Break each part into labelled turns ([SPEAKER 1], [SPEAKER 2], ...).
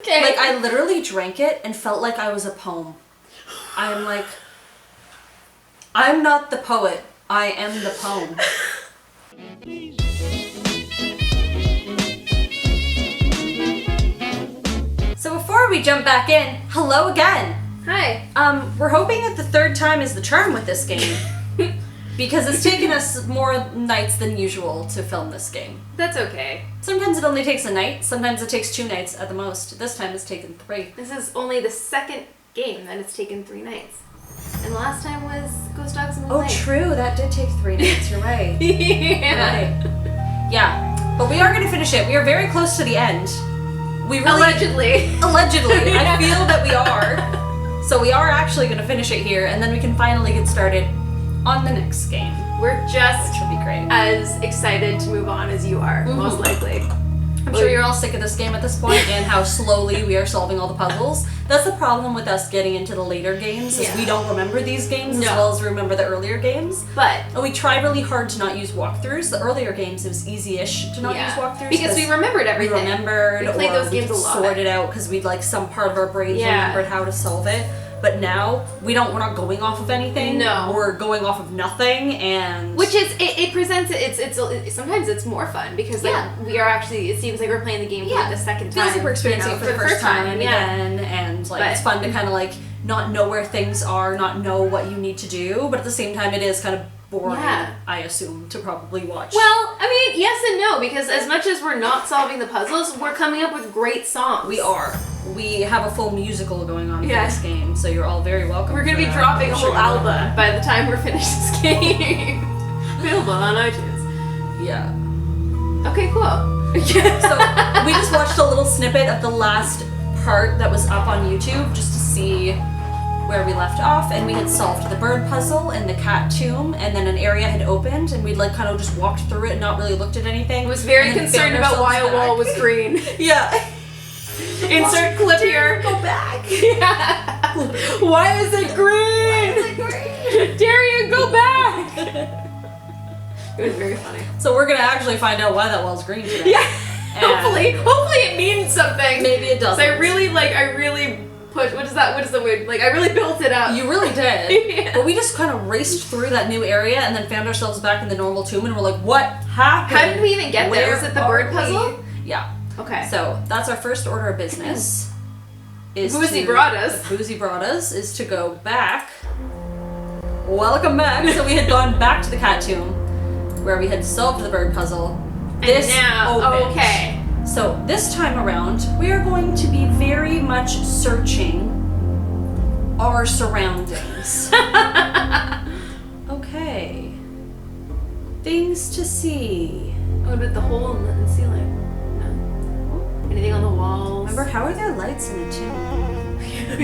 [SPEAKER 1] Okay.
[SPEAKER 2] Like, I literally drank it and felt like I was a poem. I'm like, I'm not the poet, I am the poem. So before we jump back in, hello again.
[SPEAKER 1] Hi.
[SPEAKER 2] We're hoping that the third time is the charm with this game. Because it's taken us more nights than usual to film this game.
[SPEAKER 1] That's okay.
[SPEAKER 2] Sometimes it only takes a night, sometimes it takes 2 nights at the most. This time it's taken 3.
[SPEAKER 1] This is only the second game that it's taken 3 nights. And the last time was Ghost Dogs in the
[SPEAKER 2] Oh,
[SPEAKER 1] Lake.
[SPEAKER 2] true, that did take 3 nights, you're right.
[SPEAKER 1] Yeah.
[SPEAKER 2] Right. Yeah, but we are going to finish it. We are very close to the end. We really...
[SPEAKER 1] Allegedly.
[SPEAKER 2] Allegedly. I feel that we are. So we are actually going to finish it here, and then we can finally get started on the next game.
[SPEAKER 1] We're just
[SPEAKER 2] Which will be great.
[SPEAKER 1] as excited to move on as you are, most likely.
[SPEAKER 2] I'm sure you're all sick of this game at this point and how slowly we are solving all the puzzles. That's the problem with us getting into the later games, is we don't remember these games as well as remember the earlier games.
[SPEAKER 1] But
[SPEAKER 2] And we try really hard to not use walkthroughs. The earlier games, it was easy-ish to not use walkthroughs.
[SPEAKER 1] because we remembered everything.
[SPEAKER 2] We remembered,
[SPEAKER 1] We played
[SPEAKER 2] or
[SPEAKER 1] those
[SPEAKER 2] we
[SPEAKER 1] games a lot.
[SPEAKER 2] sorted out because we'd like some part of our brains remembered how to solve it. But now we're not going off of anything.
[SPEAKER 1] No.
[SPEAKER 2] We're going off of nothing, and
[SPEAKER 1] Which is it presents it's sometimes it's more fun because like we are actually, it seems like we're playing the game for the second time.
[SPEAKER 2] feels like we're experiencing it for the first time again, and like it's fun to kind of like not know where things are, not know what you need to do, but at the same time it is kind of boring, I assume, to probably watch.
[SPEAKER 1] Well, I mean, yes and no, because as much as we're not solving the puzzles, we're coming up with great songs.
[SPEAKER 2] We are. We have a full musical going on for this game, so you're all very welcome.
[SPEAKER 1] We're gonna be dropping a whole album by the time we're finished this game. Available on iTunes.
[SPEAKER 2] Yeah.
[SPEAKER 1] Okay, cool.
[SPEAKER 2] So we just watched a little snippet of the last part that was up on YouTube just to see where we left off, and we had solved the bird puzzle and the cat tomb, and then an area had opened, and we'd like kind of just walked through it and not really looked at anything.
[SPEAKER 1] I was very concerned about why a wall was green.
[SPEAKER 2] Yeah.
[SPEAKER 1] Insert clip here.
[SPEAKER 2] Go back.
[SPEAKER 1] Yeah. Why is it green? Darian, go back. It was very funny.
[SPEAKER 2] So we're gonna actually find out why that wall's green today.
[SPEAKER 1] Yeah.
[SPEAKER 2] And
[SPEAKER 1] Hopefully it means something.
[SPEAKER 2] maybe it doesn't.
[SPEAKER 1] So I really pushed. What is the word? Like I really built it up.
[SPEAKER 2] You really did.
[SPEAKER 1] Yeah.
[SPEAKER 2] But we just kind of raced through that new area and then found ourselves back in the normal tomb, and we're like, what happened?
[SPEAKER 1] How did we even get there?
[SPEAKER 2] Where
[SPEAKER 1] Was it the
[SPEAKER 2] are
[SPEAKER 1] bird puzzle?
[SPEAKER 2] we? Yeah.
[SPEAKER 1] Okay.
[SPEAKER 2] So that's our first order of business.
[SPEAKER 1] Boozy brought us.
[SPEAKER 2] Boozy brought us is to go back. Welcome back. So we had gone back to the cat tomb where we had solved the bird puzzle. This opened.
[SPEAKER 1] Okay.
[SPEAKER 2] So this time around, we are going to be very much searching our surroundings. Okay. Things to see.
[SPEAKER 1] What about the hole in the ceiling? No. Anything on the walls?
[SPEAKER 2] Remember, how are there lights in the tomb?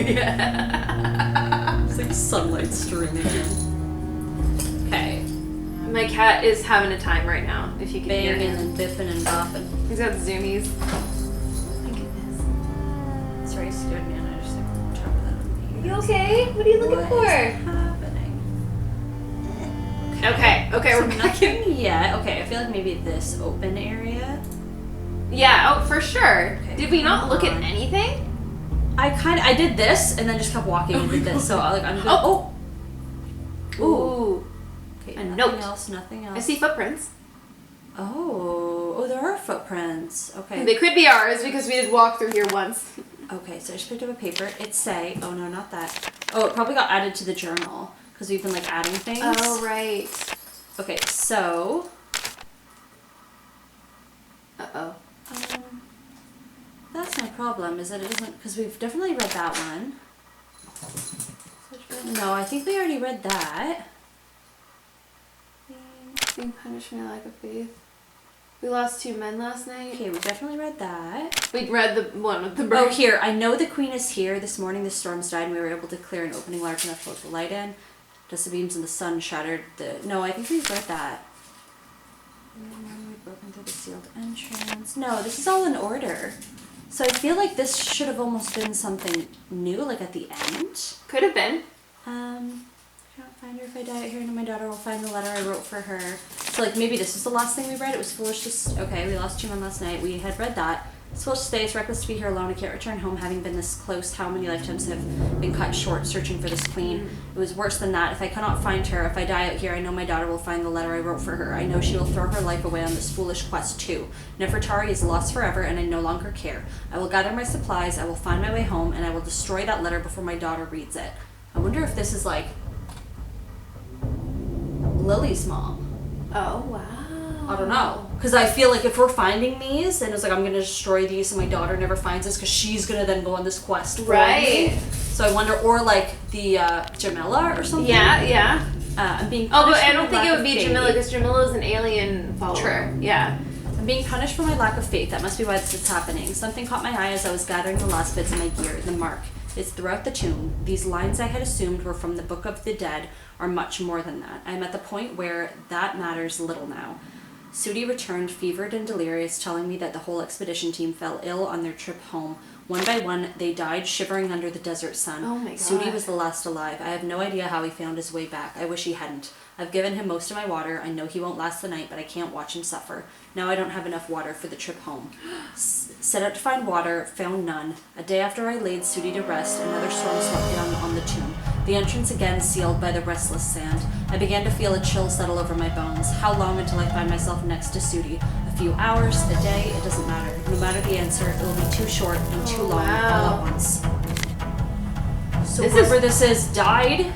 [SPEAKER 1] Yeah.
[SPEAKER 2] It's like sunlight streaming in. Okay.
[SPEAKER 1] My cat is having a time right now, if you can hear
[SPEAKER 2] Banging
[SPEAKER 1] him.
[SPEAKER 2] and biffing and bopping.
[SPEAKER 1] He's got zoomies. Look at this.
[SPEAKER 2] Sorry, scared me, and I just like turned that on me.
[SPEAKER 1] You okay? What are you looking
[SPEAKER 2] What is
[SPEAKER 1] for?
[SPEAKER 2] happening?
[SPEAKER 1] Okay,
[SPEAKER 2] So
[SPEAKER 1] we're back in.
[SPEAKER 2] nothing yet. Okay, I feel like maybe this open area.
[SPEAKER 1] Yeah, oh, for sure.
[SPEAKER 2] Okay,
[SPEAKER 1] Did we not look at
[SPEAKER 2] on.
[SPEAKER 1] anything?
[SPEAKER 2] I did this and then just kept walking and did this. So I'm good.
[SPEAKER 1] Oh.
[SPEAKER 2] Ooh.
[SPEAKER 1] Ooh.
[SPEAKER 2] Okay,
[SPEAKER 1] A
[SPEAKER 2] nothing
[SPEAKER 1] note.
[SPEAKER 2] else, nothing else.
[SPEAKER 1] I see footprints.
[SPEAKER 2] Oh, there are footprints. Okay.
[SPEAKER 1] They could be ours because we did walk through here once.
[SPEAKER 2] Okay, so I just picked up a paper. It say, oh no, not that. Oh, it probably got added to the journal because we've been like adding things.
[SPEAKER 1] Oh, right.
[SPEAKER 2] Okay, so.
[SPEAKER 1] Uh-oh.
[SPEAKER 2] That's my problem, is that it doesn't, because we've definitely read that one. No, I think we already read that.
[SPEAKER 1] Being punished for my lack of faith. We lost 2 men last night.
[SPEAKER 2] Okay, we definitely read that.
[SPEAKER 1] We read the one with the bird.
[SPEAKER 2] Oh, here. I know the queen is here. This morning the storms died and we were able to clear an opening large enough to let the light in. Just the beams in the sun shattered the... No, I think we've read that. We've broken through the sealed entrance. No, this is all in order. So I feel like this should have almost been something new, like at the end.
[SPEAKER 1] Could have been.
[SPEAKER 2] I can't find her if I die out here, and my daughter will find the letter I wrote for her. So like maybe this was the last thing we read. It was foolish to... Okay, we lost 2 men last night. We had read that. It's foolish to stay. It's reckless to be here alone. I can't return home having been this close. How many lifetimes have been cut short searching for this queen? It was worse than that. If I cannot find her, if I die out here, I know my daughter will find the letter I wrote for her. I know she will throw her life away on this foolish quest too. Nefertari is lost forever, and I no longer care. I will gather my supplies, I will find my way home, and I will destroy that letter before my daughter reads it. I wonder if this is like Lily's mom.
[SPEAKER 1] Oh, wow.
[SPEAKER 2] I don't know. Because I feel like if we're finding these, and it's like, I'm going to destroy these so my daughter never finds this, because she's going to then go on this quest for me. So I wonder, or like the Jamila or something.
[SPEAKER 1] Yeah.
[SPEAKER 2] I'm being
[SPEAKER 1] Oh, but
[SPEAKER 2] punished
[SPEAKER 1] I
[SPEAKER 2] for
[SPEAKER 1] don't
[SPEAKER 2] my
[SPEAKER 1] think
[SPEAKER 2] lack
[SPEAKER 1] it would
[SPEAKER 2] of
[SPEAKER 1] be
[SPEAKER 2] faith.
[SPEAKER 1] Jamila, because Jamila is an alien follower.
[SPEAKER 2] True.
[SPEAKER 1] Yeah.
[SPEAKER 2] I'm being punished for my lack of faith. That must be why this is happening. Something caught my eye as I was gathering the last bits of my gear. The mark is throughout the tomb. These lines I had assumed were from the Book of the Dead are much more than that. I am at the point where that matters little now. Sudi returned, fevered and delirious, telling me that the whole expedition team fell ill on their trip home. One by one, they died shivering under the desert sun.
[SPEAKER 1] Oh my God.
[SPEAKER 2] Sudi was the last alive. I have no idea how he found his way back. I wish he hadn't. I've given him most of my water. I know he won't last the night, but I can't watch him suffer. Now I don't have enough water for the trip home. Set out to find water, found none. A day after I laid Sudi to rest, another storm swept down on the tomb. The entrance again sealed by the restless sand. I began to feel a chill settle over my bones. How long until I find myself next to Sudi? A few hours, a day, it doesn't matter. No matter the answer, it will be too short and too long all at once. So this is died.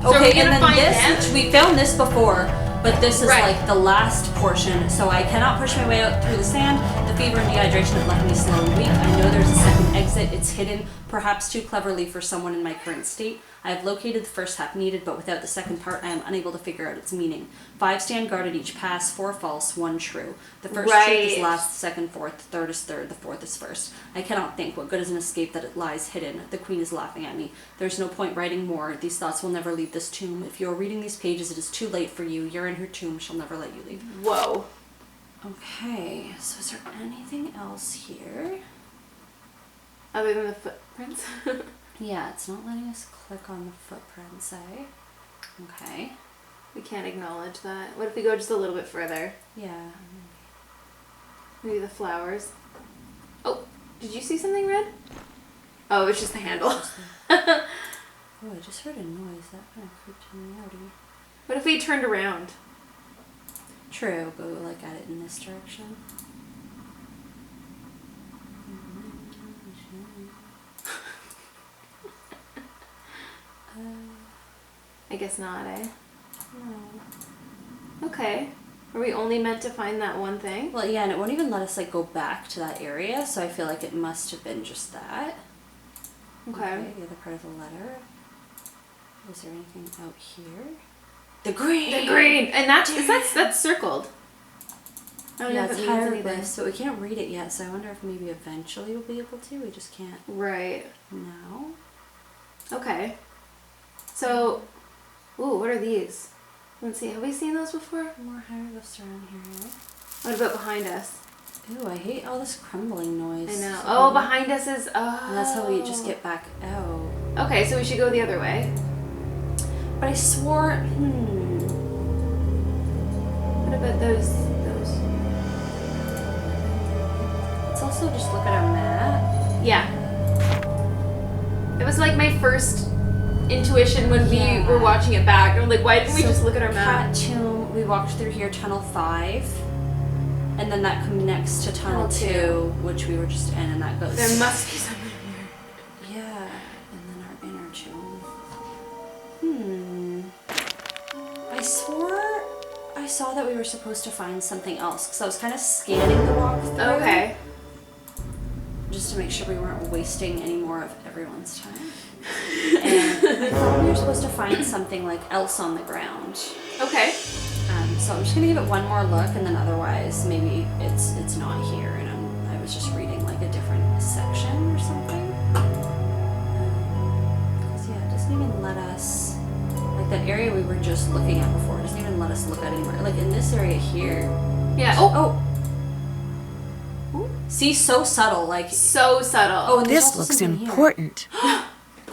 [SPEAKER 1] So
[SPEAKER 2] Okay,
[SPEAKER 1] we're
[SPEAKER 2] and
[SPEAKER 1] gonna
[SPEAKER 2] then
[SPEAKER 1] find
[SPEAKER 2] this,
[SPEAKER 1] them?
[SPEAKER 2] we found this before, but this is
[SPEAKER 1] Right.
[SPEAKER 2] like the last portion, so I cannot push my way out through the sand. The fever and dehydration have left me slow and weak. I know there's a second exit. It's hidden, perhaps too cleverly for someone in my current state. I have located the first half needed, but without the second part, I am unable to figure out its meaning. 5 stand guard at each pass, 4 false, 1 true. The first truth is
[SPEAKER 1] Right.
[SPEAKER 2] last, the second fourth, the third is third, the fourth is first. I cannot think. What good is an escape that it lies hidden? The queen is laughing at me. There's no point writing more. These thoughts will never leave this tomb. If you are reading these pages, it is too late for you. You're in her tomb. She'll never let you leave.
[SPEAKER 1] Whoa.
[SPEAKER 2] Okay, so is there anything else here?
[SPEAKER 1] Other than the footprints?
[SPEAKER 2] Yeah, it's not letting us click on the footprints, eh? Okay.
[SPEAKER 1] We can't acknowledge that. What if we go just a little bit further?
[SPEAKER 2] Yeah.
[SPEAKER 1] Maybe the flowers. Oh, did you see something red? Oh, it's just the handle.
[SPEAKER 2] Oh, I just heard a noise. That kind of creeped me out.
[SPEAKER 1] What if we turned around?
[SPEAKER 2] True, go like at it in this direction.
[SPEAKER 1] I guess not, eh?
[SPEAKER 2] No.
[SPEAKER 1] Okay. Are we only meant to find that one thing?
[SPEAKER 2] Well, yeah, and it won't even let us like go back to that area, so I feel like it must have been just that.
[SPEAKER 1] Okay.
[SPEAKER 2] The other part of the letter. Is there anything out here? The green.
[SPEAKER 1] The green, and that's circled. I don't know
[SPEAKER 2] Yeah,
[SPEAKER 1] if
[SPEAKER 2] it's
[SPEAKER 1] it means
[SPEAKER 2] hieroglyphs,
[SPEAKER 1] anything.
[SPEAKER 2] so we can't read it yet. So I wonder if maybe eventually we'll be able to. We just can't
[SPEAKER 1] Right.
[SPEAKER 2] now.
[SPEAKER 1] Okay. So, ooh, what are these? Let's see. Have we seen those before?
[SPEAKER 2] More hieroglyphs around here.
[SPEAKER 1] What about behind us?
[SPEAKER 2] Ooh, I hate all this crumbling noise.
[SPEAKER 1] I know.
[SPEAKER 2] So-
[SPEAKER 1] Oh, behind us is. Oh.
[SPEAKER 2] And that's how we just get back out.
[SPEAKER 1] Okay, so we should go the other way.
[SPEAKER 2] But I swore.
[SPEAKER 1] What about those?
[SPEAKER 2] Let's also just look at our map.
[SPEAKER 1] Yeah. It was like my first intuition when
[SPEAKER 2] Yeah.
[SPEAKER 1] we were watching it back. I'm like, why didn't we
[SPEAKER 2] So
[SPEAKER 1] just look at our map?
[SPEAKER 2] Cat Tomb, we walked through here, Tunnel 5. And then that connects to Tunnel
[SPEAKER 1] Tunnel
[SPEAKER 2] 2, which we were just in, and that goes.
[SPEAKER 1] There must be something here.
[SPEAKER 2] Yeah, and then our inner tomb. I swore I saw that we were supposed to find something else, because I was kind of scanning the walkthrough.
[SPEAKER 1] Okay.
[SPEAKER 2] Just to make sure we weren't wasting any more of everyone's time. And I thought we were supposed to find something like else on the ground.
[SPEAKER 1] Okay.
[SPEAKER 2] So I'm just gonna give it one more look, and then otherwise maybe it's not here, and I was just reading like a different section or something. Because yeah, it doesn't even let us, like that area we were just looking at before, it doesn't even let us look at anywhere. Like in this area here.
[SPEAKER 1] Yeah.
[SPEAKER 2] Oh. See, so subtle, like.
[SPEAKER 1] So subtle.
[SPEAKER 2] Oh, and there's
[SPEAKER 3] This
[SPEAKER 2] also
[SPEAKER 3] looks
[SPEAKER 2] something here.
[SPEAKER 3] important.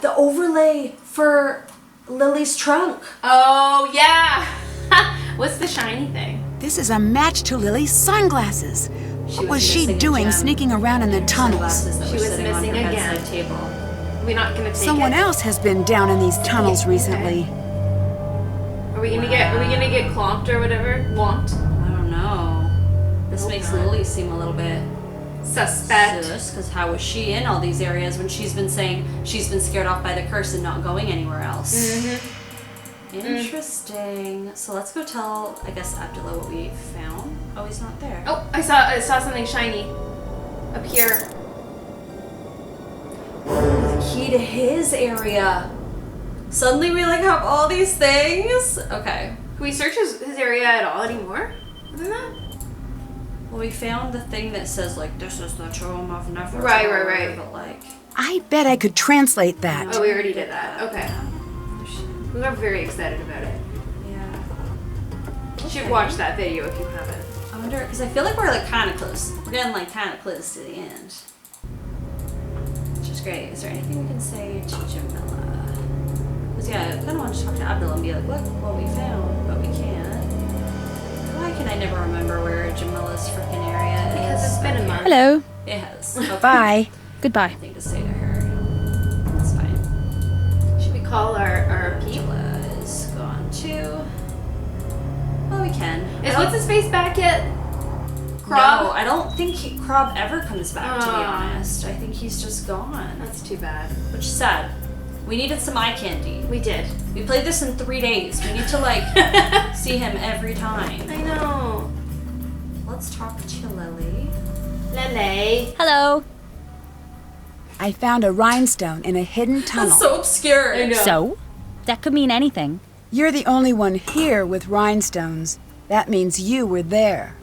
[SPEAKER 2] The overlay for Lily's trunk.
[SPEAKER 1] Oh, yeah. What's the shiny thing?
[SPEAKER 3] This is a match to Lily's sunglasses.
[SPEAKER 2] She
[SPEAKER 3] What was she
[SPEAKER 2] missing a
[SPEAKER 3] doing
[SPEAKER 2] gem
[SPEAKER 3] sneaking around in the
[SPEAKER 2] and
[SPEAKER 3] tunnels?
[SPEAKER 2] sunglasses that
[SPEAKER 4] She
[SPEAKER 2] were
[SPEAKER 4] was
[SPEAKER 2] sitting on
[SPEAKER 4] missing
[SPEAKER 2] her
[SPEAKER 4] again.
[SPEAKER 2] bedside table.
[SPEAKER 4] We're not gonna take
[SPEAKER 3] Someone
[SPEAKER 4] it.
[SPEAKER 3] else has been down in these tunnels recently.
[SPEAKER 4] Are we gonna get clomped or whatever? Womped?
[SPEAKER 2] I don't know. This
[SPEAKER 4] Hope
[SPEAKER 2] makes
[SPEAKER 4] not.
[SPEAKER 2] Lily seem a little bit
[SPEAKER 4] Suspect.
[SPEAKER 2] sus, because how was she in all these areas when she's been saying she's been scared off by the curse and not going anywhere else? Interesting. So let's go tell, I guess, Abdullah what we found. Oh, he's not there.
[SPEAKER 4] Oh, I saw something shiny up here.
[SPEAKER 2] Key to his area. Suddenly we like have all these things. Okay.
[SPEAKER 4] Can we search his area at all anymore? Other than that?
[SPEAKER 2] Well, we found the thing that says like this is the tomb of Nefertari.
[SPEAKER 4] Right.
[SPEAKER 2] But like,
[SPEAKER 3] I bet I could translate that.
[SPEAKER 4] Oh, we already did that. Okay. We were very excited about it.
[SPEAKER 2] yeah.
[SPEAKER 4] You should watch that video if you haven't.
[SPEAKER 2] I wonder, because I feel like we're like kind of close. We're getting like kind of close to the end. Which is great. Is there anything we can say to Jamila? Because yeah, I kind of want to talk to Abdullah and be like, look what we found, but we can't. Why can I never remember where Jamila's freaking area is?
[SPEAKER 4] Because it's been a month.
[SPEAKER 3] Hello.
[SPEAKER 2] It has. Okay.
[SPEAKER 3] Bye.
[SPEAKER 5] Goodbye.
[SPEAKER 2] Nothing to say to her. That's fine.
[SPEAKER 4] Should we call our peep?
[SPEAKER 2] Angela is gone too. Well, we can.
[SPEAKER 4] Is what's his face back yet?
[SPEAKER 2] No,
[SPEAKER 4] Krob?
[SPEAKER 2] I don't think Krob ever comes back, to be
[SPEAKER 4] Aw.
[SPEAKER 2] honest. I think he's just gone.
[SPEAKER 4] That's too bad.
[SPEAKER 2] Which is sad. We needed some eye candy.
[SPEAKER 4] We did.
[SPEAKER 2] We played this in 3 days. We need to, like, see him every time.
[SPEAKER 4] I know.
[SPEAKER 2] Let's talk to Lily.
[SPEAKER 4] Lele.
[SPEAKER 5] Hello.
[SPEAKER 3] I found a rhinestone in a hidden tunnel.
[SPEAKER 2] That's so obscure.
[SPEAKER 4] I know.
[SPEAKER 5] So? That could mean anything.
[SPEAKER 3] You're the only one here with rhinestones. That means you were there.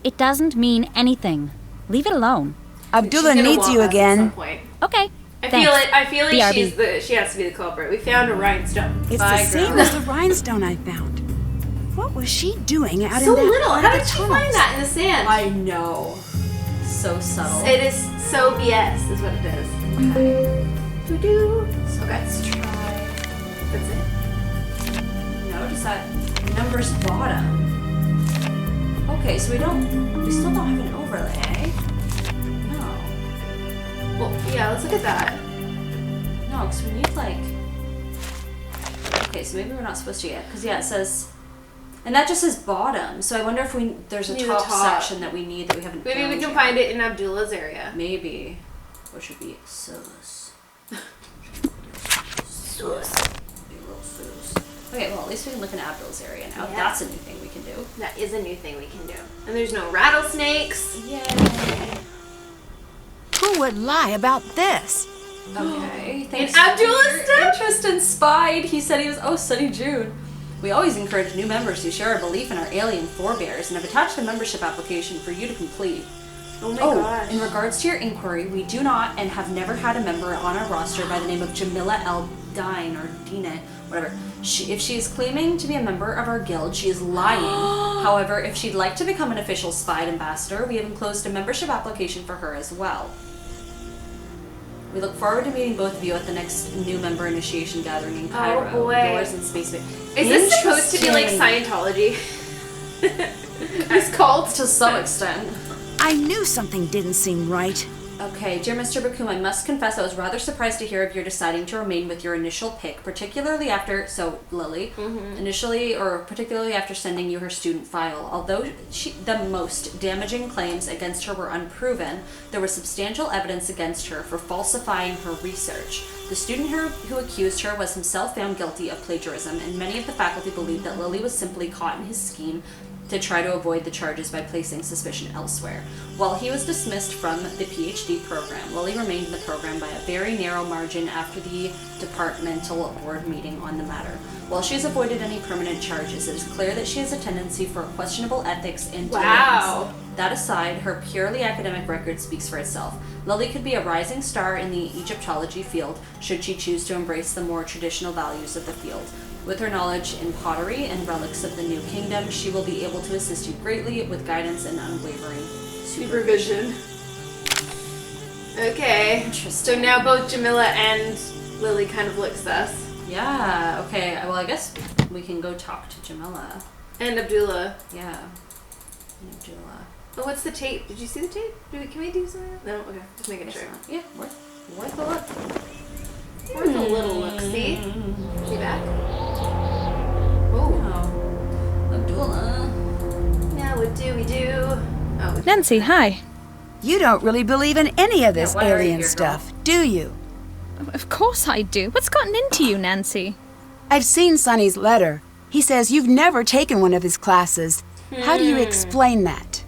[SPEAKER 5] It doesn't mean anything. Leave it alone.
[SPEAKER 3] Abdullah
[SPEAKER 4] She's gonna
[SPEAKER 3] needs
[SPEAKER 4] womp
[SPEAKER 3] you
[SPEAKER 4] us At some
[SPEAKER 3] again.
[SPEAKER 4] point.
[SPEAKER 5] Okay.
[SPEAKER 4] I
[SPEAKER 5] Thanks.
[SPEAKER 4] feel like
[SPEAKER 5] BRB.
[SPEAKER 4] she has to be the culprit. We found a rhinestone.
[SPEAKER 3] It's
[SPEAKER 2] Bye,
[SPEAKER 3] the same
[SPEAKER 2] girl.
[SPEAKER 3] as the rhinestone I found. What was she doing out
[SPEAKER 4] So
[SPEAKER 3] in that
[SPEAKER 4] little.
[SPEAKER 3] part
[SPEAKER 4] How
[SPEAKER 3] of
[SPEAKER 4] did
[SPEAKER 3] the
[SPEAKER 4] she
[SPEAKER 3] tunnels?
[SPEAKER 4] find that in the sand?
[SPEAKER 2] I know. So subtle.
[SPEAKER 4] It is so BS, is what it is. Doo-doo.
[SPEAKER 2] So let's try.
[SPEAKER 4] That's it.
[SPEAKER 2] No, just that number's bottom. Okay, so we still don't have an overlay. No.
[SPEAKER 4] Well, yeah, let's look at that.
[SPEAKER 2] No, because we need like. Okay, so maybe we're not supposed to yet. Because yeah, it says. And that just says bottom. So I wonder if there's a
[SPEAKER 4] Need the
[SPEAKER 2] top,
[SPEAKER 4] top.
[SPEAKER 2] section that we need that we haven't
[SPEAKER 4] Maybe
[SPEAKER 2] found
[SPEAKER 4] we can
[SPEAKER 2] yet.
[SPEAKER 4] find it in Abdullah's area.
[SPEAKER 2] Maybe. Which would be sus. Okay, well, at least we can look in Abdul's area now.
[SPEAKER 4] Yeah.
[SPEAKER 2] That's a new thing we can do.
[SPEAKER 4] That is a new thing we can do. And there's no rattlesnakes.
[SPEAKER 2] Yay!
[SPEAKER 3] Who would lie about this?
[SPEAKER 2] Okay, thanks.
[SPEAKER 4] Abdullah's
[SPEAKER 2] for your
[SPEAKER 4] stuff?
[SPEAKER 2] interest in Spied. He said he was, Sunny June. We always encourage new members to share our belief in our alien forebears and have attached a membership application for you to complete.
[SPEAKER 4] Oh my gosh.
[SPEAKER 2] In regards to your inquiry, we do not and have never had a member on our roster by the name of Jamila El Dine or Dina, whatever. If she is claiming to be a member of our guild, she is lying. However, if she'd like to become an official Spied ambassador, we have enclosed a membership application for her as well. We look forward to meeting both of you at the next new member initiation gathering in Cairo.
[SPEAKER 4] Oh, boy.
[SPEAKER 2] Yours in Space.
[SPEAKER 4] Is this supposed to be like
[SPEAKER 2] Interesting.
[SPEAKER 4] Scientology? This cult?
[SPEAKER 2] To some extent.
[SPEAKER 3] I knew something didn't seem right.
[SPEAKER 2] Okay, dear Mr. Bakum, I must confess I was rather surprised to hear of your deciding to remain with your initial pick, particularly after, Lily, particularly after sending you her student file. Although the most damaging claims against her were unproven, there was substantial evidence against her for falsifying her research. The student who accused her was himself found guilty of plagiarism, and many of the faculty believed that Lily was simply caught in his scheme to try to avoid the charges by placing suspicion elsewhere. While he was dismissed from the PhD program, Lily remained in the program by a very narrow margin after the departmental board meeting on the matter. While she has avoided any permanent charges, it is clear that she has a tendency for questionable ethics and
[SPEAKER 4] Wow.
[SPEAKER 2] dealings. That aside, her purely academic record speaks for itself. Lily could be a rising star in the Egyptology field should she choose to embrace the more traditional values of the field. With her knowledge in pottery and relics of the New Kingdom, she will be able to assist you greatly with guidance and unwavering supervision.
[SPEAKER 4] Okay.
[SPEAKER 2] Interesting.
[SPEAKER 4] So now both Jamila and Lily kind of look sus.
[SPEAKER 2] Yeah, okay. Well, I guess we can go talk to Jamila.
[SPEAKER 4] And Abdullah.
[SPEAKER 2] Yeah. Abdullah.
[SPEAKER 4] Oh, what's the tape? Did you see the tape? Can we do something? No? Okay. Just making sure.
[SPEAKER 2] Yeah, worth a look.
[SPEAKER 4] Worth a little look-see. She back? Oh.
[SPEAKER 2] Abdullah.
[SPEAKER 4] Now what do we do? Oh,
[SPEAKER 5] Nancy, hi.
[SPEAKER 3] You don't really believe in any of this
[SPEAKER 2] Yeah, why are you
[SPEAKER 3] alien
[SPEAKER 2] here,
[SPEAKER 3] stuff, do you?
[SPEAKER 5] Of course I do. What's gotten into you, Nancy?
[SPEAKER 3] I've seen Sonny's letter. He says you've never taken one of his classes. How do you explain that?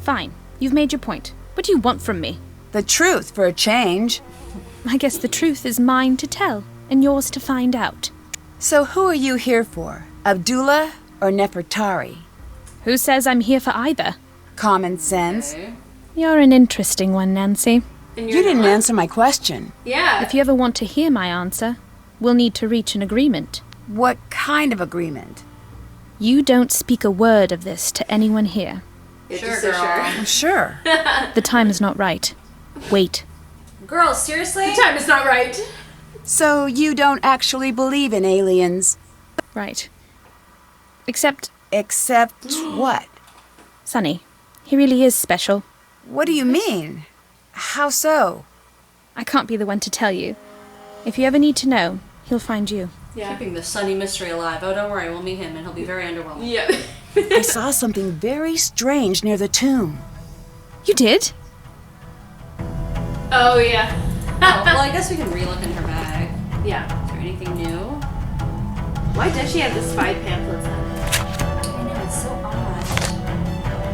[SPEAKER 5] Fine. You've made your point. What do you want from me?
[SPEAKER 3] The truth, for a change.
[SPEAKER 5] I guess the truth is mine to tell, and yours to find out.
[SPEAKER 3] So who are you here for? Abdullah or Nefertari?
[SPEAKER 5] Who says I'm here for either?
[SPEAKER 3] Common sense.
[SPEAKER 2] Okay.
[SPEAKER 5] You're an interesting one, Nancy.
[SPEAKER 4] and
[SPEAKER 3] You didn't answer my question.
[SPEAKER 4] Yeah.
[SPEAKER 5] If you ever want to hear my answer, we'll need to reach an agreement.
[SPEAKER 3] What kind of agreement?
[SPEAKER 5] You don't speak a word of this to anyone here.
[SPEAKER 4] Sure, girl.
[SPEAKER 3] Sure.
[SPEAKER 5] The time is not right. Wait.
[SPEAKER 2] Girls, seriously?
[SPEAKER 4] The time is not right.
[SPEAKER 3] So you don't actually believe in aliens?
[SPEAKER 5] Right. Except,
[SPEAKER 3] Except what?
[SPEAKER 5] Sonny, he really is special.
[SPEAKER 3] What do you mean? How so?
[SPEAKER 5] I can't be the one to tell you. If you ever need to know, he'll find you.
[SPEAKER 4] Yeah.
[SPEAKER 2] Keeping the Sunny mystery alive. Oh, don't worry, we'll meet him and he'll be very underwhelmed.
[SPEAKER 4] Yeah.
[SPEAKER 3] I saw something very strange near the tomb.
[SPEAKER 5] You did?
[SPEAKER 4] Oh, yeah.
[SPEAKER 2] Oh, well, I guess we can re-look in her bag.
[SPEAKER 4] Yeah.
[SPEAKER 2] Is there anything new?
[SPEAKER 4] Why does she have the spy pamphlets on?
[SPEAKER 2] I know, it's so odd.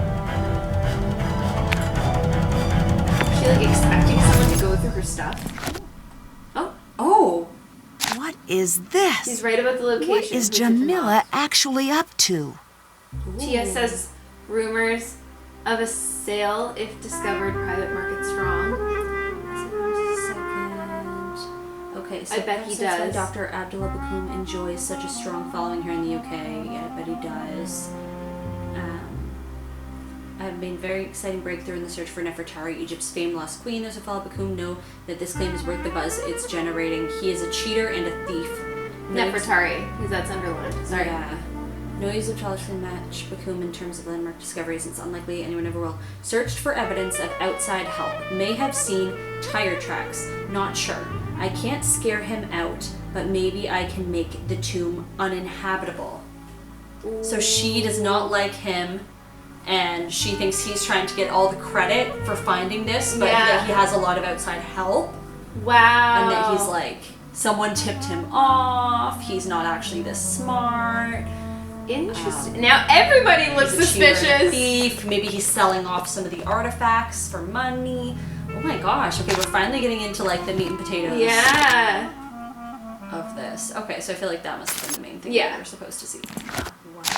[SPEAKER 4] Is she like expecting someone to go through her stuff? Oh,
[SPEAKER 2] Oh!
[SPEAKER 3] What is this?
[SPEAKER 4] she's right about the location.
[SPEAKER 3] What is
[SPEAKER 4] Who's it
[SPEAKER 3] Jamila actually up to?
[SPEAKER 4] from? Tia says rumors of a sale if discovered, private market strong.
[SPEAKER 2] Okay, so
[SPEAKER 4] I bet he
[SPEAKER 2] that's why
[SPEAKER 4] does.
[SPEAKER 2] Dr. Abdullah Bakum enjoys such a strong following here in the UK. Yeah, I bet he does. I've made a very exciting breakthrough in the search for Nefertari, Egypt's famed lost queen. Those who follow Bakum know that this claim is worth the buzz it's generating. He is a cheater and a thief.
[SPEAKER 4] Nefertari, because that's underlined. Sorry.
[SPEAKER 2] Yeah. No use of Charles can match Bakum in terms of landmark discoveries. It's unlikely anyone ever will. Searched for evidence of outside help. May have seen tire tracks. Not sure. I can't scare him out, but maybe I can make the tomb uninhabitable. So she does not like him, and she thinks he's trying to get all the credit for finding this, but
[SPEAKER 4] Yeah.
[SPEAKER 2] that he has a lot of outside help,
[SPEAKER 4] Wow.
[SPEAKER 2] and that he's like, someone tipped him off, he's not actually this smart.
[SPEAKER 4] Interesting. Now everybody looks
[SPEAKER 2] He's a cheater and a
[SPEAKER 4] suspicious.
[SPEAKER 2] thief. Maybe he's selling off some of the artifacts for money. Oh my gosh. Okay, we're finally getting into like the meat and potatoes
[SPEAKER 4] Yeah.
[SPEAKER 2] of this. Okay, so I feel like that must have been the main thing
[SPEAKER 4] Yeah.
[SPEAKER 2] we were supposed to see.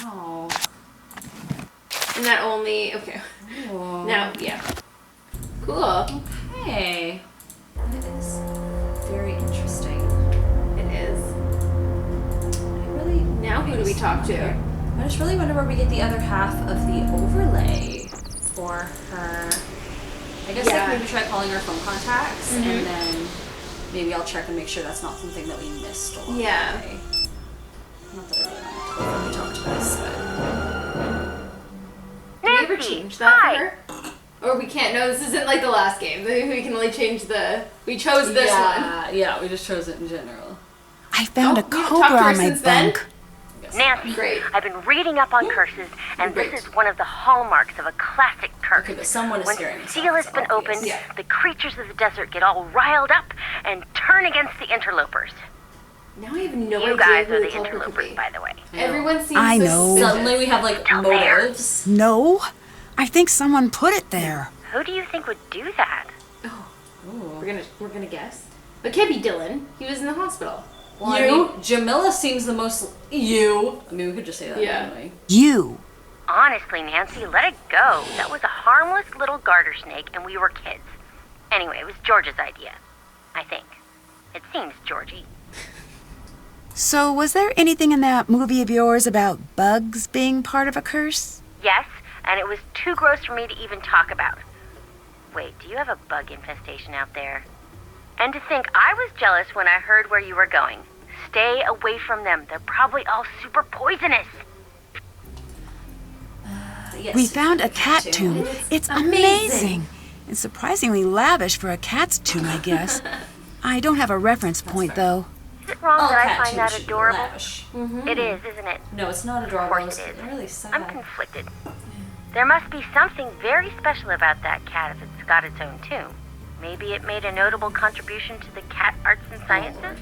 [SPEAKER 2] Wow.
[SPEAKER 4] And that only. Okay.
[SPEAKER 2] Oh.
[SPEAKER 4] Now, yeah. Cool.
[SPEAKER 2] Hey. That is very interesting.
[SPEAKER 4] It is.
[SPEAKER 2] I really.
[SPEAKER 4] Now who do we talk to?
[SPEAKER 2] I just really wonder where we get the other half of the overlay for her. I guess
[SPEAKER 4] Yeah.
[SPEAKER 2] like maybe try calling our phone contacts and then maybe I'll check and make sure that's not something that we missed along
[SPEAKER 4] Yeah.
[SPEAKER 2] the way. Not that I really want to talk to this, but
[SPEAKER 4] Can we ever change that for her? Or we can't. No, this isn't like the last game. We can only change the. We chose this one.
[SPEAKER 2] Yeah, we just chose it in general.
[SPEAKER 3] I found a
[SPEAKER 4] you've talked
[SPEAKER 3] cobra
[SPEAKER 4] to her
[SPEAKER 3] on my
[SPEAKER 4] since then?
[SPEAKER 3] bunk.
[SPEAKER 6] Nancy,
[SPEAKER 4] Great.
[SPEAKER 6] I've been reading up on curses, and
[SPEAKER 4] Great.
[SPEAKER 6] this is one of the hallmarks of a classic curse.
[SPEAKER 2] Okay, but someone is
[SPEAKER 6] When
[SPEAKER 2] scaring
[SPEAKER 6] the
[SPEAKER 2] us
[SPEAKER 6] seal
[SPEAKER 2] off,
[SPEAKER 6] has been
[SPEAKER 2] it's obvious.
[SPEAKER 6] opened,
[SPEAKER 4] Yeah.
[SPEAKER 6] the creatures of the desert get all riled up and turn against the interlopers.
[SPEAKER 4] Now I have no
[SPEAKER 6] You
[SPEAKER 4] idea
[SPEAKER 6] guys
[SPEAKER 4] who
[SPEAKER 6] are
[SPEAKER 4] the
[SPEAKER 6] the
[SPEAKER 4] culprit could
[SPEAKER 6] interlopers,
[SPEAKER 4] be.
[SPEAKER 6] by the way.
[SPEAKER 4] Everyone seems
[SPEAKER 3] I know.
[SPEAKER 4] suspicious.
[SPEAKER 2] Suddenly we have like
[SPEAKER 6] Till there.
[SPEAKER 2] motives.
[SPEAKER 3] No, I think someone put it there.
[SPEAKER 6] Who do you think would do that?
[SPEAKER 4] We're gonna guess. It can't be Dylan. He was in the hospital.
[SPEAKER 2] Well,
[SPEAKER 4] You?
[SPEAKER 2] I mean, Jamila seems the most. You. I mean, we could just say that.
[SPEAKER 4] Yeah.
[SPEAKER 2] Anyway.
[SPEAKER 3] You.
[SPEAKER 6] Honestly, Nancy, let it go. That was a harmless little garter snake, and we were kids. Anyway, it was George's idea. I think. It seems Georgie.
[SPEAKER 3] So, was there anything in that movie of yours about bugs being part of a curse?
[SPEAKER 6] Yes, and it was too gross for me to even talk about. Wait, do you have a bug infestation out there? And to think I was jealous when I heard where you were going. Stay away from them. They're probably all super poisonous.
[SPEAKER 2] Yes.
[SPEAKER 3] We found a cat tomb. It's amazing. And surprisingly lavish for a cat's tomb, I guess. I don't have a reference point, though.
[SPEAKER 6] Is it wrong that I
[SPEAKER 2] cat
[SPEAKER 6] find that
[SPEAKER 2] tombs should be
[SPEAKER 6] adorable?
[SPEAKER 2] lavish.
[SPEAKER 6] It is, isn't it?
[SPEAKER 2] No, it's not adorable.
[SPEAKER 6] course
[SPEAKER 2] It's
[SPEAKER 6] it is.
[SPEAKER 2] really sad.
[SPEAKER 6] I'm conflicted. There must be something very special about that cat if it's got its own tomb. Maybe it made a notable contribution to the cat arts and sciences?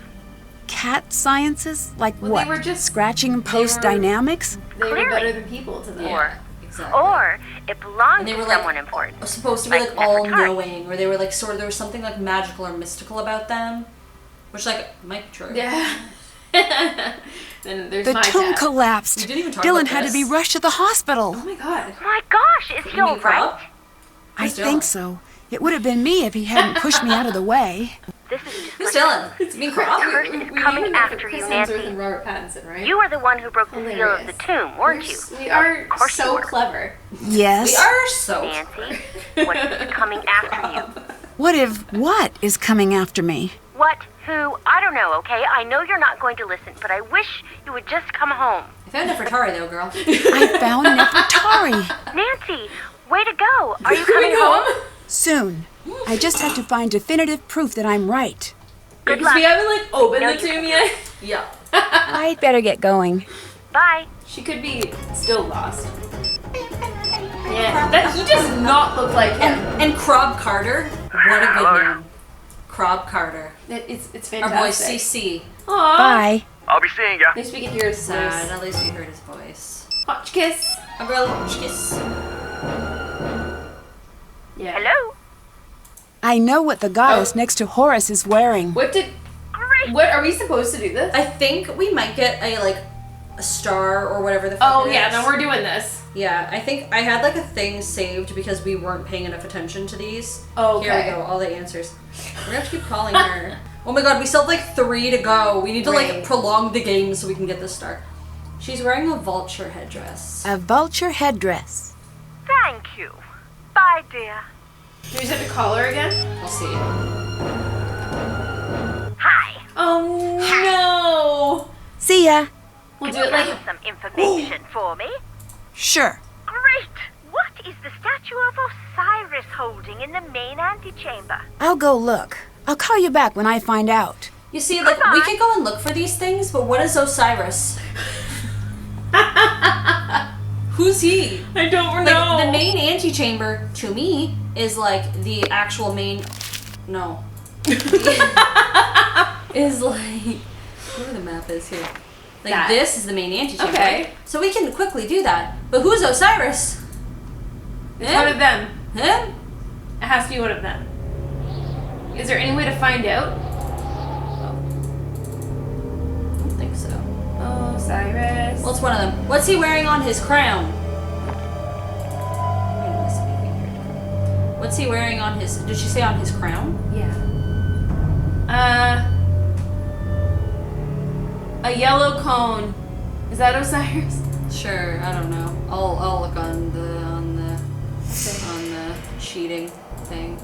[SPEAKER 3] Cat sciences? Like
[SPEAKER 4] Well,
[SPEAKER 3] what?
[SPEAKER 4] they were just-
[SPEAKER 3] Scratching and post dynamics?
[SPEAKER 4] They were
[SPEAKER 6] Clearly.
[SPEAKER 4] better than people to them.
[SPEAKER 6] Or,
[SPEAKER 2] Exactly.
[SPEAKER 6] or it belonged
[SPEAKER 2] And they
[SPEAKER 6] to
[SPEAKER 2] were, like,
[SPEAKER 6] someone important.
[SPEAKER 2] supposed to be
[SPEAKER 6] Like
[SPEAKER 2] like all
[SPEAKER 6] Nefertari.
[SPEAKER 2] knowing, or they were like sort of, there was something like magical or mystical about them, which like might be true.
[SPEAKER 4] Yeah. Then there's
[SPEAKER 3] The
[SPEAKER 4] my
[SPEAKER 3] tomb
[SPEAKER 4] cat.
[SPEAKER 3] collapsed.
[SPEAKER 2] We didn't even talk
[SPEAKER 3] Dylan
[SPEAKER 2] about
[SPEAKER 3] had to
[SPEAKER 2] this.
[SPEAKER 3] be rushed to the hospital.
[SPEAKER 4] Oh my god.
[SPEAKER 6] My gosh, is he
[SPEAKER 2] You mean
[SPEAKER 6] alright?
[SPEAKER 2] Crop?
[SPEAKER 3] I
[SPEAKER 2] Who's
[SPEAKER 3] think
[SPEAKER 2] Dylan?
[SPEAKER 3] so. It would have been me if he hadn't pushed me out of the way.
[SPEAKER 6] This is just
[SPEAKER 2] Who's
[SPEAKER 6] like
[SPEAKER 2] Dylan? It's me, Crop.
[SPEAKER 6] Curse is coming after you,
[SPEAKER 4] Chris
[SPEAKER 6] Nancy.
[SPEAKER 4] Hemsworth and Robert Pattinson, right?
[SPEAKER 6] You were the one who broke the seal of
[SPEAKER 4] Hilarious.
[SPEAKER 6] the tomb, weren't you?
[SPEAKER 4] We are
[SPEAKER 6] course you
[SPEAKER 4] so
[SPEAKER 6] were.
[SPEAKER 4] clever.
[SPEAKER 3] Yes.
[SPEAKER 2] We are so.
[SPEAKER 6] Nancy, what is coming after you?
[SPEAKER 3] What if what is coming after me?
[SPEAKER 6] What? Who? I don't know, okay? I know you're not going to listen, but I wish you would just come home.
[SPEAKER 2] I found Nefertari though, girl.
[SPEAKER 3] I found Nefertari.
[SPEAKER 6] Nancy, way to go. Are you
[SPEAKER 4] Can we
[SPEAKER 6] coming
[SPEAKER 4] go
[SPEAKER 6] home?
[SPEAKER 4] home?
[SPEAKER 3] Soon. I just have to find definitive proof that I'm right.
[SPEAKER 6] Good
[SPEAKER 4] Because we
[SPEAKER 6] luck.
[SPEAKER 4] haven't like opened
[SPEAKER 6] No,
[SPEAKER 4] the
[SPEAKER 6] you
[SPEAKER 4] tomb yet.
[SPEAKER 2] Yeah.
[SPEAKER 3] I'd better get going.
[SPEAKER 6] Bye.
[SPEAKER 4] She could be still lost. Yeah, that he does not look like him.
[SPEAKER 2] And Crop Carter. What a good name. Crop Carter.
[SPEAKER 4] It's
[SPEAKER 2] Our boy
[SPEAKER 4] fantastic.
[SPEAKER 2] CC.
[SPEAKER 4] Aww.
[SPEAKER 3] Bye.
[SPEAKER 7] I'll be seeing ya.
[SPEAKER 4] At least we can hear his
[SPEAKER 2] Sad.
[SPEAKER 4] voice.
[SPEAKER 2] At least we heard his voice.
[SPEAKER 4] Hotch kiss.
[SPEAKER 2] A girl kiss.
[SPEAKER 4] Yeah.
[SPEAKER 6] Hello?
[SPEAKER 3] I know what the goddess next to Horus is wearing.
[SPEAKER 4] What did?
[SPEAKER 6] Great.
[SPEAKER 4] What are we supposed to do this?
[SPEAKER 2] I think we might get a star or whatever the fuck
[SPEAKER 4] Oh
[SPEAKER 2] it
[SPEAKER 4] yeah,
[SPEAKER 2] is.
[SPEAKER 4] then we're doing this.
[SPEAKER 2] Yeah, I think I had like a thing saved because we weren't paying enough attention to these.
[SPEAKER 4] Oh,
[SPEAKER 2] Here we
[SPEAKER 4] okay.
[SPEAKER 2] go, all the answers. We're gonna have to keep calling her. Oh my god, we still have like 3 to go. We need to
[SPEAKER 4] Right.
[SPEAKER 2] like prolong the game so we can get this star. She's wearing a vulture headdress.
[SPEAKER 3] A vulture headdress.
[SPEAKER 6] Thank you. Bye, dear.
[SPEAKER 4] Do we just have to call her again?
[SPEAKER 2] We'll see.
[SPEAKER 6] Hi.
[SPEAKER 4] Oh no!
[SPEAKER 3] See ya.
[SPEAKER 4] We'll do
[SPEAKER 6] Can
[SPEAKER 4] it
[SPEAKER 6] you
[SPEAKER 4] like.
[SPEAKER 6] have some information for me?
[SPEAKER 3] Sure.
[SPEAKER 6] Great. What is the statue of Osiris holding in the main antechamber?
[SPEAKER 3] I'll go look. I'll call you back when I find out.
[SPEAKER 2] You see, like we could go and look for these things, but what is Osiris? Who's he?
[SPEAKER 4] I don't
[SPEAKER 2] Like
[SPEAKER 4] know.
[SPEAKER 2] the main antechamber to me is like the actual main. No. Is like where the map is here. Like
[SPEAKER 4] That.
[SPEAKER 2] this is the main antechamber.
[SPEAKER 4] Okay.
[SPEAKER 2] So we can quickly do that. But who's Osiris?
[SPEAKER 4] It's one of them.
[SPEAKER 2] Him?
[SPEAKER 4] It has to be one of them. Is there any way to find out?
[SPEAKER 2] I don't think so.
[SPEAKER 4] Oh, Cyrus.
[SPEAKER 2] Well, it's one of them. What's he wearing on his crown? What's he wearing on his? Did she say on his crown?
[SPEAKER 4] Yeah. A yellow cone. Is that Osiris?
[SPEAKER 2] Sure. I don't know. I'll look on the cheating thing.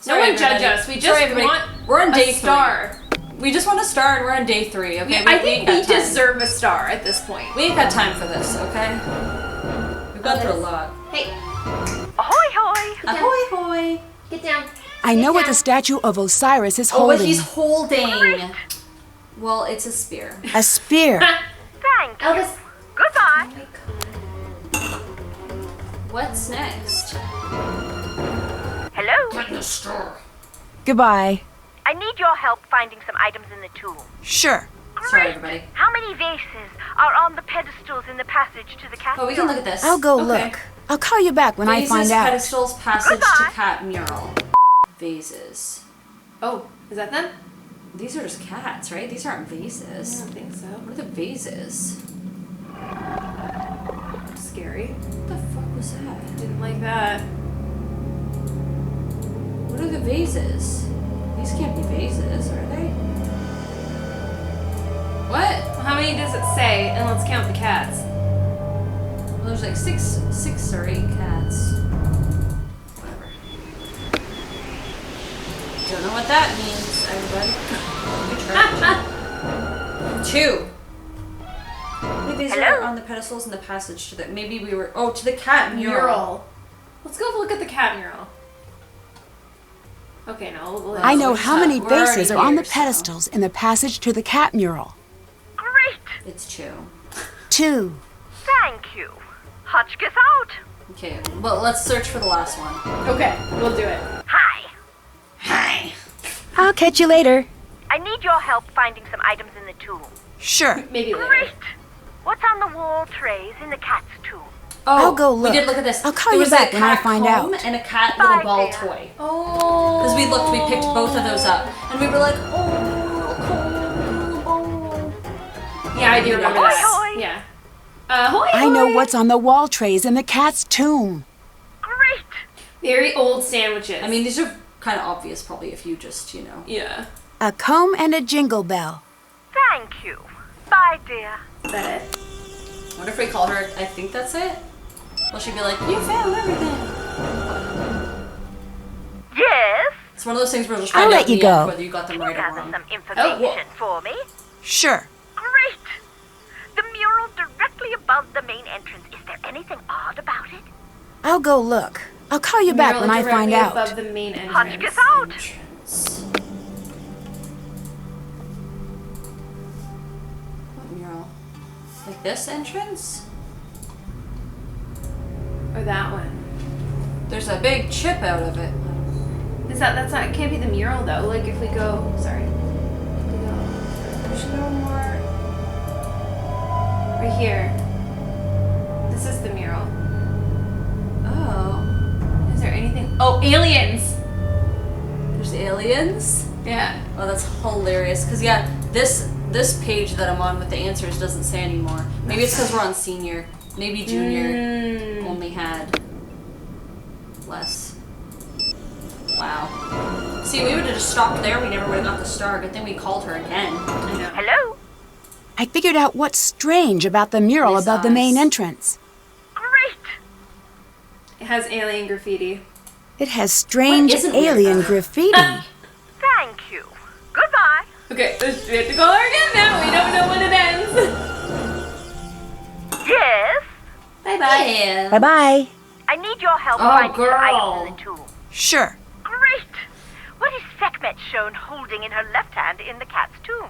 [SPEAKER 4] No one judge
[SPEAKER 2] everybody.
[SPEAKER 4] us. We just
[SPEAKER 2] Sorry, everybody.
[SPEAKER 4] want
[SPEAKER 2] We're on day
[SPEAKER 4] a star.
[SPEAKER 2] 3. We just want a star, and we're on day 3. Okay.
[SPEAKER 4] I think
[SPEAKER 2] ain't got
[SPEAKER 4] we
[SPEAKER 2] time.
[SPEAKER 4] deserve a star at this point.
[SPEAKER 2] We ain't got time for this. Okay. We've gone through a lot.
[SPEAKER 4] Hey,
[SPEAKER 6] Ahoy, hoy.
[SPEAKER 2] Ahoy, hoy.
[SPEAKER 4] get down.
[SPEAKER 3] I know what the statue of Osiris is
[SPEAKER 2] Oh,
[SPEAKER 3] holding.
[SPEAKER 2] what he's holding. Well, it's a spear.
[SPEAKER 3] A spear.
[SPEAKER 6] Thank you.
[SPEAKER 4] Elvis.
[SPEAKER 6] Goodbye.
[SPEAKER 2] What's next?
[SPEAKER 6] Hello?
[SPEAKER 2] The star.
[SPEAKER 3] Goodbye.
[SPEAKER 6] I need your help finding some items in the tomb.
[SPEAKER 3] Sure.
[SPEAKER 2] Sorry, everybody.
[SPEAKER 6] How many vases are on the pedestals in the passage to the castle?
[SPEAKER 2] Oh, we can look at this.
[SPEAKER 3] I'll go
[SPEAKER 2] Okay.
[SPEAKER 3] look. I'll call you back when I
[SPEAKER 2] Vases,
[SPEAKER 3] find out.
[SPEAKER 2] pedestals, passage to
[SPEAKER 6] Goodbye.
[SPEAKER 2] cat mural. Vases.
[SPEAKER 4] Oh, is that them?
[SPEAKER 2] These are just cats, right? These aren't
[SPEAKER 4] I
[SPEAKER 2] vases.
[SPEAKER 4] don't think so.
[SPEAKER 2] What are the vases?
[SPEAKER 4] Scary.
[SPEAKER 2] What the fuck was that?
[SPEAKER 4] Didn't like that.
[SPEAKER 2] What are the vases? These can't be vases, are they? What?
[SPEAKER 4] Well, how many does it say? And let's count the cats.
[SPEAKER 2] Well, there's like six or 8 cats. Whatever. Don't know what that means, everybody. 2. Wait, these are on the pedestals in the passage to the... Maybe we were... Oh, to the cat mural.
[SPEAKER 4] Let's go look at the cat mural. Okay, no.
[SPEAKER 3] I know how many
[SPEAKER 2] We're already
[SPEAKER 3] faces are on the
[SPEAKER 2] here, so-
[SPEAKER 3] pedestals in the passage to the cat mural.
[SPEAKER 6] Great!
[SPEAKER 2] It's 2.
[SPEAKER 3] 2.
[SPEAKER 6] Thank you. Hotchkiss out!
[SPEAKER 2] Okay, well, let's search for the last one.
[SPEAKER 4] Okay, we'll do it.
[SPEAKER 6] Hi.
[SPEAKER 2] Hi.
[SPEAKER 3] I'll catch you later.
[SPEAKER 6] I need your help finding some items in the tomb.
[SPEAKER 3] Sure.
[SPEAKER 4] Maybe later.
[SPEAKER 6] Great! What's on the wall trays in the cat's tomb?
[SPEAKER 2] Oh,
[SPEAKER 3] I'll go look.
[SPEAKER 2] We did look at this.
[SPEAKER 3] I'll call
[SPEAKER 2] There
[SPEAKER 3] you
[SPEAKER 2] was
[SPEAKER 3] back
[SPEAKER 2] a
[SPEAKER 3] when I
[SPEAKER 2] cat
[SPEAKER 3] find
[SPEAKER 2] comb
[SPEAKER 3] out.
[SPEAKER 2] and a cat little
[SPEAKER 6] Bye,
[SPEAKER 2] ball
[SPEAKER 6] dear.
[SPEAKER 2] toy.
[SPEAKER 4] Oh.
[SPEAKER 2] Because we picked both of those up, and we were like, oh.
[SPEAKER 4] Yeah, I do remember
[SPEAKER 6] Hoi,
[SPEAKER 4] that.
[SPEAKER 6] hoi.
[SPEAKER 4] Yeah. Hoi,
[SPEAKER 3] I know
[SPEAKER 4] hoi.
[SPEAKER 3] what's on the wall trays in the cat's tomb.
[SPEAKER 6] Great!
[SPEAKER 4] Very old sandwiches.
[SPEAKER 2] I mean, these are kind of obvious, probably, if you just,
[SPEAKER 4] yeah.
[SPEAKER 3] A comb and a jingle bell.
[SPEAKER 6] Thank you. Bye, dear.
[SPEAKER 4] Is that it?
[SPEAKER 2] What if we call her, I think that's it? Will she be like, you found everything?
[SPEAKER 6] Yes?
[SPEAKER 2] It's one of those things where we'll just
[SPEAKER 3] I'll
[SPEAKER 2] find
[SPEAKER 3] let
[SPEAKER 2] out in
[SPEAKER 3] you
[SPEAKER 2] the
[SPEAKER 3] go.
[SPEAKER 2] end whether you got them
[SPEAKER 6] Can you
[SPEAKER 2] right or
[SPEAKER 6] gather
[SPEAKER 2] wrong.
[SPEAKER 6] some information
[SPEAKER 4] well-
[SPEAKER 6] for me?
[SPEAKER 3] Sure.
[SPEAKER 6] Great! The mural directly above the main entrance. Is there anything odd about it?
[SPEAKER 3] I'll go look. I'll call you back when I find
[SPEAKER 4] Directly
[SPEAKER 3] out.
[SPEAKER 4] above the main entrance.
[SPEAKER 6] Hotchkiss out!
[SPEAKER 2] What mural? Like this entrance?
[SPEAKER 4] Or that one.
[SPEAKER 2] There's a big chip out of it.
[SPEAKER 4] That's not, it can't be the mural though. Like if we go, sorry. We should go more, right here. This is the mural.
[SPEAKER 2] Oh.
[SPEAKER 4] Is there anything? Oh, aliens!
[SPEAKER 2] There's aliens?
[SPEAKER 4] Yeah.
[SPEAKER 2] Oh, that's hilarious. Because, yeah, this page that I'm on with the answers doesn't say anymore. Maybe it's because we're on senior. Maybe junior only had less. Wow. See, we would have just stopped there. We never would have got the star. Good thing we called her again.
[SPEAKER 4] I know.
[SPEAKER 6] Hello?
[SPEAKER 3] I figured out what's strange about the mural
[SPEAKER 2] Nice
[SPEAKER 3] above the main
[SPEAKER 2] eyes.
[SPEAKER 3] entrance.
[SPEAKER 6] Great!
[SPEAKER 4] It has alien graffiti.
[SPEAKER 3] It has strange
[SPEAKER 2] What isn't weird
[SPEAKER 3] alien
[SPEAKER 2] about it?
[SPEAKER 3] graffiti.
[SPEAKER 6] Thank you. Goodbye.
[SPEAKER 4] Okay, we have to call her again now. We don't know when it ends.
[SPEAKER 6] Yes?
[SPEAKER 4] Bye-bye.
[SPEAKER 2] Yeah.
[SPEAKER 3] Bye-bye.
[SPEAKER 6] I need your help
[SPEAKER 2] Oh,
[SPEAKER 6] finding
[SPEAKER 2] girl.
[SPEAKER 6] some items in the tomb.
[SPEAKER 3] Sure.
[SPEAKER 6] Great! What is Sekhmet shown holding in her left hand in the cat's tomb?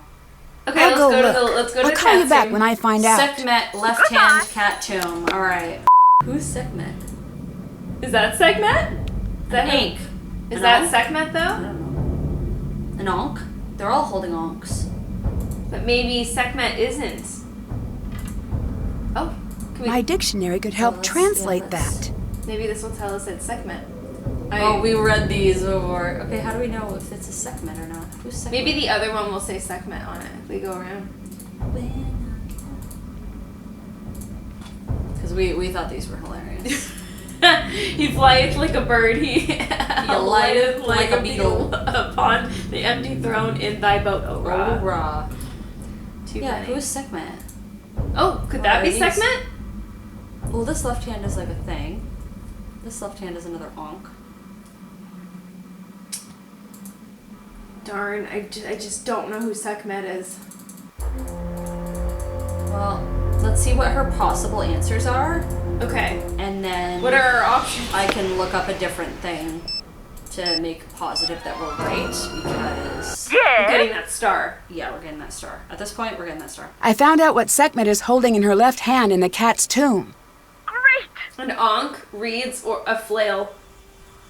[SPEAKER 4] Okay,
[SPEAKER 3] I'll
[SPEAKER 4] let's
[SPEAKER 3] go
[SPEAKER 4] go to
[SPEAKER 3] look.
[SPEAKER 4] the let's go to
[SPEAKER 3] I'll
[SPEAKER 4] the
[SPEAKER 3] call you
[SPEAKER 4] cat's
[SPEAKER 3] back
[SPEAKER 4] tomb.
[SPEAKER 3] when I find out.
[SPEAKER 2] Sekhmet, left hand, cat tomb. Alright. Who's Sekhmet?
[SPEAKER 4] Is that Sekhmet? Is that him?
[SPEAKER 2] Ankh.
[SPEAKER 4] Is
[SPEAKER 2] An
[SPEAKER 4] that
[SPEAKER 2] Ankh?
[SPEAKER 4] Sekhmet
[SPEAKER 2] I
[SPEAKER 4] though?
[SPEAKER 2] don't know. An Ankh? They're all holding Ankhs.
[SPEAKER 4] But maybe Sekhmet isn't. Oh, can we?
[SPEAKER 3] My dictionary could help
[SPEAKER 2] let's-
[SPEAKER 3] translate
[SPEAKER 2] yeah, let's-
[SPEAKER 3] that.
[SPEAKER 4] Maybe this will tell us it's Sekhmet.
[SPEAKER 2] Oh, we read these before. Okay, how do we know if it's a Sekhmet or not? Who's Sekhmet?
[SPEAKER 4] Maybe the other one will say Sekhmet on it if we go around.
[SPEAKER 2] Because we thought these were hilarious.
[SPEAKER 4] He flieth like a bird. He
[SPEAKER 2] lighteth like a beetle.
[SPEAKER 4] upon the empty throne in thy boat, O Ra.
[SPEAKER 2] Oh, raw.
[SPEAKER 4] Too
[SPEAKER 2] Yeah,
[SPEAKER 4] funny.
[SPEAKER 2] who's Sekhmet?
[SPEAKER 4] Oh, could that be
[SPEAKER 2] Right.
[SPEAKER 4] Sekhmet?
[SPEAKER 2] Well, this left hand is like a thing. This left hand is another Ankh.
[SPEAKER 4] Darn, I just don't know who Sekhmet is.
[SPEAKER 2] Well, let's see what her possible answers are,
[SPEAKER 4] Okay,
[SPEAKER 2] and then
[SPEAKER 4] what are our options?
[SPEAKER 2] I can look up a different thing to make positive that we're right, because
[SPEAKER 4] We're
[SPEAKER 6] Yes?
[SPEAKER 4] getting that star.
[SPEAKER 2] yeah, we're getting that star. At this point, we're getting that star.
[SPEAKER 3] I found out what Sekhmet is holding in her left hand in the cat's tomb.
[SPEAKER 6] Great!
[SPEAKER 4] An Ankh, reeds, or a flail.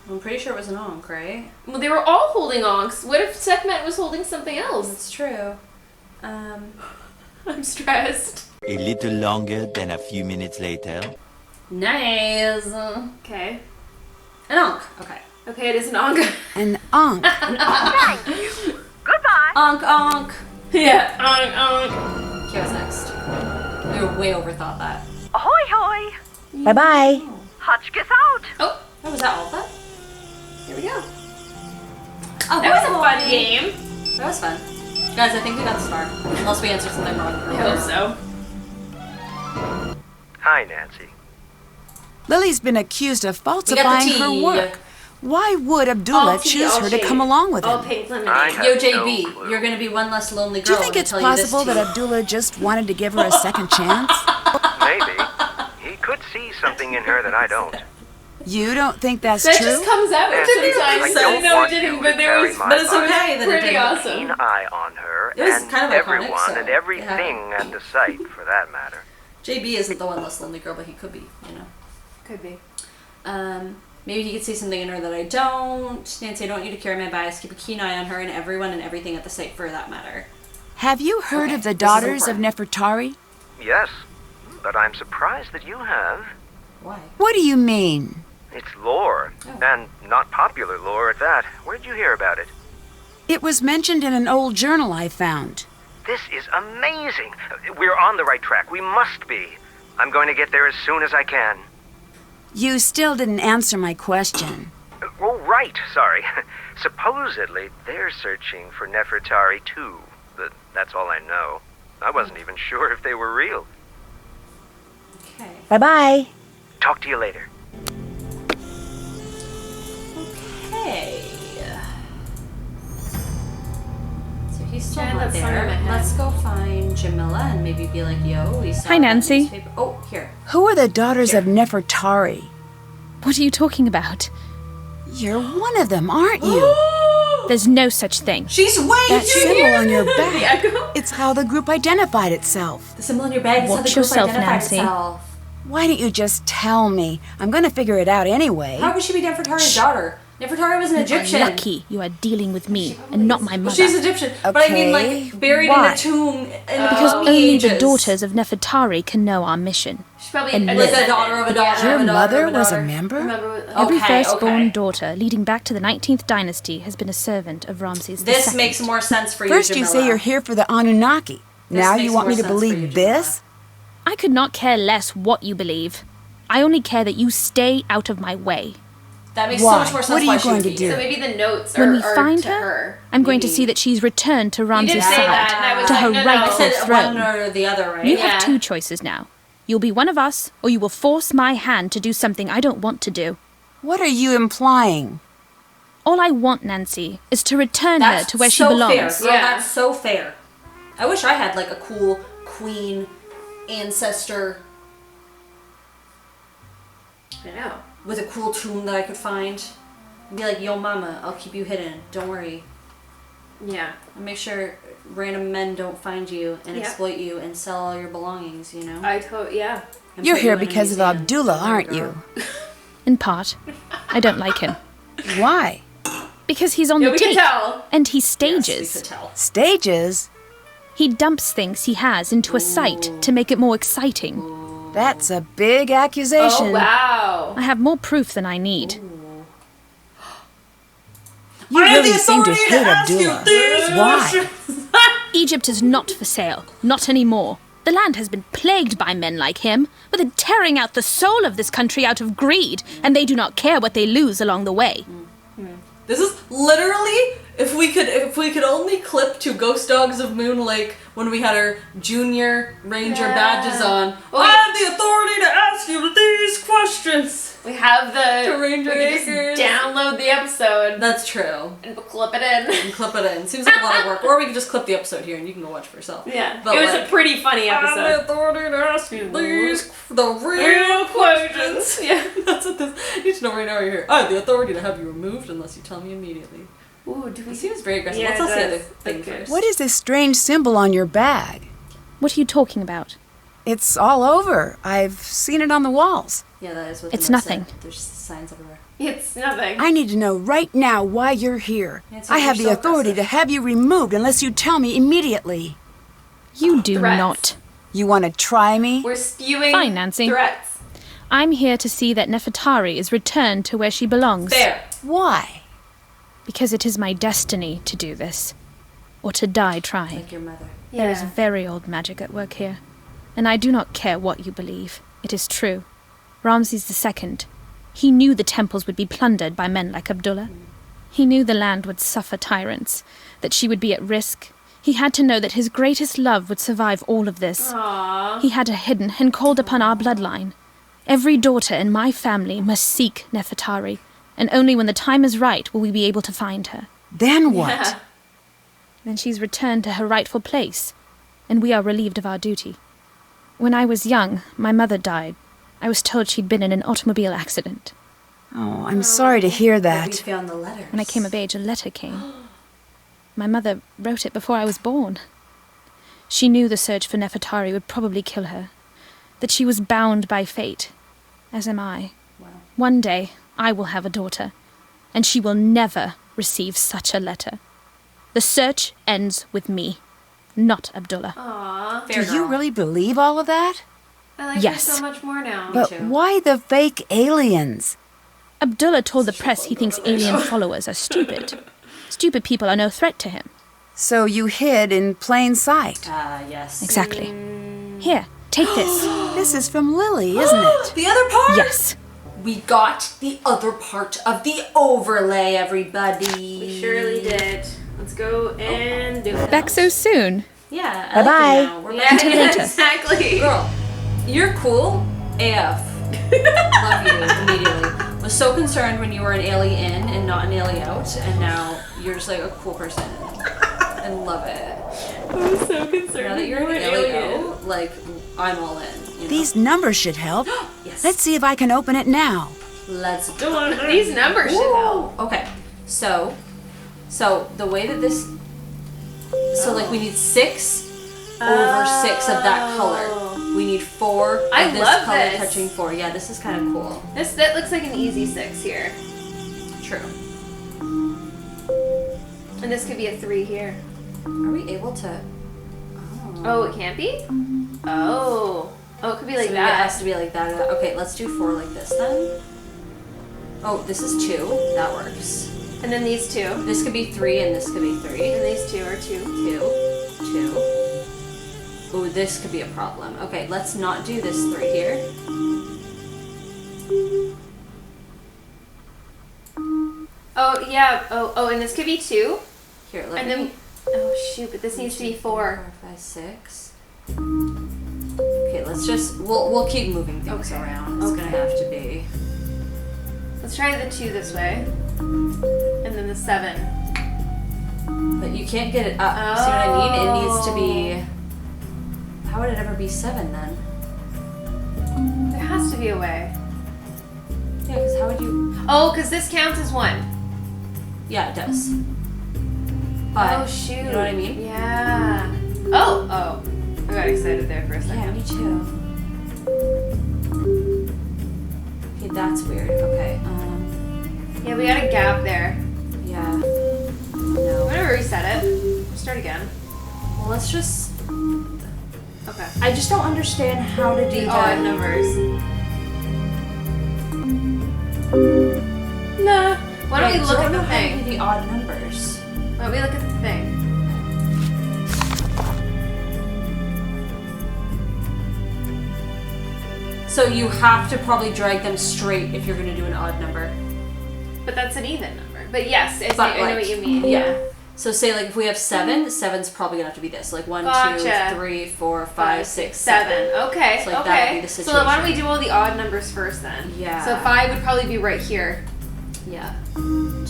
[SPEAKER 2] I'm pretty sure it was an Ankh, right?
[SPEAKER 4] Well, they were all holding Ankhs. What if Sekhmet was holding something else?
[SPEAKER 2] It's true.
[SPEAKER 4] I'm stressed.
[SPEAKER 7] A little longer than a few minutes later.
[SPEAKER 2] Nice.
[SPEAKER 4] Okay.
[SPEAKER 2] An Ankh. Okay.
[SPEAKER 4] Okay, it is an Ankh.
[SPEAKER 3] An Ankh.
[SPEAKER 6] Thank you. Goodbye.
[SPEAKER 2] Ankh.
[SPEAKER 4] Yeah, Ankh.
[SPEAKER 2] Okay, what's next? We way overthought that.
[SPEAKER 6] Ahoy hoy!
[SPEAKER 3] Bye-bye.
[SPEAKER 6] Hotchkiss out!
[SPEAKER 2] Oh, was that all of that?
[SPEAKER 4] Here we go.
[SPEAKER 2] Oh,
[SPEAKER 4] That was a fun game.
[SPEAKER 2] That was fun. Guys, I think we got the star. Unless we answered something wrong.
[SPEAKER 4] I hope so.
[SPEAKER 8] Hi, Nancy.
[SPEAKER 3] Lily's been accused of falsifying her
[SPEAKER 2] tea.
[SPEAKER 3] work. Why would Abdullah choose her to come along with
[SPEAKER 4] All
[SPEAKER 3] him?
[SPEAKER 4] pink
[SPEAKER 8] I
[SPEAKER 4] lemonade.
[SPEAKER 8] have
[SPEAKER 2] Yo,
[SPEAKER 8] no
[SPEAKER 2] JB,
[SPEAKER 8] clue.
[SPEAKER 2] you're gonna be one less lonely girl.
[SPEAKER 3] Do you think
[SPEAKER 2] when I
[SPEAKER 3] it's
[SPEAKER 2] tell you this
[SPEAKER 3] possible
[SPEAKER 2] too.
[SPEAKER 3] that Abdullah just wanted to give her a second chance?
[SPEAKER 8] Maybe. He could see something in her that I don't.
[SPEAKER 3] You don't think that's
[SPEAKER 4] That
[SPEAKER 3] true?
[SPEAKER 4] just comes out
[SPEAKER 8] And
[SPEAKER 4] sometimes.
[SPEAKER 8] I
[SPEAKER 4] I
[SPEAKER 8] don't
[SPEAKER 4] know
[SPEAKER 8] want
[SPEAKER 4] it didn't,
[SPEAKER 8] you
[SPEAKER 4] but
[SPEAKER 8] to
[SPEAKER 4] there
[SPEAKER 8] marry
[SPEAKER 4] was.
[SPEAKER 8] my
[SPEAKER 2] But it's
[SPEAKER 8] body.
[SPEAKER 2] okay that it
[SPEAKER 4] Pretty
[SPEAKER 2] didn't.
[SPEAKER 4] awesome.
[SPEAKER 8] Keen eye on her,
[SPEAKER 2] It was
[SPEAKER 8] and
[SPEAKER 2] kind of iconic,
[SPEAKER 8] everyone
[SPEAKER 2] so
[SPEAKER 8] and
[SPEAKER 2] it
[SPEAKER 8] everything at the site, for that matter.
[SPEAKER 2] JB isn't the one less lonely girl, but he could be, you know.
[SPEAKER 4] Could be.
[SPEAKER 2] Maybe he could see something in her that I don't. Nancy, I don't want you to carry my bias. Keep a keen eye on her and everyone and everything at the site for that matter.
[SPEAKER 3] Have you heard
[SPEAKER 2] Okay,
[SPEAKER 3] of the
[SPEAKER 2] this is
[SPEAKER 3] Daughters of
[SPEAKER 2] important.
[SPEAKER 3] Nefertari?
[SPEAKER 8] Yes, but I'm surprised that you have.
[SPEAKER 2] Why?
[SPEAKER 3] What do you mean?
[SPEAKER 8] It's lore, and not popular lore at that. Where did you hear about it?
[SPEAKER 3] It was mentioned in an old journal I found.
[SPEAKER 8] This is amazing. We're on the right track. We must be. I'm going to get there as soon as I can.
[SPEAKER 3] You still didn't answer my question.
[SPEAKER 8] Oh, right. Sorry. Supposedly, they're searching for Nefertari, too. But that's all I know. I wasn't even sure if they were real.
[SPEAKER 2] Okay.
[SPEAKER 3] Bye-bye.
[SPEAKER 8] Talk to you later.
[SPEAKER 2] Okay. So he's still
[SPEAKER 4] Yeah,
[SPEAKER 2] not
[SPEAKER 4] that's not in my
[SPEAKER 2] there.
[SPEAKER 4] head.
[SPEAKER 2] Let's go find Jamila and maybe be like, yo, we saw
[SPEAKER 5] Hi,
[SPEAKER 2] that
[SPEAKER 5] Nancy.
[SPEAKER 2] newspaper." Oh, here.
[SPEAKER 3] Who are the Daughters of Nefertari?
[SPEAKER 5] What are you talking about?
[SPEAKER 3] You're one of them, aren't you?
[SPEAKER 5] There's no such thing.
[SPEAKER 2] She's way
[SPEAKER 3] That
[SPEAKER 2] too
[SPEAKER 3] symbol on your back.
[SPEAKER 4] echo.
[SPEAKER 3] It's how the group identified itself.
[SPEAKER 2] The symbol on your bag is how the
[SPEAKER 5] Watch
[SPEAKER 2] group
[SPEAKER 5] yourself,
[SPEAKER 2] identified
[SPEAKER 5] Nancy.
[SPEAKER 2] itself.
[SPEAKER 3] Why don't you just tell me? I'm gonna figure it out anyway.
[SPEAKER 2] How would she be Nefertari's daughter? Nefertari was an Egyptian.
[SPEAKER 5] Lucky you are dealing with me and not my mother.
[SPEAKER 2] She's Egyptian, but I mean,
[SPEAKER 3] Okay,
[SPEAKER 2] like, buried
[SPEAKER 3] why?
[SPEAKER 2] in a tomb in
[SPEAKER 5] because
[SPEAKER 2] the
[SPEAKER 5] only
[SPEAKER 2] ages.
[SPEAKER 5] the daughters of Nefertari can know our mission.
[SPEAKER 4] She's probably
[SPEAKER 5] And
[SPEAKER 2] Like
[SPEAKER 5] live.
[SPEAKER 2] the daughter of a daughter
[SPEAKER 3] Your
[SPEAKER 2] of a daughter
[SPEAKER 3] mother
[SPEAKER 2] of a
[SPEAKER 3] was a
[SPEAKER 2] daughter.
[SPEAKER 3] member?
[SPEAKER 4] Remember what,
[SPEAKER 5] Every
[SPEAKER 2] Okay,
[SPEAKER 5] firstborn
[SPEAKER 2] okay.
[SPEAKER 5] daughter leading back to the 19th dynasty has been a servant of Ramses
[SPEAKER 2] This
[SPEAKER 5] II.
[SPEAKER 2] makes more sense for you,
[SPEAKER 3] First you say
[SPEAKER 2] Jamila.
[SPEAKER 3] you're here for the Anunnaki. Now
[SPEAKER 2] makes
[SPEAKER 3] you want me
[SPEAKER 2] more
[SPEAKER 3] to
[SPEAKER 2] sense for you,
[SPEAKER 3] believe
[SPEAKER 2] Jamila.
[SPEAKER 3] this?
[SPEAKER 5] I could not care less what you believe. I only care that you stay out of my way.
[SPEAKER 2] That makes so
[SPEAKER 3] Why?
[SPEAKER 2] much more sense.
[SPEAKER 3] What are
[SPEAKER 2] why
[SPEAKER 3] you
[SPEAKER 2] she
[SPEAKER 3] going
[SPEAKER 2] would
[SPEAKER 3] to
[SPEAKER 2] be
[SPEAKER 3] do?
[SPEAKER 2] here.
[SPEAKER 4] So maybe the notes
[SPEAKER 5] When
[SPEAKER 4] are,
[SPEAKER 5] we
[SPEAKER 4] are
[SPEAKER 5] find
[SPEAKER 4] to
[SPEAKER 5] her, I'm going to
[SPEAKER 2] Maybe.
[SPEAKER 5] see that she's returned to
[SPEAKER 4] You
[SPEAKER 5] Ramses'
[SPEAKER 4] did say
[SPEAKER 5] side,
[SPEAKER 4] that, and I was
[SPEAKER 5] to
[SPEAKER 4] like,
[SPEAKER 5] her
[SPEAKER 4] no, no.
[SPEAKER 2] I
[SPEAKER 5] rightful
[SPEAKER 2] said
[SPEAKER 5] throne.
[SPEAKER 2] one or the other, right?
[SPEAKER 5] You
[SPEAKER 4] Yeah.
[SPEAKER 5] have two choices now. You'll be one of us, or you will force my hand to do something I don't want to do.
[SPEAKER 3] What are you implying?
[SPEAKER 5] All I want, Nancy, is to return her
[SPEAKER 2] That's
[SPEAKER 5] to where
[SPEAKER 2] so
[SPEAKER 5] she belongs.
[SPEAKER 2] fair. Girl,
[SPEAKER 4] Yeah.
[SPEAKER 2] that's so fair. I wish I had like a cool queen ancestor
[SPEAKER 4] I know.
[SPEAKER 2] with a cool tomb that I could find. And be like, yo, mama, I'll keep you hidden. Don't worry.
[SPEAKER 4] Yeah.
[SPEAKER 2] And make sure random men don't find you and
[SPEAKER 4] Yeah.
[SPEAKER 2] exploit you and sell all your belongings, you know?
[SPEAKER 4] Yeah.
[SPEAKER 2] And
[SPEAKER 3] You're
[SPEAKER 2] put
[SPEAKER 3] here
[SPEAKER 2] you in a
[SPEAKER 3] because of
[SPEAKER 2] museum.
[SPEAKER 3] Abdullah,
[SPEAKER 2] Sorry,
[SPEAKER 3] aren't
[SPEAKER 2] girl.
[SPEAKER 3] you?
[SPEAKER 5] In part. I don't like him.
[SPEAKER 3] Why?
[SPEAKER 5] Because he's on
[SPEAKER 4] Yeah,
[SPEAKER 5] the
[SPEAKER 4] we can
[SPEAKER 5] tape.
[SPEAKER 4] tell.
[SPEAKER 5] And he
[SPEAKER 2] Yes,
[SPEAKER 5] stages.
[SPEAKER 2] we could tell.
[SPEAKER 3] Stages?
[SPEAKER 5] He dumps things he has into a site to make it more exciting.
[SPEAKER 3] That's a big accusation.
[SPEAKER 4] Oh, wow.
[SPEAKER 5] I have more proof than I need.
[SPEAKER 3] You really seem to hate Abdullah. Why?
[SPEAKER 5] Egypt is not for sale. Not anymore. The land has been plagued by men like him, but they're tearing out the soul of this country out of greed, and they do not care what they lose along the way.
[SPEAKER 2] This is literally if we could only clip to Ghost Dogs of Moon Lake when we had our junior ranger badges on.
[SPEAKER 4] Well,
[SPEAKER 2] I have the authority to ask you these questions.
[SPEAKER 4] We have the
[SPEAKER 2] To Ranger
[SPEAKER 4] we can just
[SPEAKER 2] Acres.
[SPEAKER 4] download the episode
[SPEAKER 2] That's true.
[SPEAKER 4] and clip it in.
[SPEAKER 2] And clip it in. Seems like a lot of work. Or we could just clip the episode here and you can go watch for yourself.
[SPEAKER 4] Yeah,
[SPEAKER 2] But
[SPEAKER 4] it was
[SPEAKER 2] like,
[SPEAKER 4] a pretty funny
[SPEAKER 2] I have the
[SPEAKER 4] episode.
[SPEAKER 2] authority to ask you these the real questions.
[SPEAKER 4] Yeah.
[SPEAKER 2] That's what this. You need to know right now you're here. I have the authority to have you removed unless you tell me immediately.
[SPEAKER 4] Ooh, do we
[SPEAKER 2] It seems very aggressive.
[SPEAKER 4] Yeah,
[SPEAKER 2] Let's
[SPEAKER 4] it
[SPEAKER 2] not say the
[SPEAKER 4] does.
[SPEAKER 2] thing
[SPEAKER 4] Okay.
[SPEAKER 2] first.
[SPEAKER 3] What is this strange symbol on your bag?
[SPEAKER 5] What are you talking about?
[SPEAKER 3] It's all over. I've seen it on the walls.
[SPEAKER 2] Yeah, that is what the
[SPEAKER 5] It's
[SPEAKER 2] note said.
[SPEAKER 5] nothing.
[SPEAKER 2] There's signs everywhere.
[SPEAKER 4] It's nothing.
[SPEAKER 3] I need to know right now why you're here.
[SPEAKER 2] Nancy,
[SPEAKER 3] I have
[SPEAKER 2] you're
[SPEAKER 3] the
[SPEAKER 2] so
[SPEAKER 3] authority
[SPEAKER 2] aggressive.
[SPEAKER 3] to have you removed unless you tell me immediately.
[SPEAKER 5] You do
[SPEAKER 4] Threats.
[SPEAKER 5] not.
[SPEAKER 3] You want to try me?
[SPEAKER 4] We're spewing
[SPEAKER 5] Fine, Nancy.
[SPEAKER 4] threats.
[SPEAKER 5] I'm here to see that Nefertari is returned to where she belongs.
[SPEAKER 2] There.
[SPEAKER 3] Why?
[SPEAKER 5] Because it is my destiny to do this. Or to die trying.
[SPEAKER 2] Like your mother.
[SPEAKER 5] There is very old magic at work here. And I do not care what you believe. It is true. Ramses II, he knew the temples would be plundered by men like Abdullah. He knew the land would suffer tyrants, that she would be at risk. He had to know that his greatest love would survive all of this.
[SPEAKER 4] Aww.
[SPEAKER 5] He had her hidden and called upon our bloodline. Every daughter in my family must seek Nefertari, and only when the time is right will we be able to find her.
[SPEAKER 3] Then what?
[SPEAKER 4] Yeah.
[SPEAKER 5] Then she's returned to her rightful place, and we are relieved of our duty. When I was young, my mother died. I was told she'd been in an automobile accident.
[SPEAKER 3] Oh, I'm sorry to hear
[SPEAKER 2] But we
[SPEAKER 3] that.
[SPEAKER 2] found the letters.
[SPEAKER 5] When I came of age, a letter came. My mother wrote it before I was born. She knew the search for Nefertari would probably kill her, that she was bound by fate, as am I.
[SPEAKER 2] Wow.
[SPEAKER 5] One day, I will have a daughter, and she will never receive such a letter. The search ends with me, not Abdullah.
[SPEAKER 4] Aww.
[SPEAKER 2] Fair
[SPEAKER 3] Do you
[SPEAKER 2] girl.
[SPEAKER 3] really believe all of that?
[SPEAKER 4] I like
[SPEAKER 5] Yes.
[SPEAKER 4] her so much more now.
[SPEAKER 3] But
[SPEAKER 2] too.
[SPEAKER 3] why the fake aliens?
[SPEAKER 5] Abdullah told the press he thinks alien followers are stupid. Stupid people are no threat to him.
[SPEAKER 3] So you hid in plain sight.
[SPEAKER 2] Yes.
[SPEAKER 5] Exactly. Here, take this.
[SPEAKER 3] This is from Lily, isn't it?
[SPEAKER 2] The other part?
[SPEAKER 5] Yes.
[SPEAKER 2] We got the other part of the overlay, everybody.
[SPEAKER 4] We surely did. Let's go and do it.
[SPEAKER 5] Back so soon.
[SPEAKER 2] Yeah. I like
[SPEAKER 3] Bye-bye.
[SPEAKER 2] you now. We're
[SPEAKER 4] Yeah,
[SPEAKER 2] back.
[SPEAKER 5] later.
[SPEAKER 4] exactly.
[SPEAKER 2] Girl, you're cool AF. Love you immediately. Was so concerned when you were an alien in and not an alien out, and now you're just like a cool person. I love it.
[SPEAKER 4] I'm so concerned.
[SPEAKER 2] Now that you're an alien out, like, I'm all in. You know?
[SPEAKER 3] These numbers should help.
[SPEAKER 2] Yes.
[SPEAKER 3] Let's see if I can open it now.
[SPEAKER 2] Let's do it.
[SPEAKER 4] These numbers should help.
[SPEAKER 2] Okay, so the way that this, so like we need 6 over 6 of that color. We need 4 of
[SPEAKER 4] I
[SPEAKER 2] this
[SPEAKER 4] love
[SPEAKER 2] color
[SPEAKER 4] this.
[SPEAKER 2] touching 4. Yeah, this is kind of cool.
[SPEAKER 4] That looks like an easy 6 here.
[SPEAKER 2] True.
[SPEAKER 4] And this could be a 3 here.
[SPEAKER 2] Are we able to?
[SPEAKER 4] Oh, it can't be? Oh. Oh, it could be like
[SPEAKER 2] So maybe
[SPEAKER 4] that.
[SPEAKER 2] it has to be like that. Okay, let's do 4 like this then. Oh, this is 2. That works.
[SPEAKER 4] And then these 2.
[SPEAKER 2] This could be 3 and this could be 3.
[SPEAKER 4] And these 2 are 2.
[SPEAKER 2] 2. Ooh, this could be a problem. Okay, let's not do this 3 here.
[SPEAKER 4] Oh, yeah. Oh, and this could be 2.
[SPEAKER 2] Here, let
[SPEAKER 4] And
[SPEAKER 2] me.
[SPEAKER 4] then, oh shoot, but this needs to be 4.
[SPEAKER 2] 4, 5, 6. Okay, let's just. We'll keep moving things
[SPEAKER 4] Okay.
[SPEAKER 2] around. It's gonna have to be.
[SPEAKER 4] Let's try the 2 this way. And then the 7.
[SPEAKER 2] But you can't get it up. See what I mean? It needs to be. How would it ever be 7 then?
[SPEAKER 4] There has to be a way.
[SPEAKER 2] Yeah, because how would you?
[SPEAKER 4] Oh, because this counts as 1.
[SPEAKER 2] Yeah, it does. But
[SPEAKER 4] Oh shoot.
[SPEAKER 2] you know what I mean?
[SPEAKER 4] Yeah. Oh. I got excited there for a
[SPEAKER 2] Yeah,
[SPEAKER 4] second.
[SPEAKER 2] me too. Okay, that's weird. Okay.
[SPEAKER 4] Yeah, we got a gap there.
[SPEAKER 2] Yeah.
[SPEAKER 4] I'm
[SPEAKER 2] No.
[SPEAKER 4] gonna reset it. Start again.
[SPEAKER 2] Well, let's just.
[SPEAKER 4] Okay.
[SPEAKER 2] I just don't understand how to do
[SPEAKER 4] The
[SPEAKER 2] that.
[SPEAKER 4] odd numbers. Nah. Why don't we look at the
[SPEAKER 2] How to
[SPEAKER 4] thing?
[SPEAKER 2] do the odd numbers.
[SPEAKER 4] Why don't we look at the thing?
[SPEAKER 2] So you have to probably drag them straight if you're gonna do an odd number.
[SPEAKER 4] But that's an even number. But yes,
[SPEAKER 2] But
[SPEAKER 4] I know
[SPEAKER 2] like,
[SPEAKER 4] what you mean.
[SPEAKER 2] Yeah. So say like if we have 7, 7's probably gonna have to be this. Like 1,
[SPEAKER 4] Gotcha.
[SPEAKER 2] 2, 3, 4, 5, 6,
[SPEAKER 4] 7. Okay.
[SPEAKER 2] So, like, that would
[SPEAKER 4] okay.
[SPEAKER 2] be the
[SPEAKER 4] So then why don't we
[SPEAKER 2] situation.
[SPEAKER 4] do all the odd numbers first then?
[SPEAKER 2] Yeah.
[SPEAKER 4] So 5 would probably be right here.
[SPEAKER 2] Yeah. 2,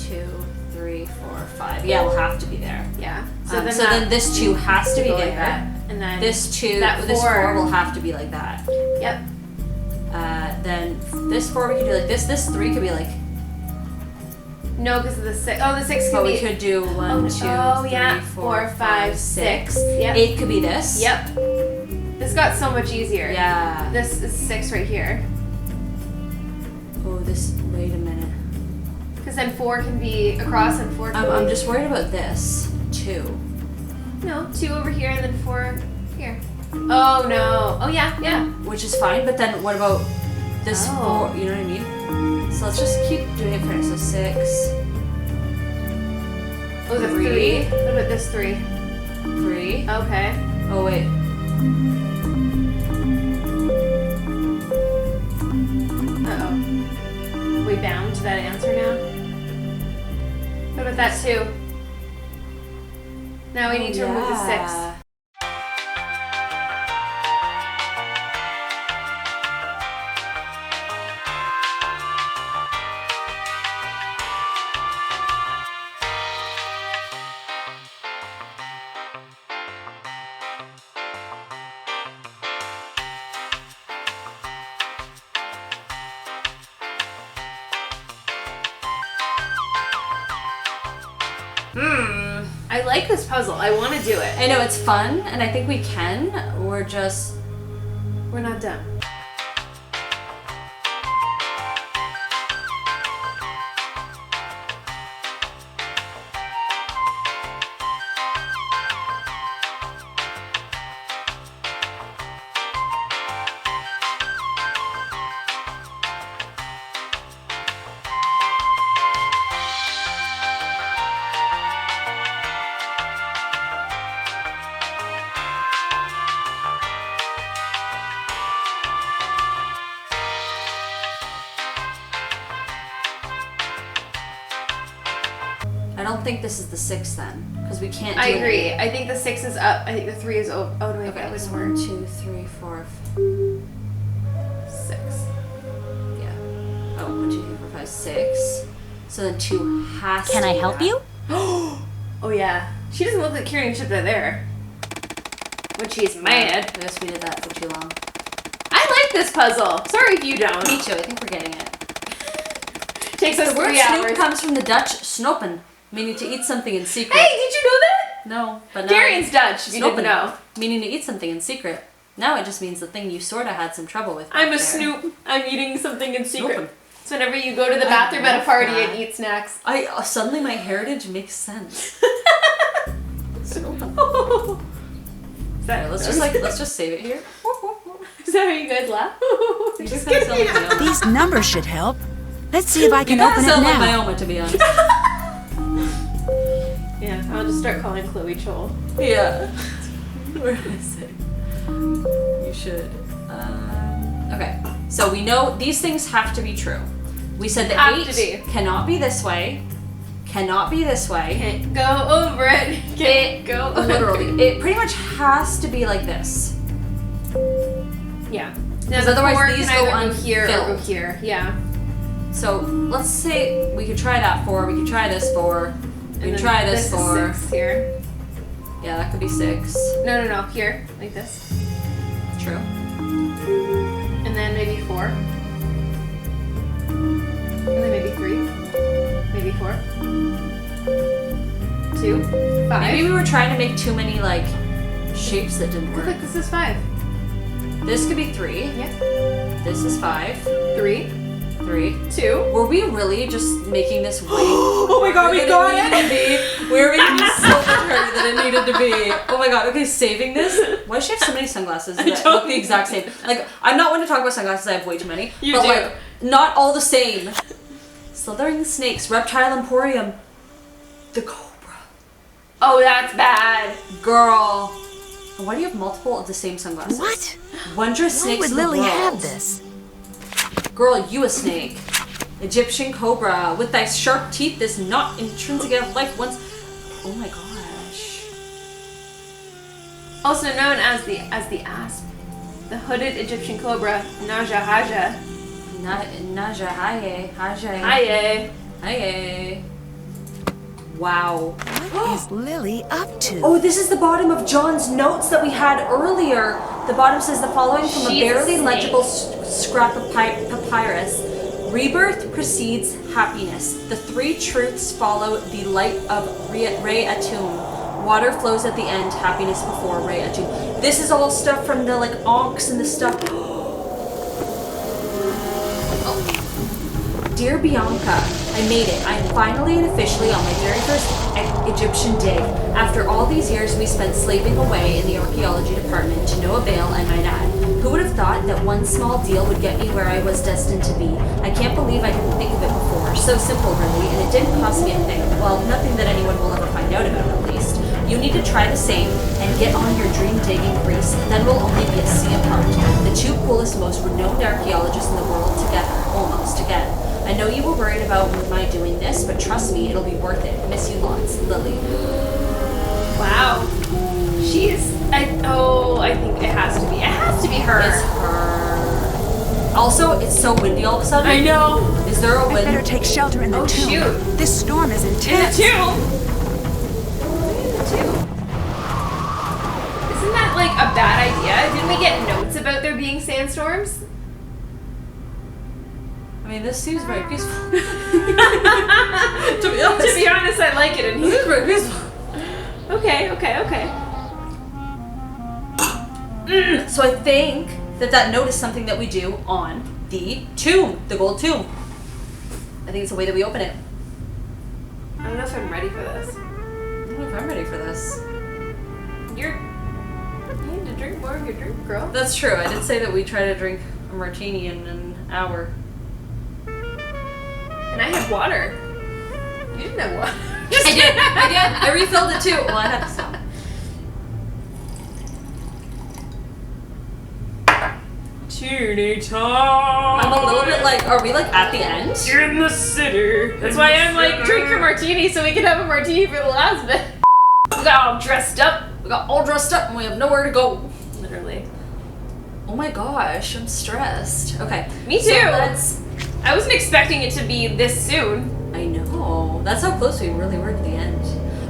[SPEAKER 2] 3, 4, 5. Yeah, we'll have to be there.
[SPEAKER 4] Yeah.
[SPEAKER 2] So then this 2 has to be
[SPEAKER 4] go
[SPEAKER 2] there.
[SPEAKER 4] like that. And then
[SPEAKER 2] This 2,
[SPEAKER 4] that
[SPEAKER 2] this
[SPEAKER 4] 4.
[SPEAKER 2] 4 will have to be like that.
[SPEAKER 4] Yep.
[SPEAKER 2] Then this 4 we could do like this. This 3 could be like.
[SPEAKER 4] No, because of the 6. Oh, the 6 could
[SPEAKER 2] But
[SPEAKER 4] be.
[SPEAKER 2] we could do 1, 2,
[SPEAKER 4] oh,
[SPEAKER 2] 3,
[SPEAKER 4] yeah.
[SPEAKER 2] 4,
[SPEAKER 4] 4,
[SPEAKER 2] 5, 6.
[SPEAKER 4] Yep.
[SPEAKER 2] 8 could be this.
[SPEAKER 4] Yep. This got so much easier.
[SPEAKER 2] Yeah.
[SPEAKER 4] This is 6 right here.
[SPEAKER 2] Oh, this. Wait a minute.
[SPEAKER 4] Because then 4 can be across and 4 can
[SPEAKER 2] I'm
[SPEAKER 4] be.
[SPEAKER 2] just worried about this. 2.
[SPEAKER 4] No, 2 over here and then 4 here. Oh, no. Oh, yeah, yeah.
[SPEAKER 2] Which is fine, but then what about this
[SPEAKER 4] Oh.
[SPEAKER 2] 4? You know what I mean? So let's just keep doing it for now. So 6,
[SPEAKER 4] Oh, the
[SPEAKER 2] 3.
[SPEAKER 4] 3. What about this 3?
[SPEAKER 2] 3.
[SPEAKER 4] Okay.
[SPEAKER 2] Oh, wait.
[SPEAKER 4] Uh-oh. We bound to that answer now? What about that 2? Now we need to remove the 6.
[SPEAKER 2] Yeah.
[SPEAKER 4] I like this puzzle. I want to do it.
[SPEAKER 2] I know it's fun, and I think we can. We're
[SPEAKER 4] not done.
[SPEAKER 2] I don't think this is the 6 then, because we can't.
[SPEAKER 4] I agree. I think the 6 is up. I think the 3 is over. Oh no, wait,
[SPEAKER 2] Okay,
[SPEAKER 4] that was
[SPEAKER 2] so
[SPEAKER 4] 1,
[SPEAKER 2] 2, 3, 4,
[SPEAKER 4] 6.
[SPEAKER 2] yeah. Oh, 1, 2, 3, 4, 5, 6. So then 2 has.
[SPEAKER 5] Can
[SPEAKER 2] to
[SPEAKER 5] I
[SPEAKER 2] be
[SPEAKER 5] help
[SPEAKER 2] that.
[SPEAKER 5] you?
[SPEAKER 4] Oh yeah. She doesn't look like carrying shit there. When she's
[SPEAKER 2] I
[SPEAKER 4] mad.
[SPEAKER 2] guess we did that for too long.
[SPEAKER 4] I like this puzzle. Sorry if you don't.
[SPEAKER 2] Me too. I think we're getting it.
[SPEAKER 4] Takes us
[SPEAKER 2] The word
[SPEAKER 4] 3
[SPEAKER 2] snoop
[SPEAKER 4] hours.
[SPEAKER 2] comes from the Dutch snopen, meaning to eat something in secret.
[SPEAKER 4] Hey, did you know that?
[SPEAKER 2] No, but now
[SPEAKER 4] Darian's Dutch, if you didn't
[SPEAKER 2] snopen,
[SPEAKER 4] know.
[SPEAKER 2] meaning to eat something in secret. Now it just means the thing you sorta had some trouble with.
[SPEAKER 4] I'm
[SPEAKER 2] back
[SPEAKER 4] a
[SPEAKER 2] there.
[SPEAKER 4] snoop. I'm eating something in secret.
[SPEAKER 2] Snooping.
[SPEAKER 4] So whenever you go to the bathroom at a
[SPEAKER 2] love
[SPEAKER 4] party
[SPEAKER 2] that.
[SPEAKER 4] and eat snacks.
[SPEAKER 2] Suddenly my heritage makes sense. Alright, let's just save it here.
[SPEAKER 4] Is that how you guys laugh?
[SPEAKER 2] You just kinda sound like Naomi.
[SPEAKER 3] These numbers should help. Let's see if I
[SPEAKER 2] You
[SPEAKER 3] can
[SPEAKER 2] kinda
[SPEAKER 3] open it
[SPEAKER 2] sound like
[SPEAKER 3] now.
[SPEAKER 2] Naomi, to be honest.
[SPEAKER 4] Yeah, I'll just start calling Chloe Chol.
[SPEAKER 2] Yeah. Where did I say? You should. Okay. So we know these things have to be true. We said the
[SPEAKER 4] Have
[SPEAKER 2] 8
[SPEAKER 4] to be.
[SPEAKER 2] cannot be this way. Cannot be this way.
[SPEAKER 4] Can't go over it. Can't go over
[SPEAKER 2] Literally. It pretty much has to be like this.
[SPEAKER 4] Yeah.
[SPEAKER 2] Because otherwise
[SPEAKER 4] Four
[SPEAKER 2] these
[SPEAKER 4] can
[SPEAKER 2] go
[SPEAKER 4] either here or go
[SPEAKER 2] unfilled.
[SPEAKER 4] here. Yeah.
[SPEAKER 2] So let's say we could try that 4, we could try this 4, we
[SPEAKER 4] And
[SPEAKER 2] could
[SPEAKER 4] then
[SPEAKER 2] try this
[SPEAKER 4] is
[SPEAKER 2] 4.
[SPEAKER 4] 6 here.
[SPEAKER 2] Yeah, that could be 6.
[SPEAKER 4] No. Here. Like this.
[SPEAKER 2] True.
[SPEAKER 4] And then maybe 4. And then maybe 3. Maybe 4. 2. 5.
[SPEAKER 2] Maybe we were trying to make too many like shapes that didn't work.
[SPEAKER 4] Look, this is 5.
[SPEAKER 2] This could be 3.
[SPEAKER 4] Yeah.
[SPEAKER 2] This is 5.
[SPEAKER 4] 3.
[SPEAKER 2] 3.
[SPEAKER 4] 2.
[SPEAKER 2] Were we really just making this way?
[SPEAKER 4] Oh my god, we got it!
[SPEAKER 2] We were making this so much harder than it needed to be. Oh my god, okay, saving this. Why does she have so many sunglasses that look the exact same? Like, I'm not one to talk about sunglasses, I have way too many.
[SPEAKER 4] You
[SPEAKER 2] but
[SPEAKER 4] do.
[SPEAKER 2] like, not all the same. Slithering snakes, reptile emporium. The cobra.
[SPEAKER 4] Oh, that's bad.
[SPEAKER 2] Girl. Why do you have multiple of the same sunglasses?
[SPEAKER 3] What?
[SPEAKER 2] Wondrous
[SPEAKER 3] Why
[SPEAKER 2] snakes
[SPEAKER 3] would
[SPEAKER 2] of the
[SPEAKER 3] Lily
[SPEAKER 2] world.
[SPEAKER 3] have this?
[SPEAKER 2] Girl, you a snake. Egyptian cobra, with thy sharp teeth is not intrinsic of life once. Oh my gosh.
[SPEAKER 4] Also known as the asp, the hooded Egyptian cobra, Naja Haja.
[SPEAKER 2] Naja, haye, haje.
[SPEAKER 4] Hiya.
[SPEAKER 2] Haye. Wow.
[SPEAKER 3] What is Lily up to?
[SPEAKER 2] Oh, this is the bottom of John's notes that we had earlier. The bottom says the following from a
[SPEAKER 4] She's a
[SPEAKER 2] barely
[SPEAKER 4] snake.
[SPEAKER 2] legible scrap of papyrus. Rebirth precedes happiness. The 3 truths follow the light of Re Atum. Water flows at the end, happiness before Re Atum. This is all stuff from the like Onks and the stuff. Dear Bianca, I made it. I am finally and officially on my very first Egyptian dig. After all these years we spent slaving away in the archaeology department to no avail, I might add. Who would have thought that one small deal would get me where I was destined to be? I can't believe I didn't think of it before. So simple, really, and it didn't cost me a thing. Well, nothing that anyone will ever find out about, at least. You need to try the same and get on your dream digging Greece. Then we'll only be a sea apart. The 2 coolest, most renowned archaeologists in the world together, almost again. I know you were worried about my doing this, but trust me, it'll be worth it. Miss you lots, Lily.
[SPEAKER 4] Wow. I think it has to be. It has to be her.
[SPEAKER 2] It's her. Also, it's so windy all of a sudden.
[SPEAKER 4] I know.
[SPEAKER 2] Is there a
[SPEAKER 3] I
[SPEAKER 2] wind?
[SPEAKER 3] better take shelter in the
[SPEAKER 4] Oh,
[SPEAKER 3] tomb.
[SPEAKER 4] shoot.
[SPEAKER 3] This storm is intense.
[SPEAKER 4] Isn't that like a bad idea? Didn't we get notes about there being sandstorms?
[SPEAKER 2] I mean, this seems very peaceful.
[SPEAKER 1] To be honest, I like it, and he's very peaceful. Okay.
[SPEAKER 2] So I think that note is something that we do on the tomb, the gold tomb. I think it's the way that we open it.
[SPEAKER 1] I don't know if I'm ready for this.
[SPEAKER 2] I don't know if I'm ready for this.
[SPEAKER 1] You need to drink more of your drink, girl.
[SPEAKER 2] That's true. I did say that we try to drink a martini in an hour.
[SPEAKER 1] And I had water. You didn't have water.
[SPEAKER 2] I did. I refilled it too. Well, I had to stop.
[SPEAKER 1] Cheerny time.
[SPEAKER 2] I'm a little bit like, are we like at the end?
[SPEAKER 1] In the city. That's why I'm like, drink your martini so we can have a martini for the last bit. We got all dressed up.
[SPEAKER 2] We got all dressed up and we have nowhere to go.
[SPEAKER 1] Literally.
[SPEAKER 2] Oh my gosh, I'm stressed. Okay.
[SPEAKER 1] Me too.
[SPEAKER 2] So
[SPEAKER 1] I wasn't expecting it to be this soon.
[SPEAKER 2] I know. That's how close we really were to the end.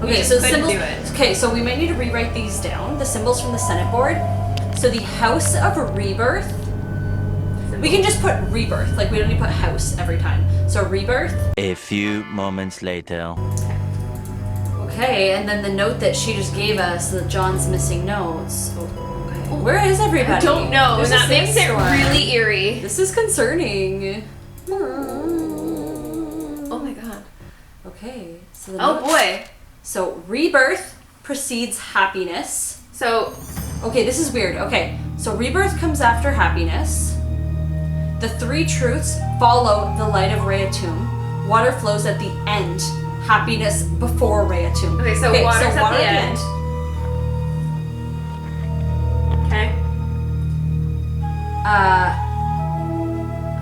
[SPEAKER 2] Okay,
[SPEAKER 1] just
[SPEAKER 2] so the
[SPEAKER 1] couldn't
[SPEAKER 2] symbols.
[SPEAKER 1] do it.
[SPEAKER 2] Okay, so we might need to rewrite these down. The symbols from the Senate board. So the House of Rebirth. We can just put rebirth. Like we don't need to put house every time. So rebirth.
[SPEAKER 7] A few moments later.
[SPEAKER 2] Okay, and then the note that she just gave us, the John's missing notes. Oh, okay. Where is everybody?
[SPEAKER 1] I don't know.
[SPEAKER 2] There's
[SPEAKER 1] That
[SPEAKER 2] a
[SPEAKER 1] makes it
[SPEAKER 2] sandstorm.
[SPEAKER 1] really eerie.
[SPEAKER 2] This is concerning.
[SPEAKER 1] Oh my god.
[SPEAKER 2] Okay. So the
[SPEAKER 1] Oh
[SPEAKER 2] notes-
[SPEAKER 1] boy.
[SPEAKER 2] So rebirth precedes happiness.
[SPEAKER 1] So
[SPEAKER 2] Okay, this is weird. Okay, so rebirth comes after happiness. The three truths follow the light of Rhea-Tum. Water flows at the end. Happiness before Rhea-Tum.
[SPEAKER 1] okay, so water's at
[SPEAKER 2] water
[SPEAKER 1] the end. Okay.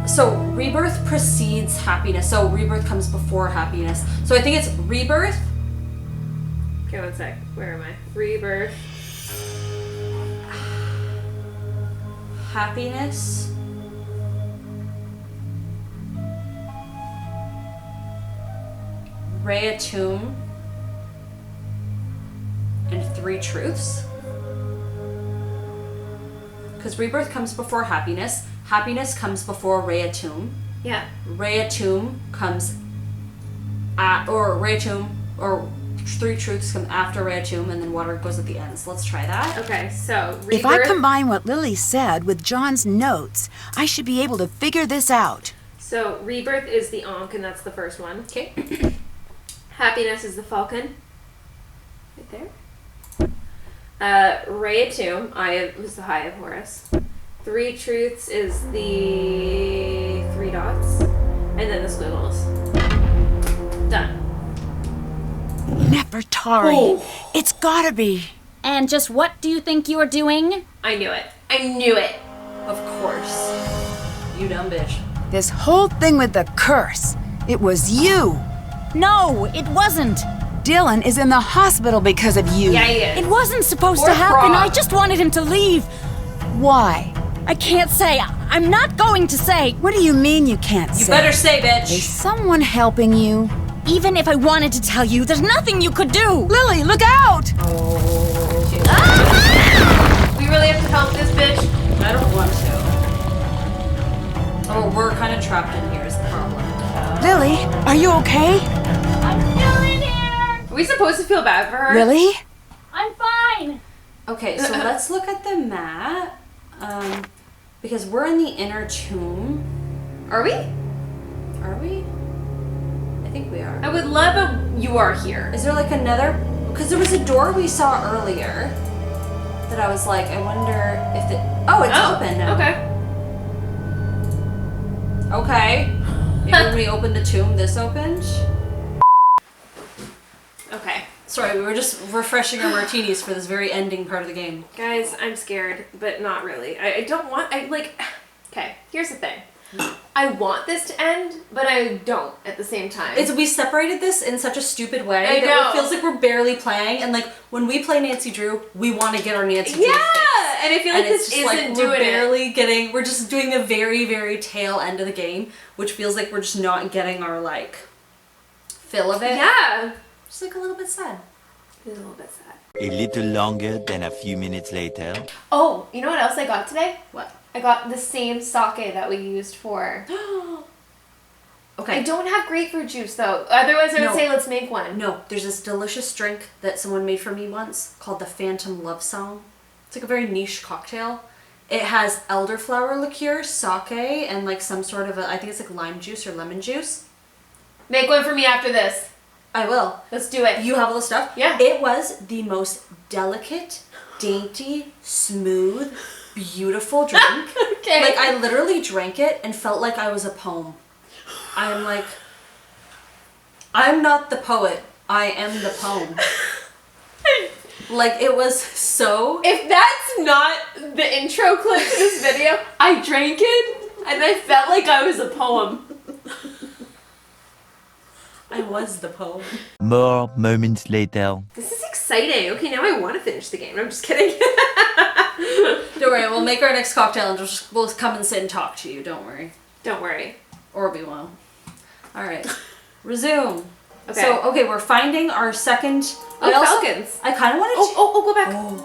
[SPEAKER 2] So rebirth precedes happiness. So rebirth comes before happiness. So I think it's rebirth.
[SPEAKER 1] Okay, one sec. Where am I? Rebirth.
[SPEAKER 2] Happiness. Rhea-Tum. And three truths. Because rebirth comes before happiness. Happiness comes before Rhea-Tum.
[SPEAKER 1] Yeah.
[SPEAKER 2] Rhea-Tum comes at, or Rhea-Tum, or three truths come after Rhea-Tum, and then water goes at the end. So let's try that.
[SPEAKER 1] Okay, so rebirth.
[SPEAKER 3] If I combine what Lily said with John's notes, I should be able to figure this out.
[SPEAKER 1] So rebirth is the Ankh, and that's the first one.
[SPEAKER 2] Okay.
[SPEAKER 1] Happiness is the falcon. Right there. Rhea-Tum, Eye was the High of Horus. Three truths is the three dots, and then the squiggles. Done.
[SPEAKER 3] Nefertari.
[SPEAKER 2] Oh.
[SPEAKER 3] It's gotta be.
[SPEAKER 2] And just what do you think you are doing?
[SPEAKER 1] I knew it. I knew it.
[SPEAKER 2] Of course. You dumb bitch.
[SPEAKER 3] This whole thing with the curse. It was you.
[SPEAKER 9] No, it wasn't.
[SPEAKER 3] Dylan is in the hospital because of you.
[SPEAKER 1] Yeah, he is.
[SPEAKER 9] It wasn't supposed
[SPEAKER 1] Poor
[SPEAKER 9] to happen.
[SPEAKER 1] frog.
[SPEAKER 9] I just wanted him to leave.
[SPEAKER 3] Why?
[SPEAKER 9] I can't say. I'm not going to say.
[SPEAKER 3] What do you mean you can't
[SPEAKER 2] You
[SPEAKER 3] say?
[SPEAKER 2] better say,
[SPEAKER 3] Is
[SPEAKER 2] bitch.
[SPEAKER 3] someone helping you?
[SPEAKER 9] Even if I wanted to tell you, there's nothing you could do.
[SPEAKER 3] Lily, look out!
[SPEAKER 1] We really have to help this bitch.
[SPEAKER 2] I don't want to. Oh, we're kind of trapped in here is the problem.
[SPEAKER 3] Lily, are you okay?
[SPEAKER 9] I'm still in here.
[SPEAKER 1] Are we supposed to feel bad for her?
[SPEAKER 3] Lily?
[SPEAKER 9] I'm fine.
[SPEAKER 2] Okay, so let's look at the map. Because we're in the inner tomb.
[SPEAKER 1] Are we?
[SPEAKER 2] Are we? I think we are.
[SPEAKER 1] I would love a you are here.
[SPEAKER 2] Is there like another? Because there was a door we saw earlier that I was like, I wonder if it. Oh, it's open now.
[SPEAKER 1] Okay.
[SPEAKER 2] Okay. Maybe when we opened the tomb, this opened.
[SPEAKER 1] Okay.
[SPEAKER 2] Sorry, we were just refreshing our martinis for this very ending part of the game.
[SPEAKER 1] Guys, I'm scared, but not really. I don't want, okay, here's the thing. I want this to end, but I don't at the same time.
[SPEAKER 2] We separated this in such a stupid way
[SPEAKER 1] I
[SPEAKER 2] that
[SPEAKER 1] know.
[SPEAKER 2] it feels like we're barely playing, and like when we play Nancy Drew, we want to get our Nancy Drew
[SPEAKER 1] yeah,
[SPEAKER 2] fix.
[SPEAKER 1] and I feel like
[SPEAKER 2] And
[SPEAKER 1] this
[SPEAKER 2] it's just
[SPEAKER 1] isn't
[SPEAKER 2] like
[SPEAKER 1] doing
[SPEAKER 2] we're
[SPEAKER 1] it.
[SPEAKER 2] barely getting. We're just doing the very, very tail end of the game, which feels like we're just not getting our like fill of it.
[SPEAKER 1] Yeah.
[SPEAKER 2] Just like a little bit sad.
[SPEAKER 1] It's a little bit sad.
[SPEAKER 7] A little longer than a few minutes later.
[SPEAKER 1] Oh, you know what else I got today?
[SPEAKER 2] What?
[SPEAKER 1] I got the same sake that we used for
[SPEAKER 2] Okay.
[SPEAKER 1] I don't have grapefruit juice though. Otherwise, I would
[SPEAKER 2] No.
[SPEAKER 1] say let's make one.
[SPEAKER 2] No, there's this delicious drink that someone made for me once called the Phantom Love Song. It's like a very niche cocktail. It has elderflower liqueur, sake, and like some sort of I think it's like lime juice or lemon juice.
[SPEAKER 1] Make one for me after this.
[SPEAKER 2] I will.
[SPEAKER 1] Let's do it.
[SPEAKER 2] You have all the stuff?
[SPEAKER 1] Yeah.
[SPEAKER 2] It was the most delicate, dainty, smooth, beautiful drink.
[SPEAKER 1] Okay.
[SPEAKER 2] Like, I literally drank it and felt like I was a poem. I'm like, I'm not the poet. I am the poem. Like, it was so...
[SPEAKER 1] If that's not the intro clip to this video, I drank it and I felt like I was a poem.
[SPEAKER 2] I was the poem.
[SPEAKER 7] More moments later.
[SPEAKER 1] This is exciting. Okay, now I want to finish the game. I'm just kidding.
[SPEAKER 2] Don't worry, we'll make our next cocktail and we'll come and sit and talk to you. Don't worry.
[SPEAKER 1] Don't worry.
[SPEAKER 2] Or we won't. Alright. Resume.
[SPEAKER 1] Okay.
[SPEAKER 2] So, okay, we're finding our second...
[SPEAKER 1] Falcons.
[SPEAKER 2] I kind of wanted to...
[SPEAKER 1] Go back.
[SPEAKER 2] Oh,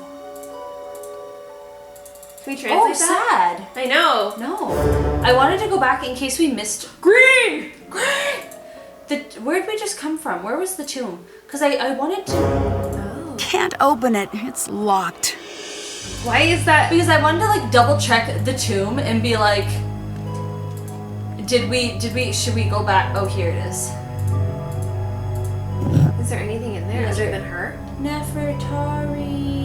[SPEAKER 1] Can we translate that?
[SPEAKER 2] sad.
[SPEAKER 1] I know.
[SPEAKER 2] No. I wanted to go back in case we missed...
[SPEAKER 1] Green!
[SPEAKER 2] Where did we just come from? Where was the tomb? Because I wanted to...
[SPEAKER 3] Can't open it. It's locked.
[SPEAKER 1] Why is that?
[SPEAKER 2] Because I wanted to like double check the tomb and be like... should we go back? Oh, here it is.
[SPEAKER 1] Is there anything in there other than her?
[SPEAKER 2] Nefertari.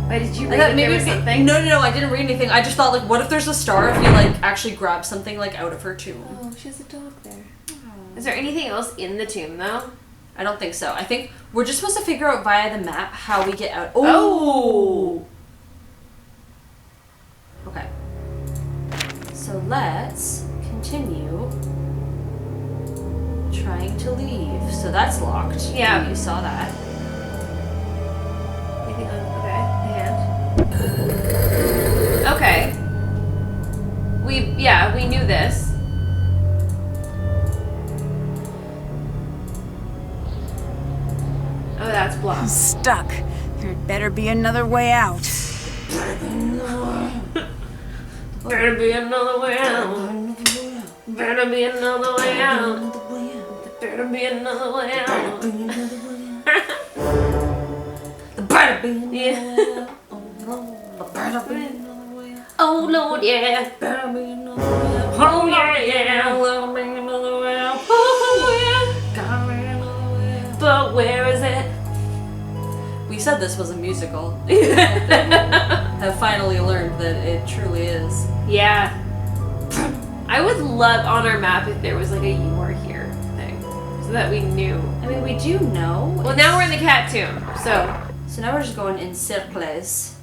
[SPEAKER 1] Why did you
[SPEAKER 2] I
[SPEAKER 1] read
[SPEAKER 2] thought
[SPEAKER 1] that
[SPEAKER 2] maybe
[SPEAKER 1] there was
[SPEAKER 2] it'd be-
[SPEAKER 1] something?
[SPEAKER 2] No, I didn't read anything. I just thought like, what if there's a star if you like actually grab something like out of her tomb?
[SPEAKER 1] Oh, she has a dog there. Is there anything else in the tomb though?
[SPEAKER 2] I don't think so. I think we're just supposed to figure out via the map how we get out.
[SPEAKER 1] Oh!
[SPEAKER 2] Okay. So let's continue trying to leave. So that's locked.
[SPEAKER 1] Yeah.
[SPEAKER 2] You saw that.
[SPEAKER 1] Anything on? Okay, the hand. Okay. We knew this. Oh, that's blocked.
[SPEAKER 3] Stuck. There'd better be another way out.
[SPEAKER 1] Better be another way out. Better be another way out. Better be another way out.
[SPEAKER 2] Better be
[SPEAKER 1] Yeah. Oh Lord, yeah.
[SPEAKER 2] Better be another way out.
[SPEAKER 1] Oh yeah, yeah. Oh yeah. But where is it?
[SPEAKER 2] We said this was a musical. Have finally learned that it truly is.
[SPEAKER 1] Yeah. I would love on our map if there was like a "you are here" thing, so that we knew.
[SPEAKER 2] I mean, we do know.
[SPEAKER 1] Well, now we're in the cat tomb, so.
[SPEAKER 2] So now we're just going in circles.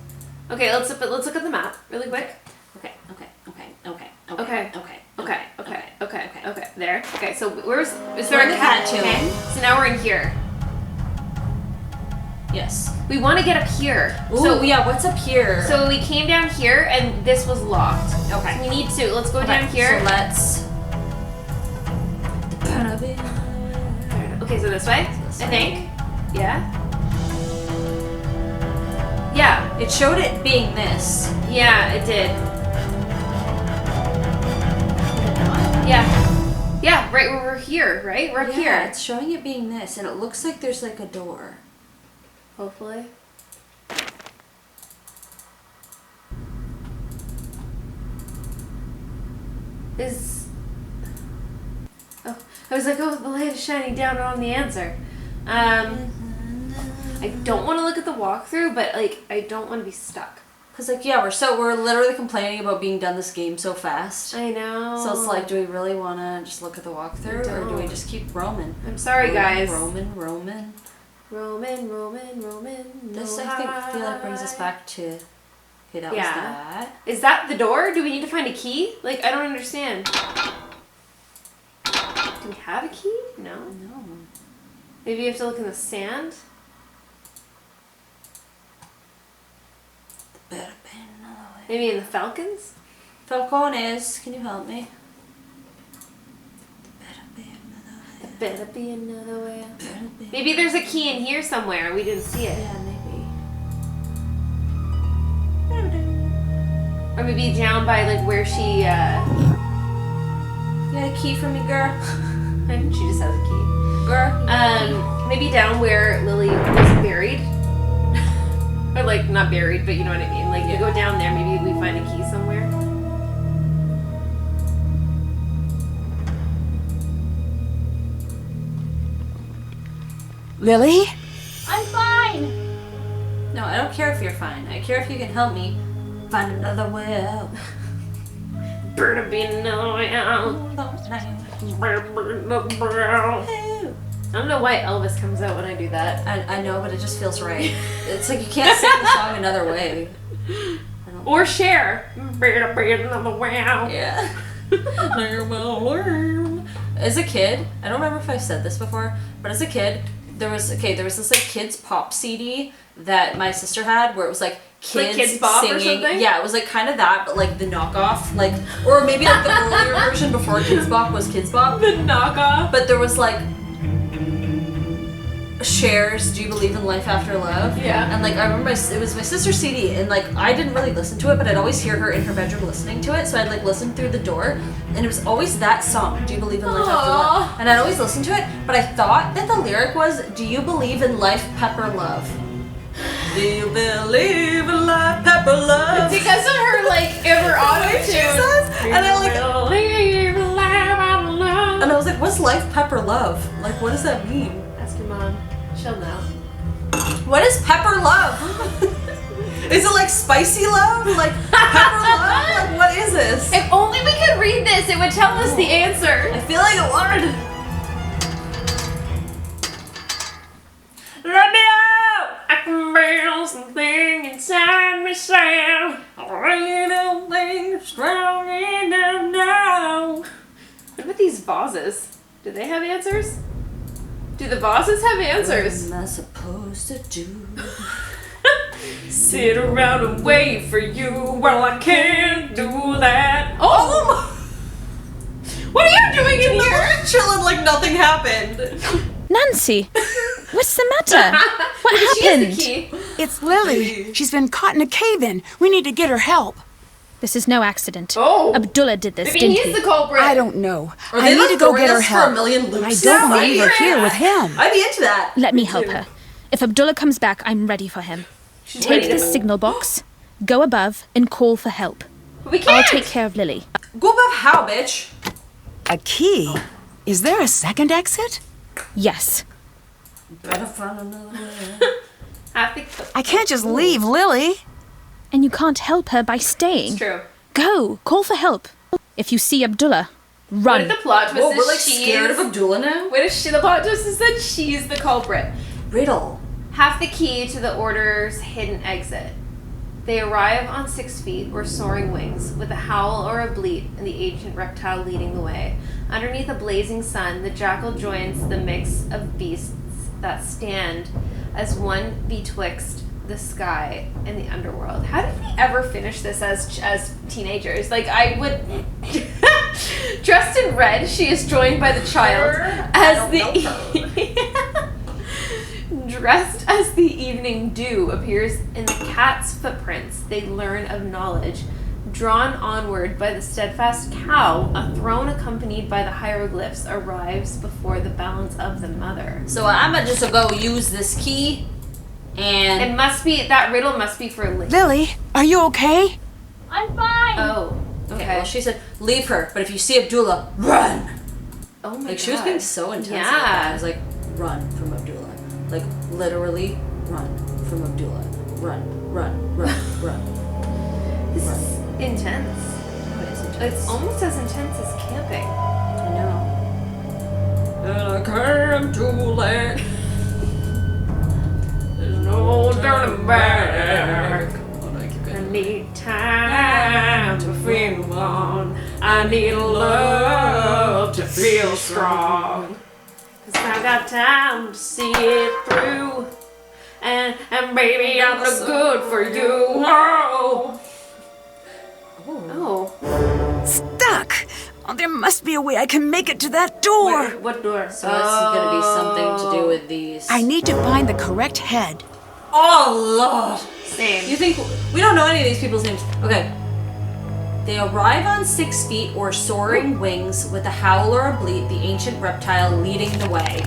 [SPEAKER 1] Okay, let's look at the map really quick.
[SPEAKER 2] Okay.
[SPEAKER 1] Okay. There. Okay, so is
[SPEAKER 2] We're
[SPEAKER 1] there
[SPEAKER 2] in
[SPEAKER 1] a
[SPEAKER 2] the
[SPEAKER 1] cat
[SPEAKER 2] cat tomb.
[SPEAKER 1] Okay. So now we're in here.
[SPEAKER 2] Yes.
[SPEAKER 1] We want to get up here.
[SPEAKER 2] Ooh,
[SPEAKER 1] So
[SPEAKER 2] yeah, what's up here?
[SPEAKER 1] So we came down here and this was locked.
[SPEAKER 2] Okay.
[SPEAKER 1] So we need to. Let's go
[SPEAKER 2] Okay,
[SPEAKER 1] down here.
[SPEAKER 2] So let's.
[SPEAKER 1] Okay, so this way.
[SPEAKER 2] This
[SPEAKER 1] I
[SPEAKER 2] way.
[SPEAKER 1] think. Yeah. Yeah.
[SPEAKER 2] It showed it being this.
[SPEAKER 1] Yeah, it did. Yeah. Yeah, right where we're here, right? We're up
[SPEAKER 2] Yeah,
[SPEAKER 1] here.
[SPEAKER 2] it's showing it being this, and it looks like there's like a door.
[SPEAKER 1] Hopefully. Oh, I was like, oh, the light is shining down on the answer. I don't want to look at the walkthrough, but like, I don't want to be stuck.
[SPEAKER 2] Cause like yeah, we're literally complaining about being done this game so fast.
[SPEAKER 1] I know.
[SPEAKER 2] So it's like, do we really want to just look at the walkthrough, or do we
[SPEAKER 1] don't.
[SPEAKER 2] just keep roaming?
[SPEAKER 1] I'm sorry, guys.
[SPEAKER 2] Roman. This I feel like brings us back to. Okay, that was that.
[SPEAKER 1] Is that the door? Do we need to find a key? Like, I don't understand. Do we have a key? No.
[SPEAKER 2] No.
[SPEAKER 1] Maybe you have to look in the sand?
[SPEAKER 2] Better be another way.
[SPEAKER 1] Maybe in the falcons?
[SPEAKER 2] Falcones, can you help me?
[SPEAKER 1] Better be another way.
[SPEAKER 2] Better be.
[SPEAKER 1] Maybe there's a key in here somewhere. We didn't see it.
[SPEAKER 2] Yeah, maybe.
[SPEAKER 1] Or maybe down by like where she
[SPEAKER 2] got a key for me, girl?
[SPEAKER 1] And she just has a key.
[SPEAKER 2] Girl. you got a key?
[SPEAKER 1] Maybe down where Lily was buried. Or like, not buried, but you know what I mean. Like, you go down there, maybe we find a key somewhere.
[SPEAKER 3] Lily?
[SPEAKER 9] I'm fine.
[SPEAKER 2] No, I don't care if you're fine. I care if you can help me find another way out.
[SPEAKER 1] Bird be no out. I don't know why Elvis comes out when I do that.
[SPEAKER 2] I know, but it just feels right. It's like you can't sing the song another way.
[SPEAKER 1] Or Cher. Bird be another way out.
[SPEAKER 2] Yeah. As a kid, I don't remember if I've said this before, but as a kid, there was this like kids pop CD that my sister had where it was like kids,
[SPEAKER 1] Kids Bop or
[SPEAKER 2] singing.
[SPEAKER 1] something?
[SPEAKER 2] Yeah, it was like kind of that, but like the knockoff, like, or maybe like the earlier version before Kids Bop was Kids Bop.
[SPEAKER 1] The knockoff.
[SPEAKER 2] But there was like Cher's Do You Believe in Life After Love?
[SPEAKER 1] Yeah.
[SPEAKER 2] And like I remember it was my sister's CD, and like I didn't really listen to it, but I'd always hear her in her bedroom listening to it, so I'd like listen through the door, and it was always that song, Do You Believe in Life After Love? And I'd always listen to it, but I thought that the lyric was, Do you believe in life, pepper, love? Do you believe in life, pepper, love?
[SPEAKER 1] It's because of her, like, her auto-tune.
[SPEAKER 2] And I like, and I was like, what's life, pepper, love? Like, what does that mean?
[SPEAKER 1] Ask your mom. She'll know.
[SPEAKER 2] What is pepper love? Is it like spicy love? Like pepper love? Like what is this?
[SPEAKER 1] If only we could read this, it would tell us the answer.
[SPEAKER 2] I feel like it would.
[SPEAKER 1] Let me out! I can feel something inside me saying, I really don't think I'm strong enough now. What about these vases? Do they have answers? Do the vases have answers?
[SPEAKER 2] What am I supposed to do?
[SPEAKER 1] Sit around and wait for you. Well, I can't do that. Oh! What are you doing in here?
[SPEAKER 2] Chilling like nothing happened.
[SPEAKER 5] Nancy, what's the matter? What
[SPEAKER 1] She has the
[SPEAKER 5] happened?
[SPEAKER 1] key.
[SPEAKER 3] It's Lily. She's been caught in a cave-in. We need to get her help.
[SPEAKER 5] This is no accident.
[SPEAKER 1] Oh.
[SPEAKER 5] Abdullah did this,
[SPEAKER 1] Maybe
[SPEAKER 5] didn't
[SPEAKER 1] he's
[SPEAKER 5] he?
[SPEAKER 1] the culprit.
[SPEAKER 3] I don't know.
[SPEAKER 2] Or
[SPEAKER 3] I
[SPEAKER 2] they
[SPEAKER 3] need to go get her
[SPEAKER 2] for
[SPEAKER 3] help.
[SPEAKER 2] a million
[SPEAKER 3] I
[SPEAKER 2] loops.
[SPEAKER 3] don't want to leave her
[SPEAKER 1] secret.
[SPEAKER 3] here with him.
[SPEAKER 2] I'd be into that.
[SPEAKER 5] Let me help her. If Abdullah comes back, I'm ready for him.
[SPEAKER 1] She's
[SPEAKER 5] Take
[SPEAKER 1] ready
[SPEAKER 5] this
[SPEAKER 1] to-
[SPEAKER 5] signal box, go above, and call for help.
[SPEAKER 1] We can't.
[SPEAKER 5] I'll take care of Lily.
[SPEAKER 2] Go above how, bitch?
[SPEAKER 3] A key? Is there a second exit?
[SPEAKER 5] Yes.
[SPEAKER 2] Better find another way.
[SPEAKER 3] I can't just leave Lily.
[SPEAKER 5] And you can't help her by staying.
[SPEAKER 1] It's true.
[SPEAKER 5] Go, call for help. If you see Abdullah,
[SPEAKER 1] What
[SPEAKER 5] run.
[SPEAKER 1] if the plot twist
[SPEAKER 2] Whoa,
[SPEAKER 1] is
[SPEAKER 2] we're like
[SPEAKER 1] she's...
[SPEAKER 2] scared of Abdullah now?
[SPEAKER 1] What if the plot twist is that she's the culprit?
[SPEAKER 2] Riddle.
[SPEAKER 1] Have the key to the Order's hidden exit. They arrive on 6 feet or soaring wings, with a howl or a bleat and the ancient reptile leading the way. Underneath a blazing sun, the jackal joins the mix of beasts that stand as one betwixt the sky and the underworld. How did we ever finish this as teenagers? Like, I would... Dressed in red, she is joined by the child as the... Dressed as the evening dew appears in the cat's footprints, they learn of knowledge. Drawn onward by the steadfast cow, a throne accompanied by the hieroglyphs arrives before the balance of the mother.
[SPEAKER 2] So I'ma just go use this key and
[SPEAKER 1] It must be, that riddle must be for Lily.
[SPEAKER 3] Lily, are you okay?
[SPEAKER 9] I'm fine.
[SPEAKER 1] Oh,
[SPEAKER 2] okay.
[SPEAKER 1] okay.
[SPEAKER 2] Well, she said leave her, but if you see Abdullah, run.
[SPEAKER 1] Oh my
[SPEAKER 2] Like she was
[SPEAKER 1] God.
[SPEAKER 2] being so intense.
[SPEAKER 1] Yeah.
[SPEAKER 2] Like that. I was like, run from Abdullah. Like literally, run from Abdullah. Run, run, run, run.
[SPEAKER 1] This is intense.
[SPEAKER 2] Oh, it is intense.
[SPEAKER 1] It's almost as intense as camping.
[SPEAKER 2] I know. And I came too late.
[SPEAKER 1] There's no turning back. I need time to feel on. I need love to feel strong. 'Cause I got time to see it through. And baby, I'm no good for you. Whoa. Oh.
[SPEAKER 3] Stuck. Oh, there must be a way I can make it to that door.
[SPEAKER 1] What door?
[SPEAKER 2] So it's gonna be something to do with these.
[SPEAKER 3] I need to find the correct head.
[SPEAKER 2] Oh Lord.
[SPEAKER 1] Same.
[SPEAKER 2] You think we don't know any of these people's names? Okay. They arrive on 6 feet or soaring wings with a howl or a bleat, the ancient reptile leading the way.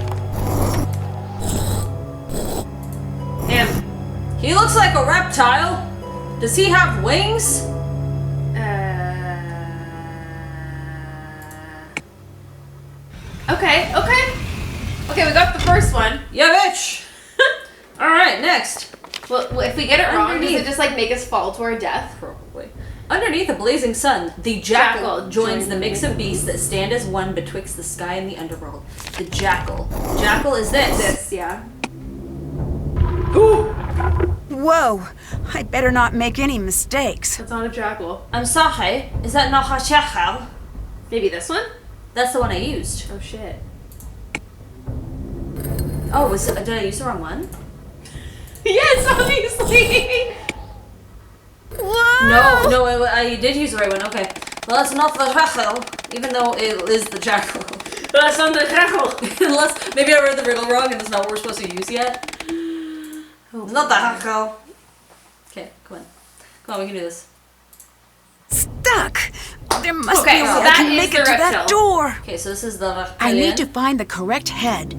[SPEAKER 1] Him.
[SPEAKER 2] He looks like a reptile. Does he have wings?
[SPEAKER 1] Okay. Okay, we got the first one.
[SPEAKER 2] Yeah, bitch. Alright, next.
[SPEAKER 1] Well, if we get it wrong, does
[SPEAKER 2] Underneath.
[SPEAKER 1] it just like make us fall to our death?
[SPEAKER 2] Probably. Underneath a blazing sun, the jackal joins the mix of beasts that stand as one betwixt the sky and the underworld. The jackal. Jackal is this.
[SPEAKER 1] Yeah.
[SPEAKER 3] Whoa, I'd better not make any mistakes.
[SPEAKER 1] That's not a jackal.
[SPEAKER 2] I'm sorry. Is that not a jackal?
[SPEAKER 1] Maybe this one?
[SPEAKER 2] That's the one I used.
[SPEAKER 1] Oh shit.
[SPEAKER 2] Oh, did I use the wrong one?
[SPEAKER 1] Yes, obviously.
[SPEAKER 3] Whoa!
[SPEAKER 2] No, I did use the right one. Okay. Well, that's not the jackal, even though it is the jackal.
[SPEAKER 1] That's not the jackal.
[SPEAKER 2] Unless maybe I read the riddle wrong and it's not what we're supposed to use yet. It's not the jackal. Okay, come on, we can do this.
[SPEAKER 3] Stuck! There must
[SPEAKER 1] Okay,
[SPEAKER 3] be a
[SPEAKER 1] so
[SPEAKER 3] way I
[SPEAKER 1] that
[SPEAKER 3] can
[SPEAKER 1] is
[SPEAKER 3] make
[SPEAKER 1] the
[SPEAKER 3] it to
[SPEAKER 1] reptile.
[SPEAKER 3] that door.
[SPEAKER 2] Okay, so this is the reptilian.
[SPEAKER 3] I need to find the correct head.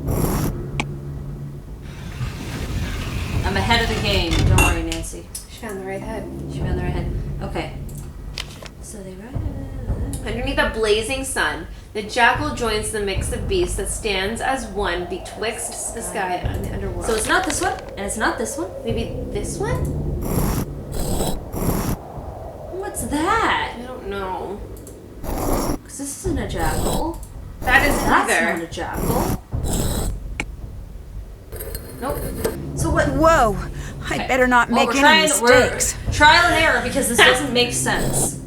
[SPEAKER 2] I'm ahead of the game. Don't worry, Nancy.
[SPEAKER 1] She found the right head.
[SPEAKER 2] She found the right head. Okay. So they ride.
[SPEAKER 1] Underneath a blazing sun, the jackal joins the mix of beasts that stands as one betwixt the sky and the underworld.
[SPEAKER 2] So it's not this one, and it's not this one.
[SPEAKER 1] Maybe this one?
[SPEAKER 2] What's that?
[SPEAKER 1] I don't know.
[SPEAKER 2] Because this isn't a jackal.
[SPEAKER 1] That isn't
[SPEAKER 2] That's
[SPEAKER 1] either.
[SPEAKER 2] not a jackal. Nope. So what?
[SPEAKER 3] Whoa, I'd better not make any mistakes.
[SPEAKER 2] We're trial and error because this doesn't make sense.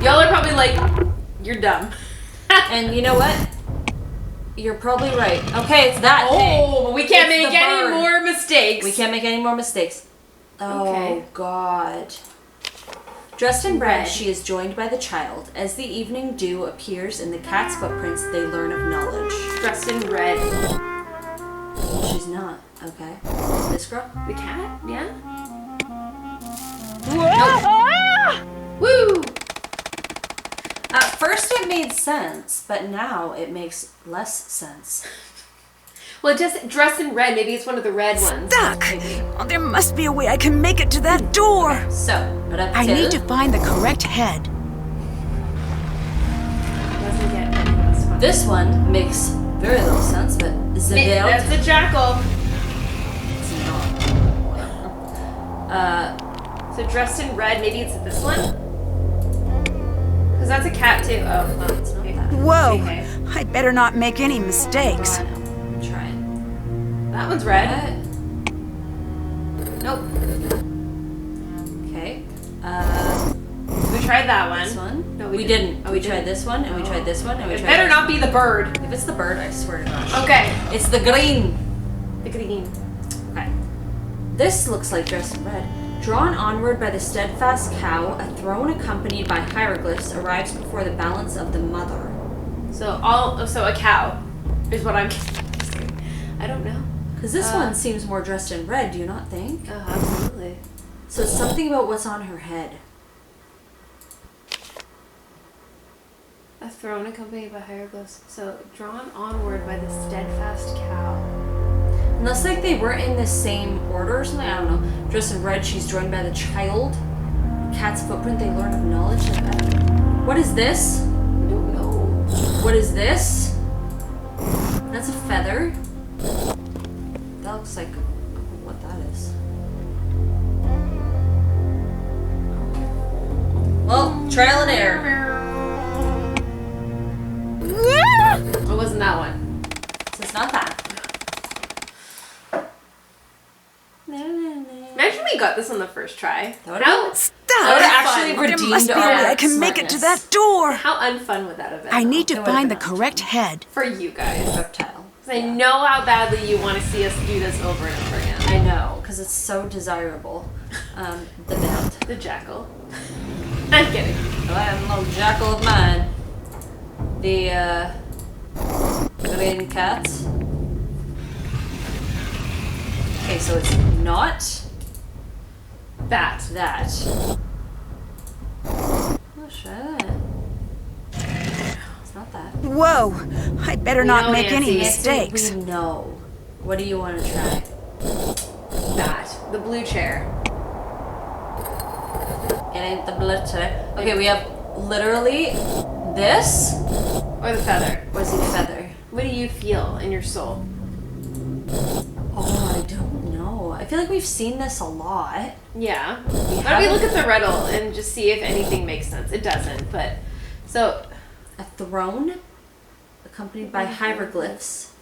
[SPEAKER 1] Y'all are probably like, you're dumb.
[SPEAKER 2] And you know what? You're probably right. Okay, it's that thing.
[SPEAKER 1] Oh, but we can't
[SPEAKER 2] It's
[SPEAKER 1] make
[SPEAKER 2] the
[SPEAKER 1] any
[SPEAKER 2] bird.
[SPEAKER 1] more mistakes.
[SPEAKER 2] We can't make any more mistakes. Oh,
[SPEAKER 1] Okay.
[SPEAKER 2] God. Dressed in red,
[SPEAKER 1] Red.
[SPEAKER 2] she is joined by the child. As the evening dew appears in the cat's footprints, they learn of knowledge.
[SPEAKER 1] Dressed in red.
[SPEAKER 2] She's not. Okay. This girl?
[SPEAKER 1] The cat? Yeah?
[SPEAKER 3] Woo!
[SPEAKER 2] At first it made sense, but now it makes less sense.
[SPEAKER 1] Well, just dressed in red. Maybe it's one of the red ones.
[SPEAKER 3] Stuck! Oh, there must be a way I can make it to that door.
[SPEAKER 2] So,
[SPEAKER 3] I need to find the correct head.
[SPEAKER 1] Doesn't get any less fun.
[SPEAKER 2] This one makes very little sense, but is it
[SPEAKER 1] That's the jackal. So dressed in red. Maybe it's this one. Because that's a cat too. Oh, well, it's not that.
[SPEAKER 3] Whoa,
[SPEAKER 1] Okay.
[SPEAKER 3] I'd better not make any mistakes.
[SPEAKER 2] I'm trying.
[SPEAKER 1] That one's red. Nope.
[SPEAKER 2] Okay.
[SPEAKER 1] We tried that one.
[SPEAKER 2] This one?
[SPEAKER 1] No,
[SPEAKER 2] we didn't.
[SPEAKER 1] Oh,
[SPEAKER 2] we tried this one, and we tried this one, and we
[SPEAKER 1] It
[SPEAKER 2] tried
[SPEAKER 1] better
[SPEAKER 2] this
[SPEAKER 1] not be the bird.
[SPEAKER 2] one. If it's the bird, I swear to gosh.
[SPEAKER 1] Okay.
[SPEAKER 2] It's the green.
[SPEAKER 1] The green.
[SPEAKER 2] Okay. This looks like dressed in red. Drawn onward by the steadfast cow, a throne accompanied by hieroglyphs arrives before the balance of the mother.
[SPEAKER 1] So a cow is what I'm. I don't know.
[SPEAKER 2] Because this one seems more dressed in red, do you not think?
[SPEAKER 1] Oh, absolutely.
[SPEAKER 2] So it's something about what's on her head.
[SPEAKER 1] A throne accompanied by hieroglyphs. So drawn onward by the steadfast cow.
[SPEAKER 2] Unless like they were in the same order or something, I don't know. Dressed in red, she's joined by the child. Cat's footprint, they learn of knowledge. What is this?
[SPEAKER 1] I don't know.
[SPEAKER 2] What is this? That's a feather. That looks like what that is. Well, trial and error.
[SPEAKER 1] It wasn't that one.
[SPEAKER 2] So it's not that.
[SPEAKER 1] Imagine we got this on the first try.
[SPEAKER 2] That
[SPEAKER 1] How
[SPEAKER 2] would've
[SPEAKER 3] Stuck!
[SPEAKER 2] actually
[SPEAKER 1] fun.
[SPEAKER 3] There
[SPEAKER 2] redeemed
[SPEAKER 3] must be a way
[SPEAKER 2] our
[SPEAKER 3] I can make it to
[SPEAKER 2] smartness.
[SPEAKER 3] that door.
[SPEAKER 1] How unfun would that have been?
[SPEAKER 3] I need to
[SPEAKER 2] It would've
[SPEAKER 3] find the
[SPEAKER 2] been
[SPEAKER 3] correct head.
[SPEAKER 1] for you guys.
[SPEAKER 2] Reptile.
[SPEAKER 1] 'Cause I know how badly you want to see us do this over and over again.
[SPEAKER 2] I know, because it's so desirable. The belt.
[SPEAKER 1] The jackal. I'm kidding.
[SPEAKER 2] I am no jackal of mine. The green cat. Okay, so it's not
[SPEAKER 1] That.
[SPEAKER 2] Oh shit. It's not that.
[SPEAKER 3] Whoa, I'd better not
[SPEAKER 1] know,
[SPEAKER 3] make any
[SPEAKER 1] Nancy.
[SPEAKER 3] mistakes.
[SPEAKER 2] We know. What do you want to try?
[SPEAKER 1] That. The blue chair.
[SPEAKER 2] It ain't the blitter. Okay, we have literally this.
[SPEAKER 1] Or the feather.
[SPEAKER 2] What's the feather?
[SPEAKER 1] What do you feel in your soul?
[SPEAKER 2] Oh, I don't know. I feel like we've seen this a lot.
[SPEAKER 1] Yeah. Why don't we look at the riddle and just see if anything makes sense? It doesn't, but... So...
[SPEAKER 2] A throne, accompanied by hieroglyphs,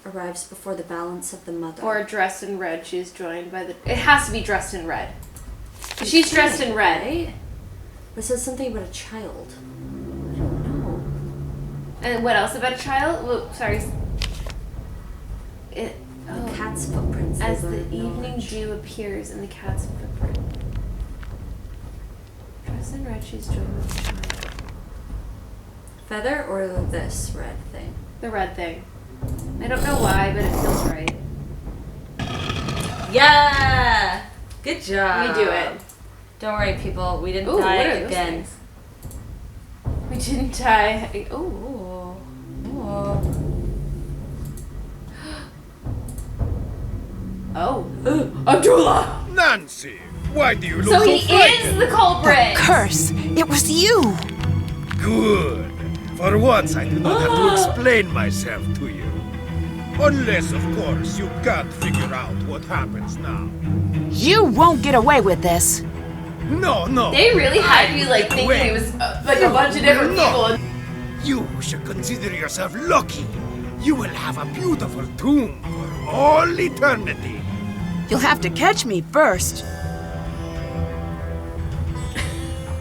[SPEAKER 2] arrives before the balance of the mother.
[SPEAKER 1] Or dressed in red, she is joined by the... It has to be dressed in red. She's dressed in red.
[SPEAKER 2] Right? But it says something about a child. I don't know.
[SPEAKER 1] And what else about a child? Well, sorry.
[SPEAKER 2] The cat's footprints.
[SPEAKER 1] As
[SPEAKER 2] they
[SPEAKER 1] the
[SPEAKER 2] learn
[SPEAKER 1] evening
[SPEAKER 2] knowledge.
[SPEAKER 1] dew appears in the cat's footprint. Dressed in red, she's joined with a child.
[SPEAKER 2] Feather or this red thing?
[SPEAKER 1] The red thing. I don't know why, but it feels right.
[SPEAKER 2] Yeah! Good job.
[SPEAKER 1] We do it.
[SPEAKER 2] Don't worry, people. We didn't
[SPEAKER 1] Ooh,
[SPEAKER 2] die
[SPEAKER 1] what are those
[SPEAKER 2] again.
[SPEAKER 1] things? We didn't die. Ooh.
[SPEAKER 2] Ooh.
[SPEAKER 1] Oh. Abdullah!
[SPEAKER 10] Nancy, why do you look
[SPEAKER 1] So he
[SPEAKER 10] so frightened?
[SPEAKER 1] is the culprit!
[SPEAKER 3] Curse! It was you!
[SPEAKER 10] Good. For once, I do not have to explain myself to you. Unless, of course, you can't figure out what happens now.
[SPEAKER 3] You won't get away with this.
[SPEAKER 10] No.
[SPEAKER 1] They really had you like thinking
[SPEAKER 10] Wait.
[SPEAKER 1] it was like a bunch of different
[SPEAKER 10] No.
[SPEAKER 1] people.
[SPEAKER 10] You should consider yourself lucky. You will have a beautiful tomb for all eternity.
[SPEAKER 3] You'll have to catch me first.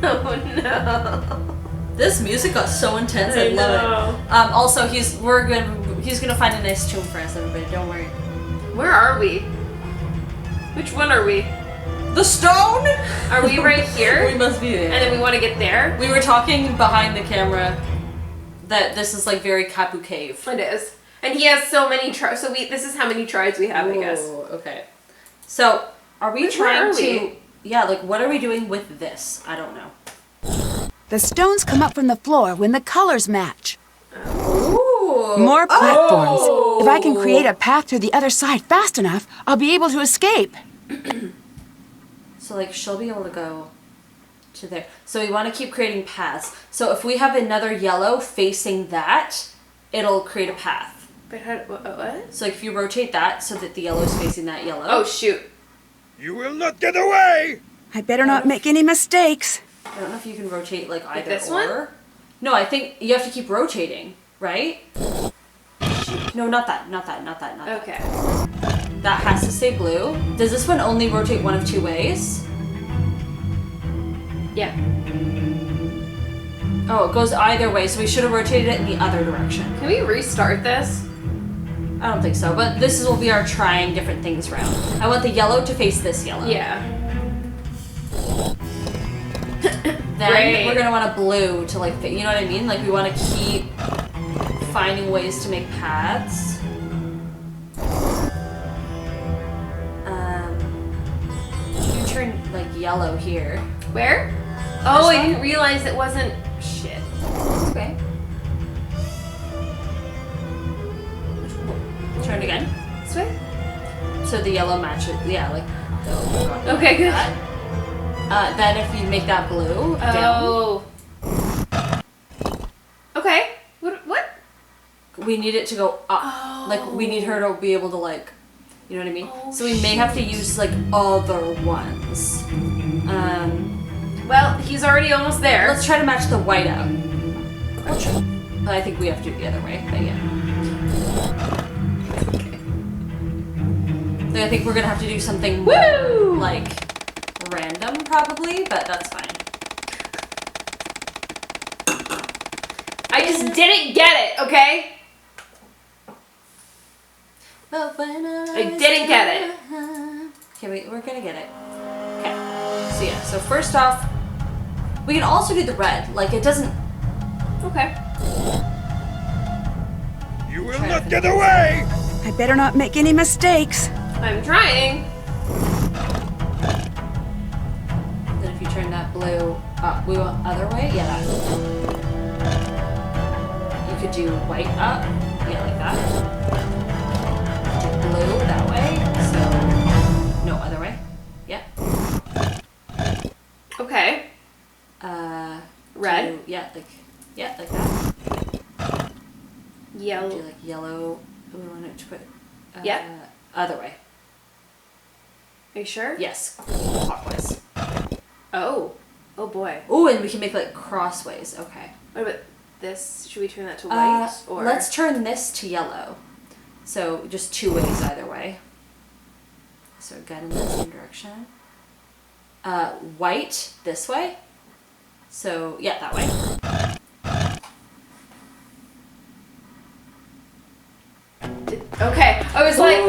[SPEAKER 1] Oh no.
[SPEAKER 2] This music got so intense. I love it. Also, he's gonna find a nice tomb for us, everybody. Don't worry.
[SPEAKER 1] Where are we? Which one are we?
[SPEAKER 2] The stone.
[SPEAKER 1] Are we right here?
[SPEAKER 2] We must be there.
[SPEAKER 1] And then we want to get there?
[SPEAKER 2] We were talking behind the camera that this is like very Kapu Cave.
[SPEAKER 1] It is. And he has so many tries. So this is how many tries we have, I guess.
[SPEAKER 2] Okay. So, are we
[SPEAKER 1] Where
[SPEAKER 2] trying
[SPEAKER 1] are
[SPEAKER 2] to...
[SPEAKER 1] we?
[SPEAKER 2] Yeah, like, what are we doing with this? I don't know.
[SPEAKER 3] The stones come up from the floor when the colors match.
[SPEAKER 2] Ooh.
[SPEAKER 3] More platforms. If I can create a path to the other side fast enough, I'll be able to escape.
[SPEAKER 2] So, like, she'll be able to go to there. So we want to keep creating paths. So if we have another yellow facing that, it'll create a path.
[SPEAKER 1] But how, what?
[SPEAKER 2] So like if you rotate that so that the yellow is facing that yellow.
[SPEAKER 1] Oh, shoot.
[SPEAKER 10] You will not get away!
[SPEAKER 3] I better not make any mistakes.
[SPEAKER 2] I don't know if you can rotate like either
[SPEAKER 1] this
[SPEAKER 2] or.
[SPEAKER 1] one?
[SPEAKER 2] No, I think you have to keep rotating, right? No, not that.
[SPEAKER 1] Okay.
[SPEAKER 2] That has to stay blue. Does this one only rotate one of two ways?
[SPEAKER 1] Yeah.
[SPEAKER 2] Oh, it goes either way, so we should have rotated it in the other direction.
[SPEAKER 1] Can we restart this?
[SPEAKER 2] I don't think so, but this will be our trying different things round. I want the yellow to face this yellow.
[SPEAKER 1] Yeah.
[SPEAKER 2] Then
[SPEAKER 1] Great.
[SPEAKER 2] we're gonna want a blue to like, you know what I mean? Like we want to keep finding ways to make paths. You turn like yellow here.
[SPEAKER 1] Where? Oh, I didn't realize it wasn't. Shit.
[SPEAKER 2] It's okay. Turn it again.
[SPEAKER 1] This way?
[SPEAKER 2] So the yellow matches. Yeah, like.
[SPEAKER 1] Okay, good.
[SPEAKER 2] Then if you make that blue down.
[SPEAKER 1] Oh. Okay. What?
[SPEAKER 2] We need it to go up. Like we need her to be able to like, you know what I mean? So we may have to use like other ones.
[SPEAKER 1] Well, he's already almost there.
[SPEAKER 2] Let's try to match the white out. But I think we have to do it the other way. But yeah. Like, I think we're gonna have to do something more like random probably, but that's fine.
[SPEAKER 1] I just didn't get it, okay?
[SPEAKER 2] But when
[SPEAKER 1] I didn't get it.
[SPEAKER 2] Okay, wait, we're gonna get it. Okay. So yeah, so first off, we can also do the red. Like it doesn't.
[SPEAKER 1] Okay.
[SPEAKER 10] You will not get away!
[SPEAKER 3] I better not make any mistakes.
[SPEAKER 1] I'm trying.
[SPEAKER 2] blue. We went other way? Yeah, that. You could do white up. Yeah, like that. Do blue that way. So, no, other way. Yeah.
[SPEAKER 1] Okay. Red?
[SPEAKER 2] Like that.
[SPEAKER 1] Yellow.
[SPEAKER 2] Do like yellow. We wanted to put.
[SPEAKER 1] Yeah.
[SPEAKER 2] Other way.
[SPEAKER 1] Are you sure?
[SPEAKER 2] Yes. Clockwise.
[SPEAKER 1] Oh. Oh boy.
[SPEAKER 2] Oh, and we can make like crossways. Okay.
[SPEAKER 1] What about this? Should we turn that to white? Or
[SPEAKER 2] Let's turn this to yellow. So just 2 ways either way. So again in the same direction. White this way. So yeah, that way.
[SPEAKER 1] Okay. I was like,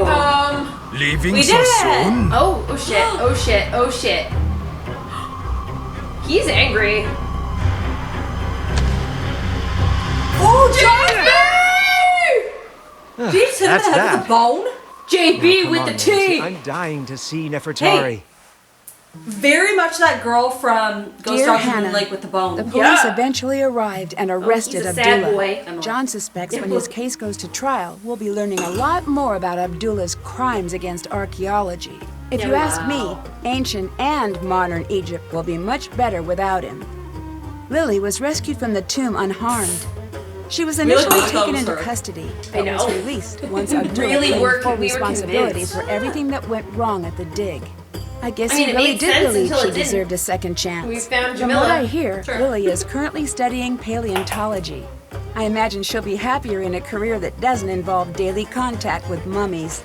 [SPEAKER 10] Leaving
[SPEAKER 2] We
[SPEAKER 10] so
[SPEAKER 2] did it!
[SPEAKER 10] soon?
[SPEAKER 1] oh shit, oh shit, oh shit. He's angry.
[SPEAKER 2] Oh, JB! Did he hit him in
[SPEAKER 8] That's
[SPEAKER 2] the head
[SPEAKER 8] that.
[SPEAKER 2] with a bone? JB
[SPEAKER 8] Come
[SPEAKER 2] with
[SPEAKER 8] on,
[SPEAKER 2] the
[SPEAKER 8] Nancy.
[SPEAKER 2] T.
[SPEAKER 8] I'm dying to see Nefertari.
[SPEAKER 2] Very much that girl from Ghost
[SPEAKER 3] Dear
[SPEAKER 2] Dogs
[SPEAKER 3] Hannah,
[SPEAKER 2] Moonlight with the bone.
[SPEAKER 3] The police eventually arrived and arrested
[SPEAKER 1] he's a sad
[SPEAKER 3] Abdullah.
[SPEAKER 1] boy.
[SPEAKER 3] John suspects when his case goes to trial, we'll be learning a lot more about Abdullah's crimes against archaeology. If you ask me, ancient and modern Egypt will be much better without him. Lily was rescued from the tomb unharmed. She was initially taken into custody, but was released once Abdullah
[SPEAKER 1] Really
[SPEAKER 3] claimed
[SPEAKER 1] were-
[SPEAKER 3] full
[SPEAKER 1] we were
[SPEAKER 3] responsibility
[SPEAKER 1] convinced.
[SPEAKER 3] for everything that went wrong at the dig. I guess
[SPEAKER 1] I mean,
[SPEAKER 3] he
[SPEAKER 1] it
[SPEAKER 3] really
[SPEAKER 1] made
[SPEAKER 3] did
[SPEAKER 1] sense
[SPEAKER 3] believe
[SPEAKER 1] until
[SPEAKER 3] she
[SPEAKER 1] it didn't.
[SPEAKER 3] deserved a second chance.
[SPEAKER 1] We found
[SPEAKER 3] From what
[SPEAKER 1] Jamila.
[SPEAKER 3] I hear, Lily is currently studying paleontology. I imagine she'll be happier in a career that doesn't involve daily contact with mummies.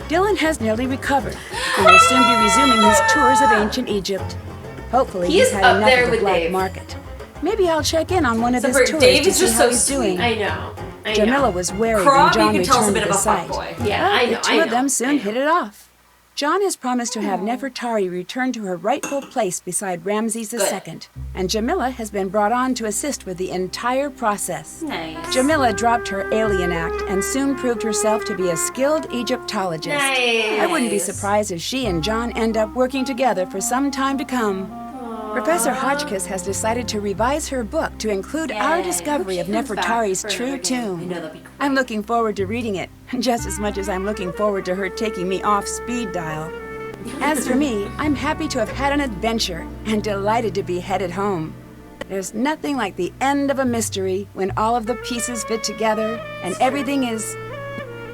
[SPEAKER 3] Dylan has nearly recovered and will soon be resuming his tours of ancient Egypt. Hopefully he's had
[SPEAKER 1] up
[SPEAKER 3] enough
[SPEAKER 1] there
[SPEAKER 3] of the
[SPEAKER 1] with
[SPEAKER 3] black
[SPEAKER 1] Dave.
[SPEAKER 3] market. Maybe I'll check in on one of his
[SPEAKER 2] Except for
[SPEAKER 3] tours
[SPEAKER 2] Dave
[SPEAKER 3] to
[SPEAKER 2] is
[SPEAKER 3] see
[SPEAKER 2] just
[SPEAKER 3] how
[SPEAKER 2] so
[SPEAKER 3] he's doing.
[SPEAKER 2] sweet.
[SPEAKER 1] I know. I
[SPEAKER 3] Jamila
[SPEAKER 1] know.
[SPEAKER 3] was wary
[SPEAKER 2] Crop,
[SPEAKER 3] when John
[SPEAKER 2] you can tell us a
[SPEAKER 3] returned
[SPEAKER 2] bit
[SPEAKER 3] to the
[SPEAKER 2] about
[SPEAKER 3] site.
[SPEAKER 2] Fuckboy.
[SPEAKER 1] Yeah, I know.
[SPEAKER 3] The two
[SPEAKER 1] I
[SPEAKER 3] of them
[SPEAKER 1] know,
[SPEAKER 3] soon
[SPEAKER 1] I know.
[SPEAKER 3] hit it off. John has promised to have Nefertari returned to her rightful place beside Ramses II, and Jamila has been brought on to assist with the entire process.
[SPEAKER 2] Nice.
[SPEAKER 3] Jamila dropped her alien act and soon proved herself to be a skilled Egyptologist.
[SPEAKER 1] Nice.
[SPEAKER 3] I wouldn't be surprised if she and John end up working together for some time to come. Professor Hotchkiss has decided to revise her book to include our discovery of Nefertari's true tomb. I'm looking forward to reading it, just as much as I'm looking forward to her taking me off speed dial. As for me, I'm happy to have had an adventure and delighted to be headed home. There's nothing like the end of a mystery when all of the pieces fit together and everything is...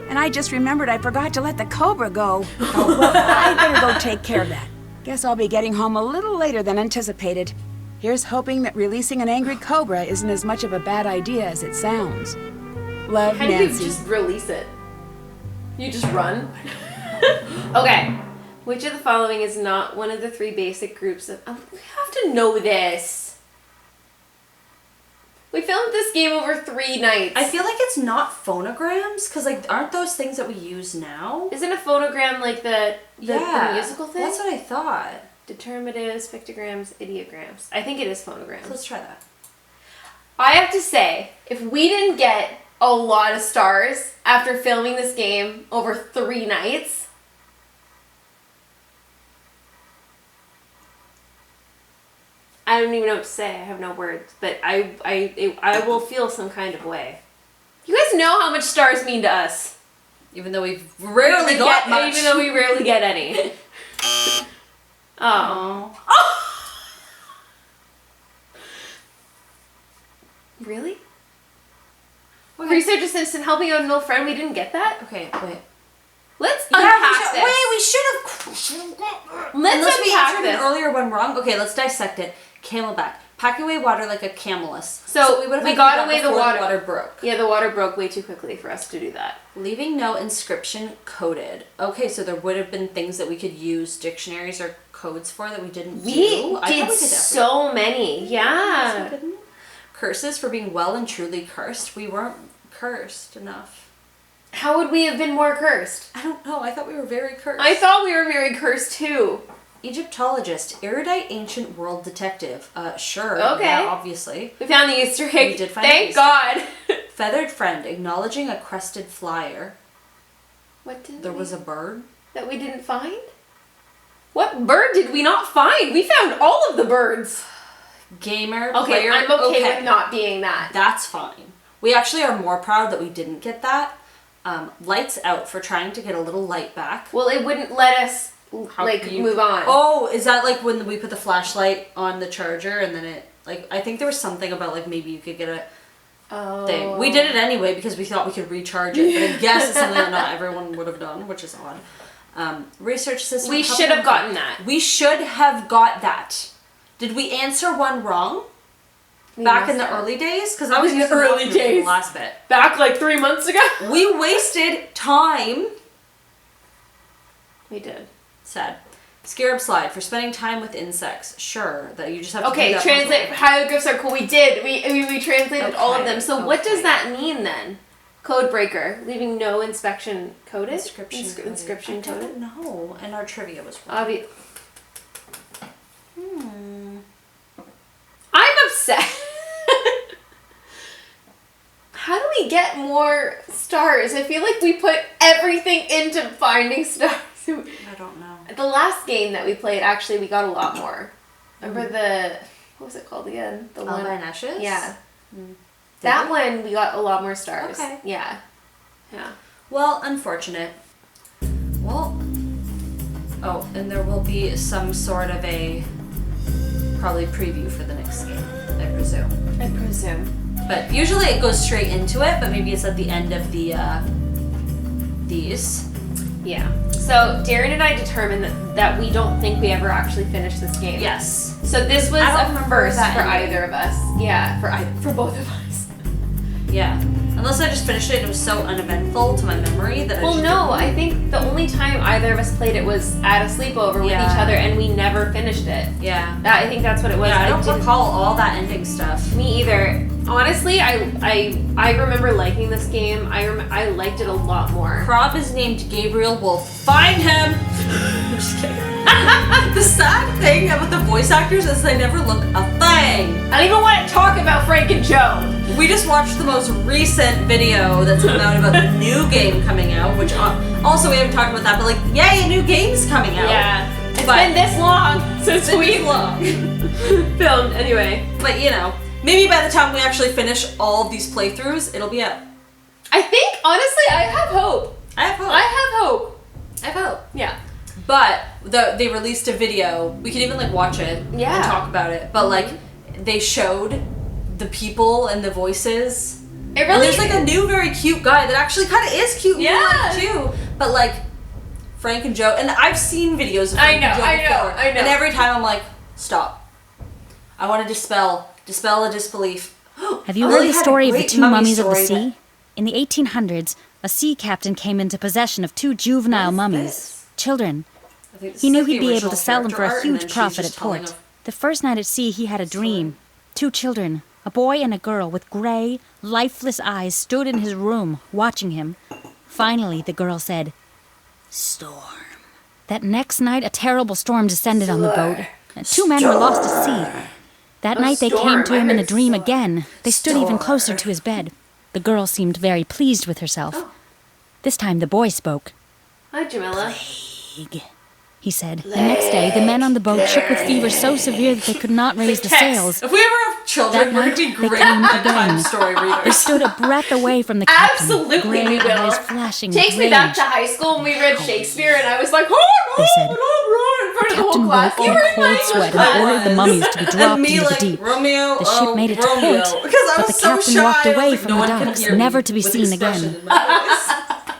[SPEAKER 3] And I just remembered I forgot to let the cobra go. Oh, well, I better go take care of that. Guess I'll be getting home a little later than anticipated. Here's hoping that releasing an angry cobra isn't as much of a bad idea as it sounds. Love,
[SPEAKER 1] How do you
[SPEAKER 3] Nancy.
[SPEAKER 1] just release it? You just run? Okay. Which of the following is not one of the 3 basic groups of... Oh, we have to know this. We filmed this game over 3 nights.
[SPEAKER 2] I feel like it's not phonograms, because like aren't those things that we use now?
[SPEAKER 1] Isn't a phonogram like the musical thing?
[SPEAKER 2] That's what I thought.
[SPEAKER 1] Determinatives, pictograms, ideograms. I think it is phonograms.
[SPEAKER 2] Let's try that.
[SPEAKER 1] I have to say, if we didn't get a lot of stars after filming this game over 3 nights, I don't even know what to say. I have no words, but I will feel some kind of way. You guys know how much stars mean to us.
[SPEAKER 2] Even though we've rarely got much.
[SPEAKER 1] Even though we rarely get any. Oh. Really?
[SPEAKER 2] Okay.
[SPEAKER 1] Research assistant helping out an old friend. We didn't get that.
[SPEAKER 2] Okay, wait.
[SPEAKER 1] Let's
[SPEAKER 2] Yeah,
[SPEAKER 1] unpack this.
[SPEAKER 2] we should have got that.
[SPEAKER 1] Let's
[SPEAKER 2] Unless we
[SPEAKER 1] unpack
[SPEAKER 2] answered
[SPEAKER 1] this.
[SPEAKER 2] an earlier one wrong. Okay, let's dissect it. Camelback. Pack away water like a camelus.
[SPEAKER 1] So
[SPEAKER 2] we would have
[SPEAKER 1] we
[SPEAKER 2] had to
[SPEAKER 1] got
[SPEAKER 2] do that
[SPEAKER 1] away the
[SPEAKER 2] before
[SPEAKER 1] water.
[SPEAKER 2] The water broke.
[SPEAKER 1] Yeah, the water broke way too quickly for us to do that.
[SPEAKER 2] Leaving no inscription coded. Okay, so there would have been things that we could use dictionaries or codes for that we didn't do.
[SPEAKER 1] We
[SPEAKER 2] I
[SPEAKER 1] did
[SPEAKER 2] thought
[SPEAKER 1] so many. Yeah.
[SPEAKER 2] everything. Curses for being well and truly cursed. We weren't cursed enough.
[SPEAKER 1] How would we have been more cursed?
[SPEAKER 2] I don't know. I thought we were very cursed.
[SPEAKER 1] I thought we were very cursed too.
[SPEAKER 2] Egyptologist, erudite ancient world detective. Sure.
[SPEAKER 1] Okay.
[SPEAKER 2] Yeah, obviously.
[SPEAKER 1] We found the Easter egg.
[SPEAKER 2] We did find
[SPEAKER 1] Thank
[SPEAKER 2] the Easter
[SPEAKER 1] God.
[SPEAKER 2] Feathered friend, acknowledging a crested flyer.
[SPEAKER 1] What did
[SPEAKER 2] There was a bird.
[SPEAKER 1] that we didn't find? What bird did we not find? We found all of the birds.
[SPEAKER 2] Gamer,
[SPEAKER 1] Okay,
[SPEAKER 2] player,
[SPEAKER 1] I'm okay with not being that.
[SPEAKER 2] That's fine. We actually are more proud that we didn't get that. Lights out for trying to get a little light back.
[SPEAKER 1] Well, it wouldn't let us move on.
[SPEAKER 2] Oh, is that like when we put the flashlight on the charger and then it like I think there was something about like maybe you could get a thing. We did it anyway because we thought we could recharge it, but I guess it's something that not everyone would have done, which is odd. Research system.
[SPEAKER 1] We should have gotten that.
[SPEAKER 2] We should have got that. Did we answer one wrong? Back in the early days? Because I was
[SPEAKER 1] in the early days.
[SPEAKER 2] The last bit.
[SPEAKER 1] Back like 3 months ago.
[SPEAKER 2] We wasted time.
[SPEAKER 1] We did.
[SPEAKER 2] Sad. Scarab slide for spending time with insects. Sure, that you just have to do
[SPEAKER 1] Okay,
[SPEAKER 2] that
[SPEAKER 1] translate. Hieroglyphs are cool. We did. We translated all of them. So
[SPEAKER 2] okay.
[SPEAKER 1] what does that mean then? Code breaker, leaving no inspection coded.
[SPEAKER 2] Inscription coded. I don't know. And our trivia was wrong.
[SPEAKER 1] I'm upset. How do we get more stars? I feel like we put everything into finding stars.
[SPEAKER 2] I don't know.
[SPEAKER 1] The last game that we played, actually, we got a lot more. Remember the... What was it called again? The
[SPEAKER 2] Alba
[SPEAKER 1] one...
[SPEAKER 2] and Ashes?
[SPEAKER 1] Yeah. That one, we got a lot more stars.
[SPEAKER 2] Okay.
[SPEAKER 1] Yeah. Yeah.
[SPEAKER 2] Well, unfortunate. Well... Oh, and there will be some sort of a... probably preview for the next game, I presume.
[SPEAKER 1] I presume.
[SPEAKER 2] But usually it goes straight into it, but maybe it's at the end of the, these.
[SPEAKER 1] Yeah. So, Darren and I determined that we don't think we ever actually finished this game.
[SPEAKER 2] Yes.
[SPEAKER 1] So this was a first for
[SPEAKER 2] anyway.
[SPEAKER 1] either of us. Yeah, for both of us.
[SPEAKER 2] Yeah. Unless I just finished it and it was so uneventful to my memory that
[SPEAKER 1] I think the only time either of us played it was at a sleepover with each other and we never finished it.
[SPEAKER 2] Yeah.
[SPEAKER 1] I think that's what it was.
[SPEAKER 2] Yeah, I don't recall all that ending stuff.
[SPEAKER 1] Me either. Honestly, I remember liking this game. I liked it a lot more.
[SPEAKER 2] Krob is named Gabriel Wolf. Find him! I'm just kidding. The sad thing about the voice actors is they never look a thing.
[SPEAKER 1] I don't even want to talk about Frank and Joe.
[SPEAKER 2] We just watched the most recent video that's come out about the new game coming out, which also we haven't talked about that, but like, yay, a new game's coming out.
[SPEAKER 1] Yeah. It's been this long since we filmed, anyway.
[SPEAKER 2] But you know, maybe by the time we actually finish all of these playthroughs, it'll be out.
[SPEAKER 1] I think, honestly, I have hope.
[SPEAKER 2] I have hope.
[SPEAKER 1] I have hope. Yeah.
[SPEAKER 2] But they released a video. We can even like watch it and talk about it. But like, they showed the people and the voices.
[SPEAKER 1] It really.
[SPEAKER 2] And there's like a new, very cute guy that actually kind of is cute.
[SPEAKER 1] Yeah.
[SPEAKER 2] Too. But like, Frank and Joe, and I've seen videos of Frank and Joe before.
[SPEAKER 1] I know.
[SPEAKER 2] And every time I'm like, stop. I want to dispel the disbelief.
[SPEAKER 5] Have you heard the story of the two mummies of the sea? In the 1800s, a sea captain came into possession of two juvenile mummies, children. He knew he'd be able to sell them for a huge profit at port. The first night at sea, he had a dream. Two children, a boy and a girl with gray, lifeless eyes, stood in his room, watching him. Finally, the girl said, "Storm." That next night, a terrible storm descended on the boat, and two men were lost at sea. That night, they came to him in a dream again. They stood even closer to his bed. The girl seemed very pleased with herself. This time, the boy spoke.
[SPEAKER 1] Hi, Jamila.
[SPEAKER 5] Plague, he said. The next day, the men on the boat shook with fever so severe that they could not raise the sails.
[SPEAKER 2] If we ever have children, we're going to be great bedtime story readers.
[SPEAKER 5] They stood a breath away from the captain.
[SPEAKER 1] Absolutely, we will.
[SPEAKER 5] Eyes flashing
[SPEAKER 1] Takes me back to high school when we read Shakespeare, and I was like, oh no,
[SPEAKER 5] they said.
[SPEAKER 1] in front of the whole
[SPEAKER 5] Captain
[SPEAKER 1] class.
[SPEAKER 5] woke in a cold sweat and ordered the mummies to be dropped into the deep.
[SPEAKER 2] Romeo,
[SPEAKER 5] the ship made it to port, but the captain walked away from the docks, never to be seen again.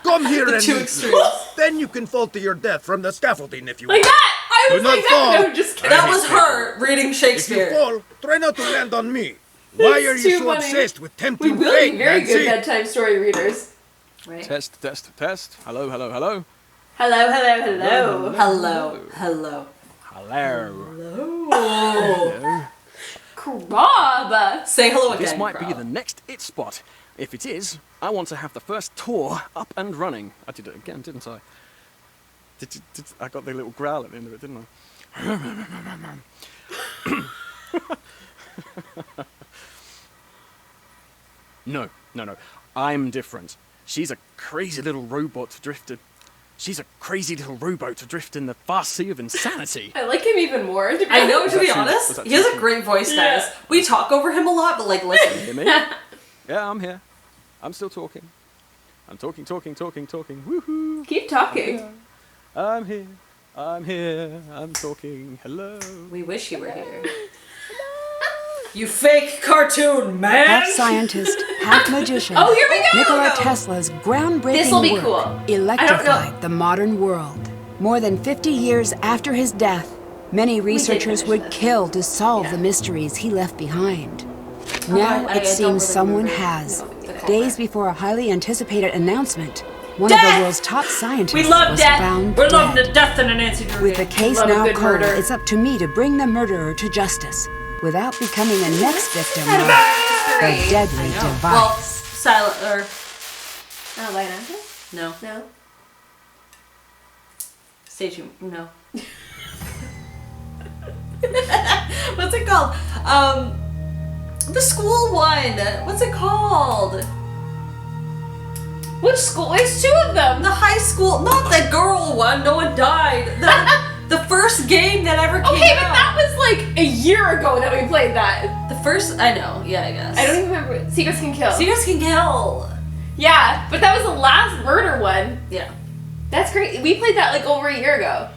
[SPEAKER 10] Come here and
[SPEAKER 2] two
[SPEAKER 10] meet
[SPEAKER 2] extremes.
[SPEAKER 10] me. Then you can fall to your death from the scaffolding if you
[SPEAKER 1] Like
[SPEAKER 10] want.
[SPEAKER 1] that! I was
[SPEAKER 10] Do
[SPEAKER 1] like
[SPEAKER 10] not
[SPEAKER 1] that!
[SPEAKER 10] fall.
[SPEAKER 1] No, just kidding.
[SPEAKER 2] That was her reading
[SPEAKER 10] If
[SPEAKER 2] Shakespeare.
[SPEAKER 10] you fall, try not to land on me. Why are you
[SPEAKER 1] too
[SPEAKER 10] so
[SPEAKER 1] funny.
[SPEAKER 10] obsessed with tempting
[SPEAKER 1] We will
[SPEAKER 10] fate,
[SPEAKER 1] be very
[SPEAKER 10] Nancy?
[SPEAKER 1] good bedtime story readers.
[SPEAKER 2] Right.
[SPEAKER 11] Test, test, test. Hello, hello, hello.
[SPEAKER 1] Hello, hello, hello.
[SPEAKER 2] Hello. Hello.
[SPEAKER 11] Hello.
[SPEAKER 2] Hello.
[SPEAKER 1] Krob!
[SPEAKER 2] Say hello again.
[SPEAKER 11] This might be
[SPEAKER 2] Krob.
[SPEAKER 11] the next it spot. If it is, I want to have the first tour up and running. I did it again, didn't I? I got the little growl at the end of it, didn't I? No. I'm different. She's a crazy little robot drifter. She's a crazy little rowboat adrift in the vast sea of insanity.
[SPEAKER 4] I like him even more. To be
[SPEAKER 2] I know, to be
[SPEAKER 11] Was
[SPEAKER 2] honest.
[SPEAKER 11] that
[SPEAKER 2] He has
[SPEAKER 11] too-
[SPEAKER 2] a great voice, guys. We talk over him a lot, but like, listen.
[SPEAKER 11] Hear me? Yeah, I'm here. I'm still talking. I'm talking. Woohoo!
[SPEAKER 4] Keep talking.
[SPEAKER 11] I'm here. I'm talking. Hello.
[SPEAKER 2] We wish you were here. You fake cartoon, man!
[SPEAKER 3] Half scientist, half magician.
[SPEAKER 4] Oh, here we go!
[SPEAKER 3] Nikola Tesla's groundbreaking
[SPEAKER 4] This'll be
[SPEAKER 3] work
[SPEAKER 4] cool.
[SPEAKER 3] electrified the modern world. More than 50 years after his death, many researchers
[SPEAKER 4] finish
[SPEAKER 3] would
[SPEAKER 4] this.
[SPEAKER 3] kill to solve the mysteries he left behind. Now
[SPEAKER 2] I
[SPEAKER 3] it
[SPEAKER 2] don't
[SPEAKER 3] seems
[SPEAKER 2] really
[SPEAKER 3] someone
[SPEAKER 2] remember.
[SPEAKER 3] has.
[SPEAKER 2] Okay.
[SPEAKER 3] Days before a highly anticipated announcement, one of
[SPEAKER 2] Death!
[SPEAKER 3] the world's top scientists
[SPEAKER 2] We love
[SPEAKER 3] was
[SPEAKER 2] death!
[SPEAKER 3] found
[SPEAKER 2] We're loving
[SPEAKER 3] dead.
[SPEAKER 2] the death in a Nancy Drew
[SPEAKER 3] With the
[SPEAKER 2] game.
[SPEAKER 3] case
[SPEAKER 4] Love a
[SPEAKER 3] now
[SPEAKER 4] good
[SPEAKER 3] cold,
[SPEAKER 4] murder.
[SPEAKER 3] it's up to me to bring the murderer to justice without becoming the next victim of the deadly
[SPEAKER 2] Well,
[SPEAKER 3] device.
[SPEAKER 2] silent, or...
[SPEAKER 4] Oh, Lion Angel?
[SPEAKER 2] No.
[SPEAKER 4] No.
[SPEAKER 2] Stay tuned. No. What's it called? The school one. What's it called?
[SPEAKER 4] Which school? There's two of them.
[SPEAKER 2] The high school, not the girl one. No one died. The first game that ever came
[SPEAKER 4] Okay, but
[SPEAKER 2] out.
[SPEAKER 4] that was like a year ago that we played that.
[SPEAKER 2] The first, I know. Yeah, I guess.
[SPEAKER 4] I don't even remember. Secrets Can Kill.
[SPEAKER 2] Secrets Can Kill.
[SPEAKER 4] Yeah, but that was the last murder one.
[SPEAKER 2] Yeah.
[SPEAKER 4] That's great. We played that like over a year ago.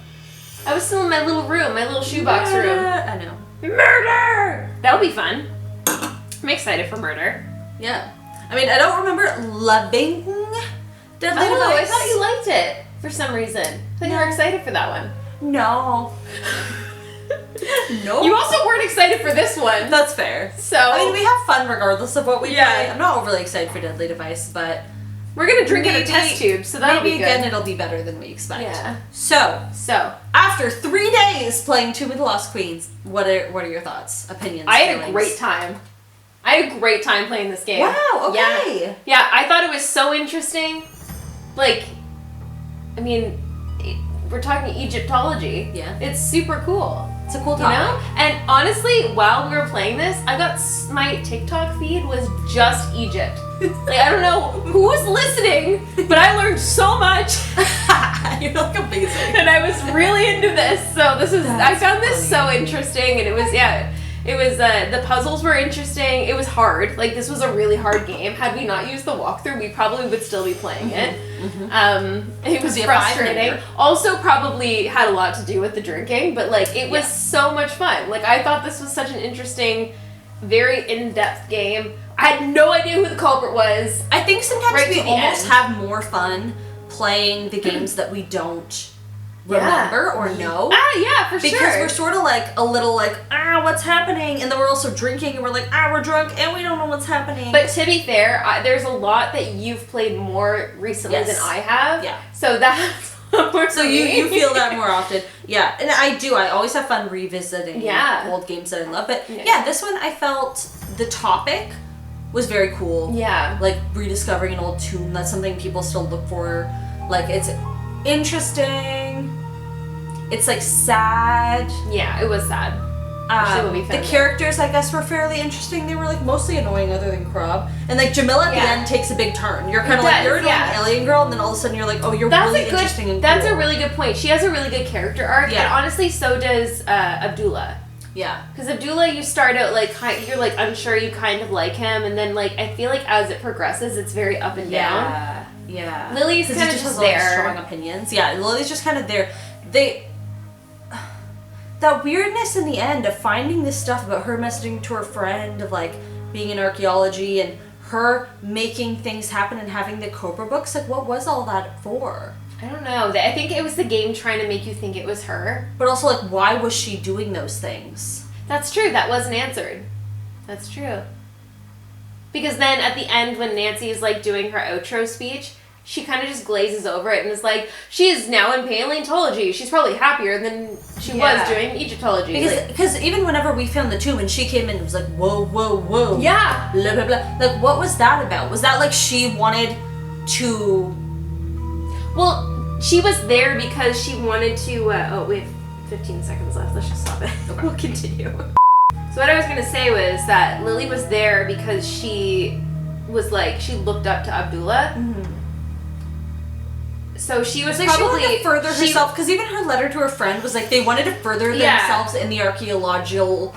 [SPEAKER 4] I was still in my little room, my little shoebox room.
[SPEAKER 2] I know.
[SPEAKER 4] Murder! That would be fun. I'm excited for murder.
[SPEAKER 2] Yeah. I mean, I don't remember loving Deadly
[SPEAKER 4] Oh, I
[SPEAKER 2] Device.
[SPEAKER 4] thought you liked it for some reason. I thought you were excited for that one.
[SPEAKER 2] No. No.
[SPEAKER 4] You also weren't excited for this one.
[SPEAKER 2] That's fair.
[SPEAKER 4] So
[SPEAKER 2] I mean, we have fun regardless of what we
[SPEAKER 4] Yeah.
[SPEAKER 2] play. I'm not overly excited for Deadly Device, but
[SPEAKER 4] we're gonna drink in a
[SPEAKER 2] maybe-
[SPEAKER 4] test tube, so that'll
[SPEAKER 2] maybe
[SPEAKER 4] be good.
[SPEAKER 2] again it'll be better than we expect.
[SPEAKER 4] Yeah.
[SPEAKER 2] So after 3 days playing Tomb of the Lost Queens, what are your thoughts, opinions?
[SPEAKER 4] I had a
[SPEAKER 2] feelings?
[SPEAKER 4] great time. I had a great time playing this game.
[SPEAKER 2] Wow. Okay.
[SPEAKER 4] Yeah. Yeah, I thought it was so interesting. Like, I mean, we're talking Egyptology.
[SPEAKER 2] Yeah.
[SPEAKER 4] It's super cool.
[SPEAKER 2] It's a cool
[SPEAKER 4] You
[SPEAKER 2] topic.
[SPEAKER 4] know? And honestly, while we were playing this, I got my TikTok feed was just Egypt. Like, I don't know who was listening, but I learned so much.
[SPEAKER 2] You look amazing.
[SPEAKER 4] And I was really into this. So this is, I found this so interesting, and it was, it was, the puzzles were interesting. It was hard. Like, this was a really hard game. Had we not used the walkthrough, we probably would still be playing it. It was
[SPEAKER 2] be a
[SPEAKER 4] frustrating.
[SPEAKER 2] 5-minute.
[SPEAKER 4] Also probably had a lot to do with the drinking, but like, it was so much fun. Like, I thought this was such an interesting, very in-depth game. I had no idea who the culprit was.
[SPEAKER 2] I think sometimes
[SPEAKER 4] Right
[SPEAKER 2] we
[SPEAKER 4] to the
[SPEAKER 2] almost
[SPEAKER 4] end.
[SPEAKER 2] have more fun playing the games that we don't remember or know.
[SPEAKER 4] Yeah, for
[SPEAKER 2] Because
[SPEAKER 4] sure.
[SPEAKER 2] we're sort of like a little like, what's happening? And then we're also drinking and we're like, we're drunk and we don't know what's happening.
[SPEAKER 4] But to be fair, there's a lot that you've played more recently
[SPEAKER 2] Yes.
[SPEAKER 4] than I have.
[SPEAKER 2] Yeah.
[SPEAKER 4] So that's more
[SPEAKER 2] so
[SPEAKER 4] for
[SPEAKER 2] you
[SPEAKER 4] me.
[SPEAKER 2] feel that more often. Yeah. And I do. I always have fun revisiting old games that I love. But yeah, this one I felt the topic was very cool.
[SPEAKER 4] Yeah.
[SPEAKER 2] Like rediscovering an old tune. That's something people still look for. Like, it's interesting. It's like sad.
[SPEAKER 4] Yeah, it was sad. Especially when we
[SPEAKER 2] The
[SPEAKER 4] found it.
[SPEAKER 2] characters, I guess, were fairly interesting. They were like mostly annoying, other than Krob. And like Jamila at the end takes a big turn. You're kind
[SPEAKER 4] It
[SPEAKER 2] of like,
[SPEAKER 4] does,
[SPEAKER 2] you're an
[SPEAKER 4] yeah.
[SPEAKER 2] alien girl, and then all of a sudden you're like, oh, you're really interesting and
[SPEAKER 4] That's
[SPEAKER 2] cool.
[SPEAKER 4] a really good point. She has a really good character arc,
[SPEAKER 2] Yeah.
[SPEAKER 4] and honestly, so does Abdullah.
[SPEAKER 2] Yeah.
[SPEAKER 4] Because Abdullah, you start out like you're like unsure, you kind of like him, and then like I feel like as it progresses, it's very up and down.
[SPEAKER 2] Yeah.
[SPEAKER 4] Lily's
[SPEAKER 2] 'Cause
[SPEAKER 4] kind
[SPEAKER 2] he
[SPEAKER 4] of
[SPEAKER 2] has
[SPEAKER 4] just
[SPEAKER 2] a lot of
[SPEAKER 4] there.
[SPEAKER 2] strong opinions. Yeah, Lily's just kind of there. That weirdness in the end of finding this stuff about her messaging to her friend, of like being in archaeology and her making things happen and having the Cobra books, like what was all that for?
[SPEAKER 4] I don't know. I think it was the game trying to make you think it was her.
[SPEAKER 2] But also, like, why was she doing those things?
[SPEAKER 4] That's true. That wasn't answered. That's true. Because then at the end, when Nancy is like doing her outro speech, she kind of just glazes over it and is like, she is now in paleontology. She's probably happier than she was doing Egyptology.
[SPEAKER 2] Because even whenever we found the tomb and she came in, it was like, whoa, whoa, whoa.
[SPEAKER 4] Yeah.
[SPEAKER 2] Blah, blah, blah. Like, what was that about? Was that like she wanted to...
[SPEAKER 4] Well, she was there because she wanted to. Oh, we have 15 seconds left. Let's just stop it. We'll continue. So what I was gonna say was that Lily was there because she was like she looked up to Abdullah.
[SPEAKER 1] So she was
[SPEAKER 2] Like, she
[SPEAKER 1] probably
[SPEAKER 2] wanted to further herself, because even her letter to her friend was like they wanted to further themselves in the archaeological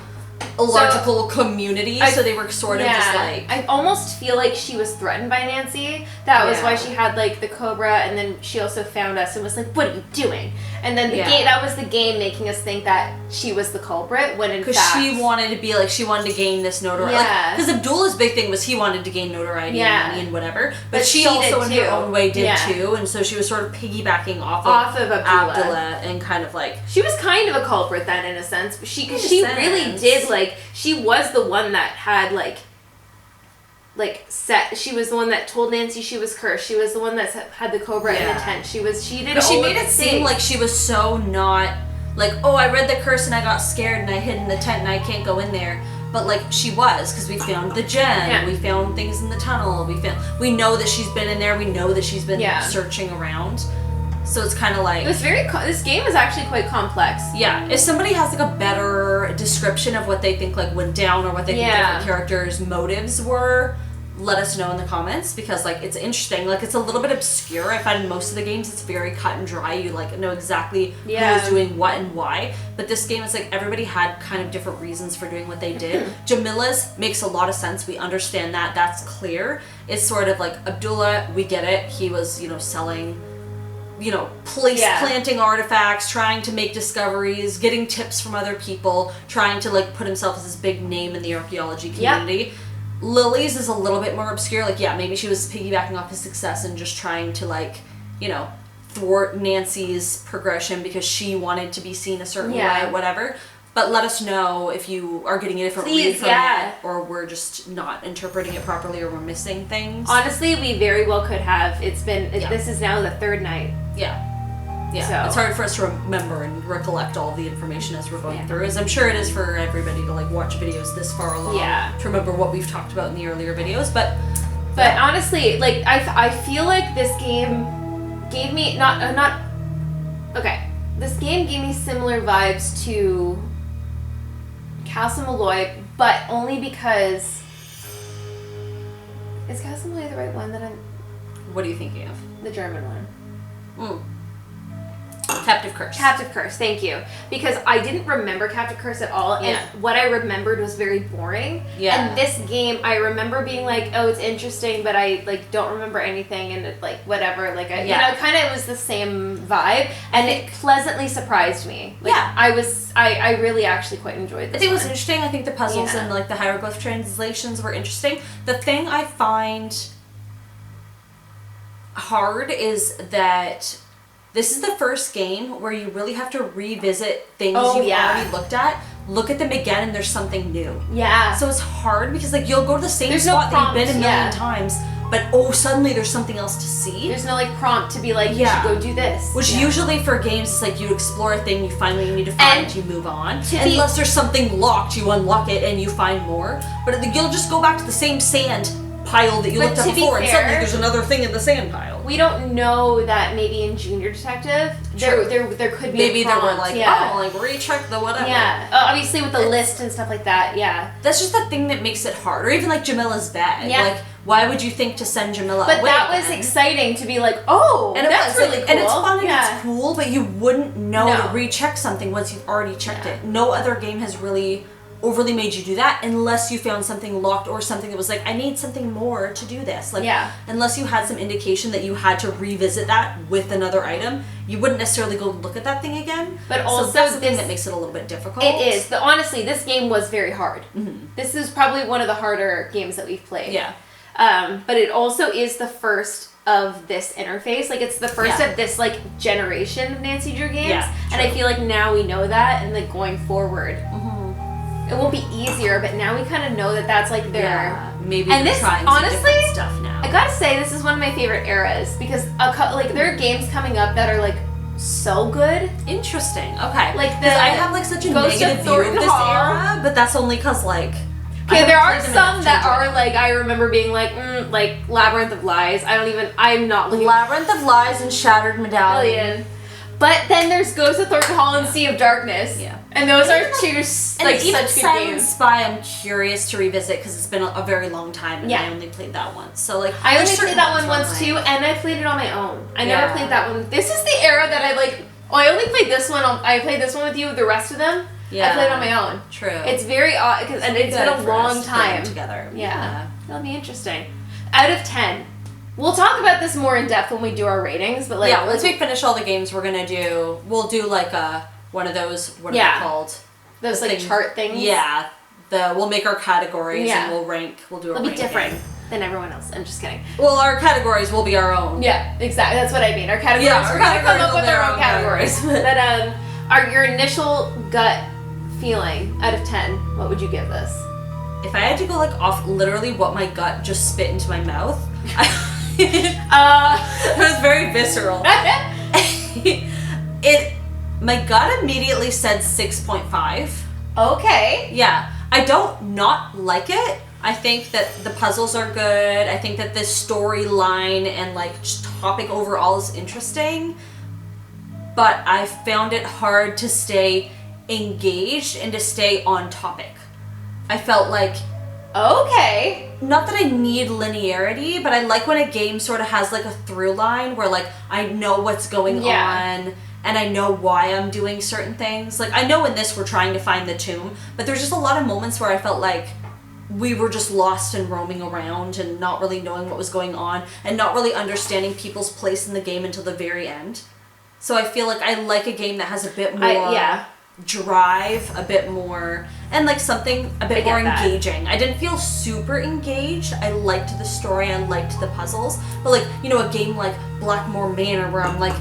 [SPEAKER 2] community, so they were sort of just like...
[SPEAKER 1] I almost feel like she was threatened by Nancy. That was why she had like the cobra, and then she also found us and was like, what are you doing? And then the game, that was the game making us think that she was the culprit, when in fact...
[SPEAKER 2] Because she wanted to be like, she wanted to gain this notoriety.
[SPEAKER 1] Yeah.
[SPEAKER 2] Because Abdullah's big thing was he wanted to gain notoriety and money and whatever. But she also in
[SPEAKER 1] did
[SPEAKER 2] her
[SPEAKER 1] too.
[SPEAKER 2] own way did too, and so she was sort of piggybacking off of Abdullah and kind of like...
[SPEAKER 1] She was kind of a culprit then, in a sense. But she really did, like... She was the one that had, she was the one that told Nancy she was cursed. She was the one that had the cobra in the tent. She did.
[SPEAKER 2] But she made it seem like she was so not like, oh, I read the curse and I got scared and I hid in the tent and I can't go in there. But like she was, because we found the gem, we found things in the tunnel, we know that she's been in there, we know that she's been searching around. So it's kind of like...
[SPEAKER 1] It was this game is actually quite complex.
[SPEAKER 2] Yeah. If somebody has like a better description of what they think like went down or what they think different characters' motives were, let us know in the comments, because like it's interesting. Like it's a little bit obscure. I find in most of the games it's very cut and dry. You like know exactly who's doing what and why. But this game is like everybody had kind of different reasons for doing what they did. Jamila's makes a lot of sense. We understand that. That's clear. It's sort of like Abdullah, we get it. He was, selling... planting artifacts, trying to make discoveries, getting tips from other people, trying to like put himself as this big name in the archaeology community. Lily's is a little bit more obscure. Like, maybe she was piggybacking off his success and just trying to thwart Nancy's progression because she wanted to be seen a certain way, whatever. But let us know if you are getting a different read from it, or we're just not interpreting it properly, or we're missing things.
[SPEAKER 1] Honestly, we very well could have. This is now the third night.
[SPEAKER 2] Yeah.
[SPEAKER 1] So.
[SPEAKER 2] It's hard for us to remember and recollect all of the information as we're going through, as I'm sure it is for everybody to watch videos this far along to remember what we've talked about in the earlier videos. But
[SPEAKER 1] honestly, I feel like this game gave me this game gave me similar vibes to Castle Malloy, but only because... Is Castle Malloy the right one that I'm...
[SPEAKER 2] What are you thinking of?
[SPEAKER 1] The German one.
[SPEAKER 2] Captive Curse.
[SPEAKER 1] Captive Curse, thank you. Because I didn't remember Captive Curse at all, and what I remembered was very boring. Yeah. And this game, I remember being like, oh, it's interesting, but I don't remember anything, and whatever. Kind of was the same vibe, and it pleasantly surprised me. I really actually quite enjoyed this.
[SPEAKER 2] I think it was interesting. I think the puzzles and the hieroglyph translations were interesting. The thing I find hard is that this is the first game where you really have to revisit things you've already looked at. Look at them again and there's something new. Yeah. So it's hard because you'll go to the same spot that you've been a million times, but suddenly there's something else to see.
[SPEAKER 1] There's no prompt to be you should go do this.
[SPEAKER 2] Which usually for games it's you explore a thing, you find what you need to find, and you move on. Unless there's something locked, you unlock it and you find more. But you'll just go back to the same sand pile that you looked at before, and suddenly there's another thing in the sand pile.
[SPEAKER 1] We don't know that maybe in Junior Detective there could be
[SPEAKER 2] maybe
[SPEAKER 1] a prompt.
[SPEAKER 2] There were recheck the whatever.
[SPEAKER 1] Yeah, obviously with the list and stuff like that. Yeah,
[SPEAKER 2] that's just the thing that makes it hard. Or even Jamila's bag. Yeah. Why would you think to send Jamila away?
[SPEAKER 1] But that was exciting to be oh, and that's really cool.
[SPEAKER 2] And it's fun and it's cool, but you wouldn't know to recheck something once you've already checked it. No other game has really overly made you do that unless you found something locked or something that was I need something more to do this. Unless you had some indication that you had to revisit that with another item, you wouldn't necessarily go look at that thing again. But also that's the thing that makes it a little bit difficult.
[SPEAKER 1] It is. But honestly, this game was very hard. Mm-hmm. This is probably one of the harder games that we've played. Yeah. But it also is the first of this interface. It's the first of this generation of Nancy Drew games. Yeah, and I feel now we know that, and going forward. Mm-hmm. It won't be easier, but now we kind of know that that's their...
[SPEAKER 2] Yeah, maybe
[SPEAKER 1] and
[SPEAKER 2] this, trying honestly, some stuff now.
[SPEAKER 1] I gotta say, this is one of my favorite eras, because there are games coming up that are so good.
[SPEAKER 2] Interesting. Okay. Because I have such a negative view of this era, but that's only because okay,
[SPEAKER 1] there are some that are I remember being Labyrinth of Lies. I'm not looking...
[SPEAKER 2] Labyrinth of Lies and Shattered Medallion.
[SPEAKER 1] But then there's Ghost of Thornhall and Sea of Darkness.
[SPEAKER 2] Yeah.
[SPEAKER 1] And those are two
[SPEAKER 2] And
[SPEAKER 1] such
[SPEAKER 2] even
[SPEAKER 1] good
[SPEAKER 2] Silent
[SPEAKER 1] games.
[SPEAKER 2] Spy, I'm curious to revisit because it's been a very long time, and
[SPEAKER 1] Yeah.
[SPEAKER 2] I only played that once. So like,
[SPEAKER 1] I only
[SPEAKER 2] there's
[SPEAKER 1] played
[SPEAKER 2] certain
[SPEAKER 1] that
[SPEAKER 2] ones
[SPEAKER 1] one
[SPEAKER 2] where
[SPEAKER 1] once
[SPEAKER 2] I'm
[SPEAKER 1] too,
[SPEAKER 2] like-
[SPEAKER 1] and I played it on my own. I
[SPEAKER 2] Yeah.
[SPEAKER 1] never played that one. This is the era that I like. Oh, I only played this one. I played this one with you. The rest of them, I played on my own.
[SPEAKER 2] True.
[SPEAKER 1] It's very odd, and it's been a
[SPEAKER 2] Good for us
[SPEAKER 1] long
[SPEAKER 2] to play them
[SPEAKER 1] time.
[SPEAKER 2] together.
[SPEAKER 1] Yeah. That'll be interesting. Out of 10. We'll talk about this more in depth when we do our ratings, but like,
[SPEAKER 2] once we finish all the games we're gonna do, we'll do like one of those, what are
[SPEAKER 1] Yeah.
[SPEAKER 2] they called?
[SPEAKER 1] those
[SPEAKER 2] The
[SPEAKER 1] like
[SPEAKER 2] thing-
[SPEAKER 1] chart things.
[SPEAKER 2] Yeah. We'll make our categories
[SPEAKER 1] Yeah.
[SPEAKER 2] and we'll rank. We'll do a
[SPEAKER 1] They'll be
[SPEAKER 2] ranking.
[SPEAKER 1] different than everyone else. I'm just kidding.
[SPEAKER 2] Well, our categories will be our own.
[SPEAKER 1] Yeah, exactly. That's what I mean. Our categories.
[SPEAKER 2] Yeah,
[SPEAKER 1] we're
[SPEAKER 2] our
[SPEAKER 1] gonna come
[SPEAKER 2] categories
[SPEAKER 1] up
[SPEAKER 2] will
[SPEAKER 1] with
[SPEAKER 2] be
[SPEAKER 1] our
[SPEAKER 2] our
[SPEAKER 1] own
[SPEAKER 2] own
[SPEAKER 1] categories. But your initial gut feeling out of 10, what would you give this?
[SPEAKER 2] If I had to go like off literally what my gut just spit into my mouth, it was very visceral. My gut immediately said 6.5.
[SPEAKER 1] Okay.
[SPEAKER 2] Yeah, I don't not like it. I think that the puzzles are good. I think that the storyline and like just topic overall is interesting. But I found it hard to stay engaged and to stay on topic. I felt like,
[SPEAKER 1] okay,
[SPEAKER 2] not that I need linearity, but I like when a game sort of has like a through line where like I know what's going on and I know why I'm doing certain things. Like I know in this we're trying to find the tomb, but there's just a lot of moments where I felt like we were just lost and roaming around and not really knowing what was going on and not really understanding people's place in the game until the very end. So I feel like I like a game that has a bit more drive, a bit more, and like something a bit more engaging. I didn't feel super engaged. I liked the story, I liked the puzzles, but like, you know, a game like Blackmore Manor where I'm like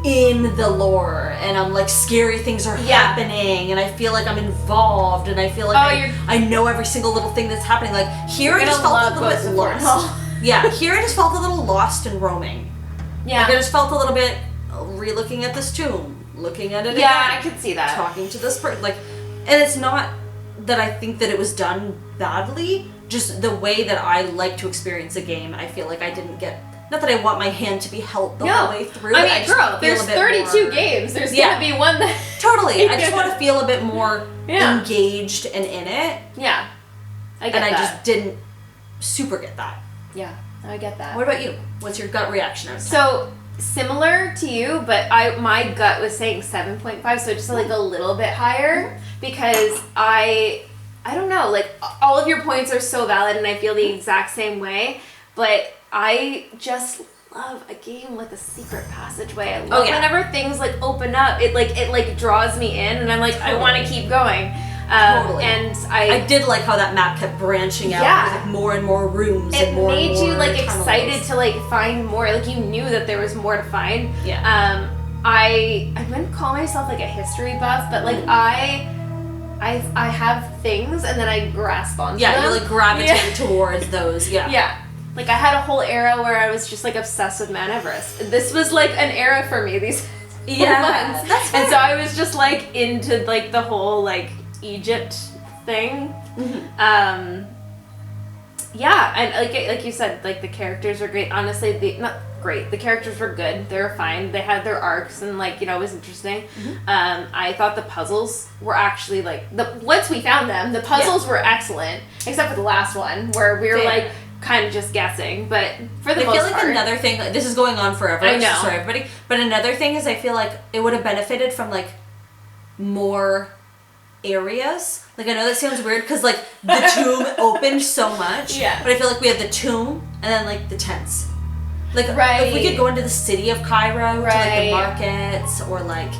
[SPEAKER 2] in the lore and I'm like scary things are happening and I feel like I'm involved and I feel like I know every single little thing that's happening. Like here I just felt a little bit lost. Yeah, here I just felt a little lost and roaming.
[SPEAKER 1] Yeah.
[SPEAKER 2] Like I just felt a little bit re-looking at this tomb, looking at it again.
[SPEAKER 1] Yeah, I could see that.
[SPEAKER 2] Talking to this person, like, and it's not that I think that it was done badly, just the way that I like to experience a game, I feel like I didn't get, not that I want my hand to be held the whole way through.
[SPEAKER 1] I mean, girl, there's 32 games. There's gonna be one that...
[SPEAKER 2] Totally. I just want to feel a bit more engaged and in it.
[SPEAKER 1] Yeah. I get
[SPEAKER 2] and
[SPEAKER 1] that.
[SPEAKER 2] I just didn't super get that.
[SPEAKER 1] Yeah, I get that.
[SPEAKER 2] What about you? What's your gut reaction?
[SPEAKER 1] So, similar to you, but my gut was saying 7.5, so just like a little bit higher, because I don't know, like all of your points are so valid and I feel the exact same way, but I just love a game with a secret passageway. I love whenever things like open up, it draws me in and I'm like, I want to keep going.
[SPEAKER 2] Totally.
[SPEAKER 1] And
[SPEAKER 2] I did like how that map kept branching out with like more and more rooms and more and more
[SPEAKER 1] It made you like
[SPEAKER 2] tunnels.
[SPEAKER 1] excited to like find more. Like you knew that there was more to find.
[SPEAKER 2] Yeah.
[SPEAKER 1] I wouldn't call myself like a history buff, but like I have things and then I grasp onto them.
[SPEAKER 2] Yeah, you like gravitate towards those. Yeah.
[SPEAKER 1] Yeah. Like I had a whole era where I was just like obsessed with Mount Everest. This was like an era for me these 4 months.
[SPEAKER 2] That's fair.
[SPEAKER 1] And so I was just like into like the whole like Egypt thing. Yeah, and like you said, like the characters were great. Honestly, not great. The characters were good. They were fine. They had their arcs and like, you know, it was interesting. I thought the puzzles were actually like once we found them, the puzzles were excellent, except for the last one where we were like kind of just guessing. But for the most
[SPEAKER 2] I feel like
[SPEAKER 1] part,
[SPEAKER 2] another thing, like, this is going on forever.
[SPEAKER 1] I know.
[SPEAKER 2] Sorry, everybody. But another thing is I feel like it would have benefited from like more areas. Like I know that sounds weird because like the tomb opened so much.
[SPEAKER 1] Yeah.
[SPEAKER 2] But I feel like we had the tomb and then like the tents. Like if we could go into the city of Cairo to like the markets or like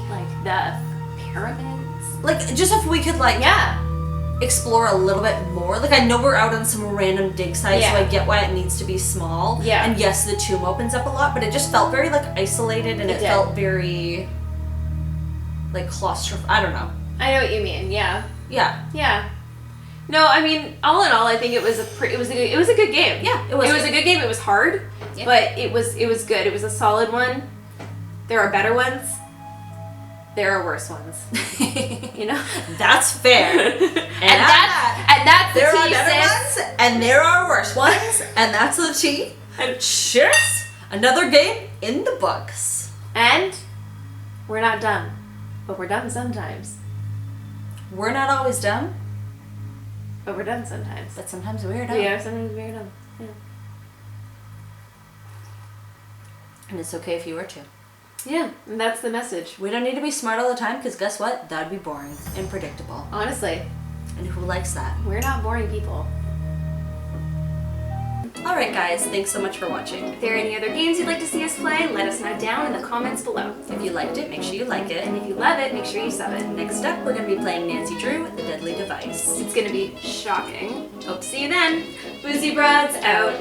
[SPEAKER 1] the pyramids.
[SPEAKER 2] Like just if we could like explore a little bit more. Like I know we're out on some random dig site, so I get why it needs to be small.
[SPEAKER 1] Yeah.
[SPEAKER 2] And yes, the tomb opens up a lot, but it just felt very like isolated and it felt very like claustrophobic. I don't know.
[SPEAKER 1] I know what you mean. Yeah.
[SPEAKER 2] Yeah.
[SPEAKER 1] Yeah. No, I mean, all in all, I think it was a good game.
[SPEAKER 2] Yeah,
[SPEAKER 1] it was a good game. It was hard, but it was good. It was a solid one. There are better ones. There are worse ones. You know?
[SPEAKER 2] That's fair. and
[SPEAKER 1] that's the
[SPEAKER 2] there
[SPEAKER 1] tea,
[SPEAKER 2] are better
[SPEAKER 1] sis.
[SPEAKER 2] ones, and there are worse ones, and that's the tea. And cheers! Another game in the books.
[SPEAKER 1] And We're not dumb, but we're dumb sometimes.
[SPEAKER 2] We're not always dumb,
[SPEAKER 1] But we're dumb sometimes.
[SPEAKER 2] but sometimes we're dumb.
[SPEAKER 1] We are sometimes very dumb. Yeah.
[SPEAKER 2] And it's okay if you were too.
[SPEAKER 1] Yeah, and that's the message.
[SPEAKER 2] We don't need to be smart all the time, because guess what? That'd be boring and predictable.
[SPEAKER 1] Honestly,
[SPEAKER 2] And who likes that?
[SPEAKER 1] we're not boring people.
[SPEAKER 2] Alright guys, thanks so much for watching.
[SPEAKER 1] If there are any other games you'd like to see us play, let us know down in the comments below.
[SPEAKER 2] If you liked it, make sure you like it.
[SPEAKER 1] And if you love it, make sure you sub it.
[SPEAKER 2] Next up, we're going to be playing Nancy Drew with the Deadly Device.
[SPEAKER 1] It's gonna be shocking. Hope to see you then. Boozy Broads out.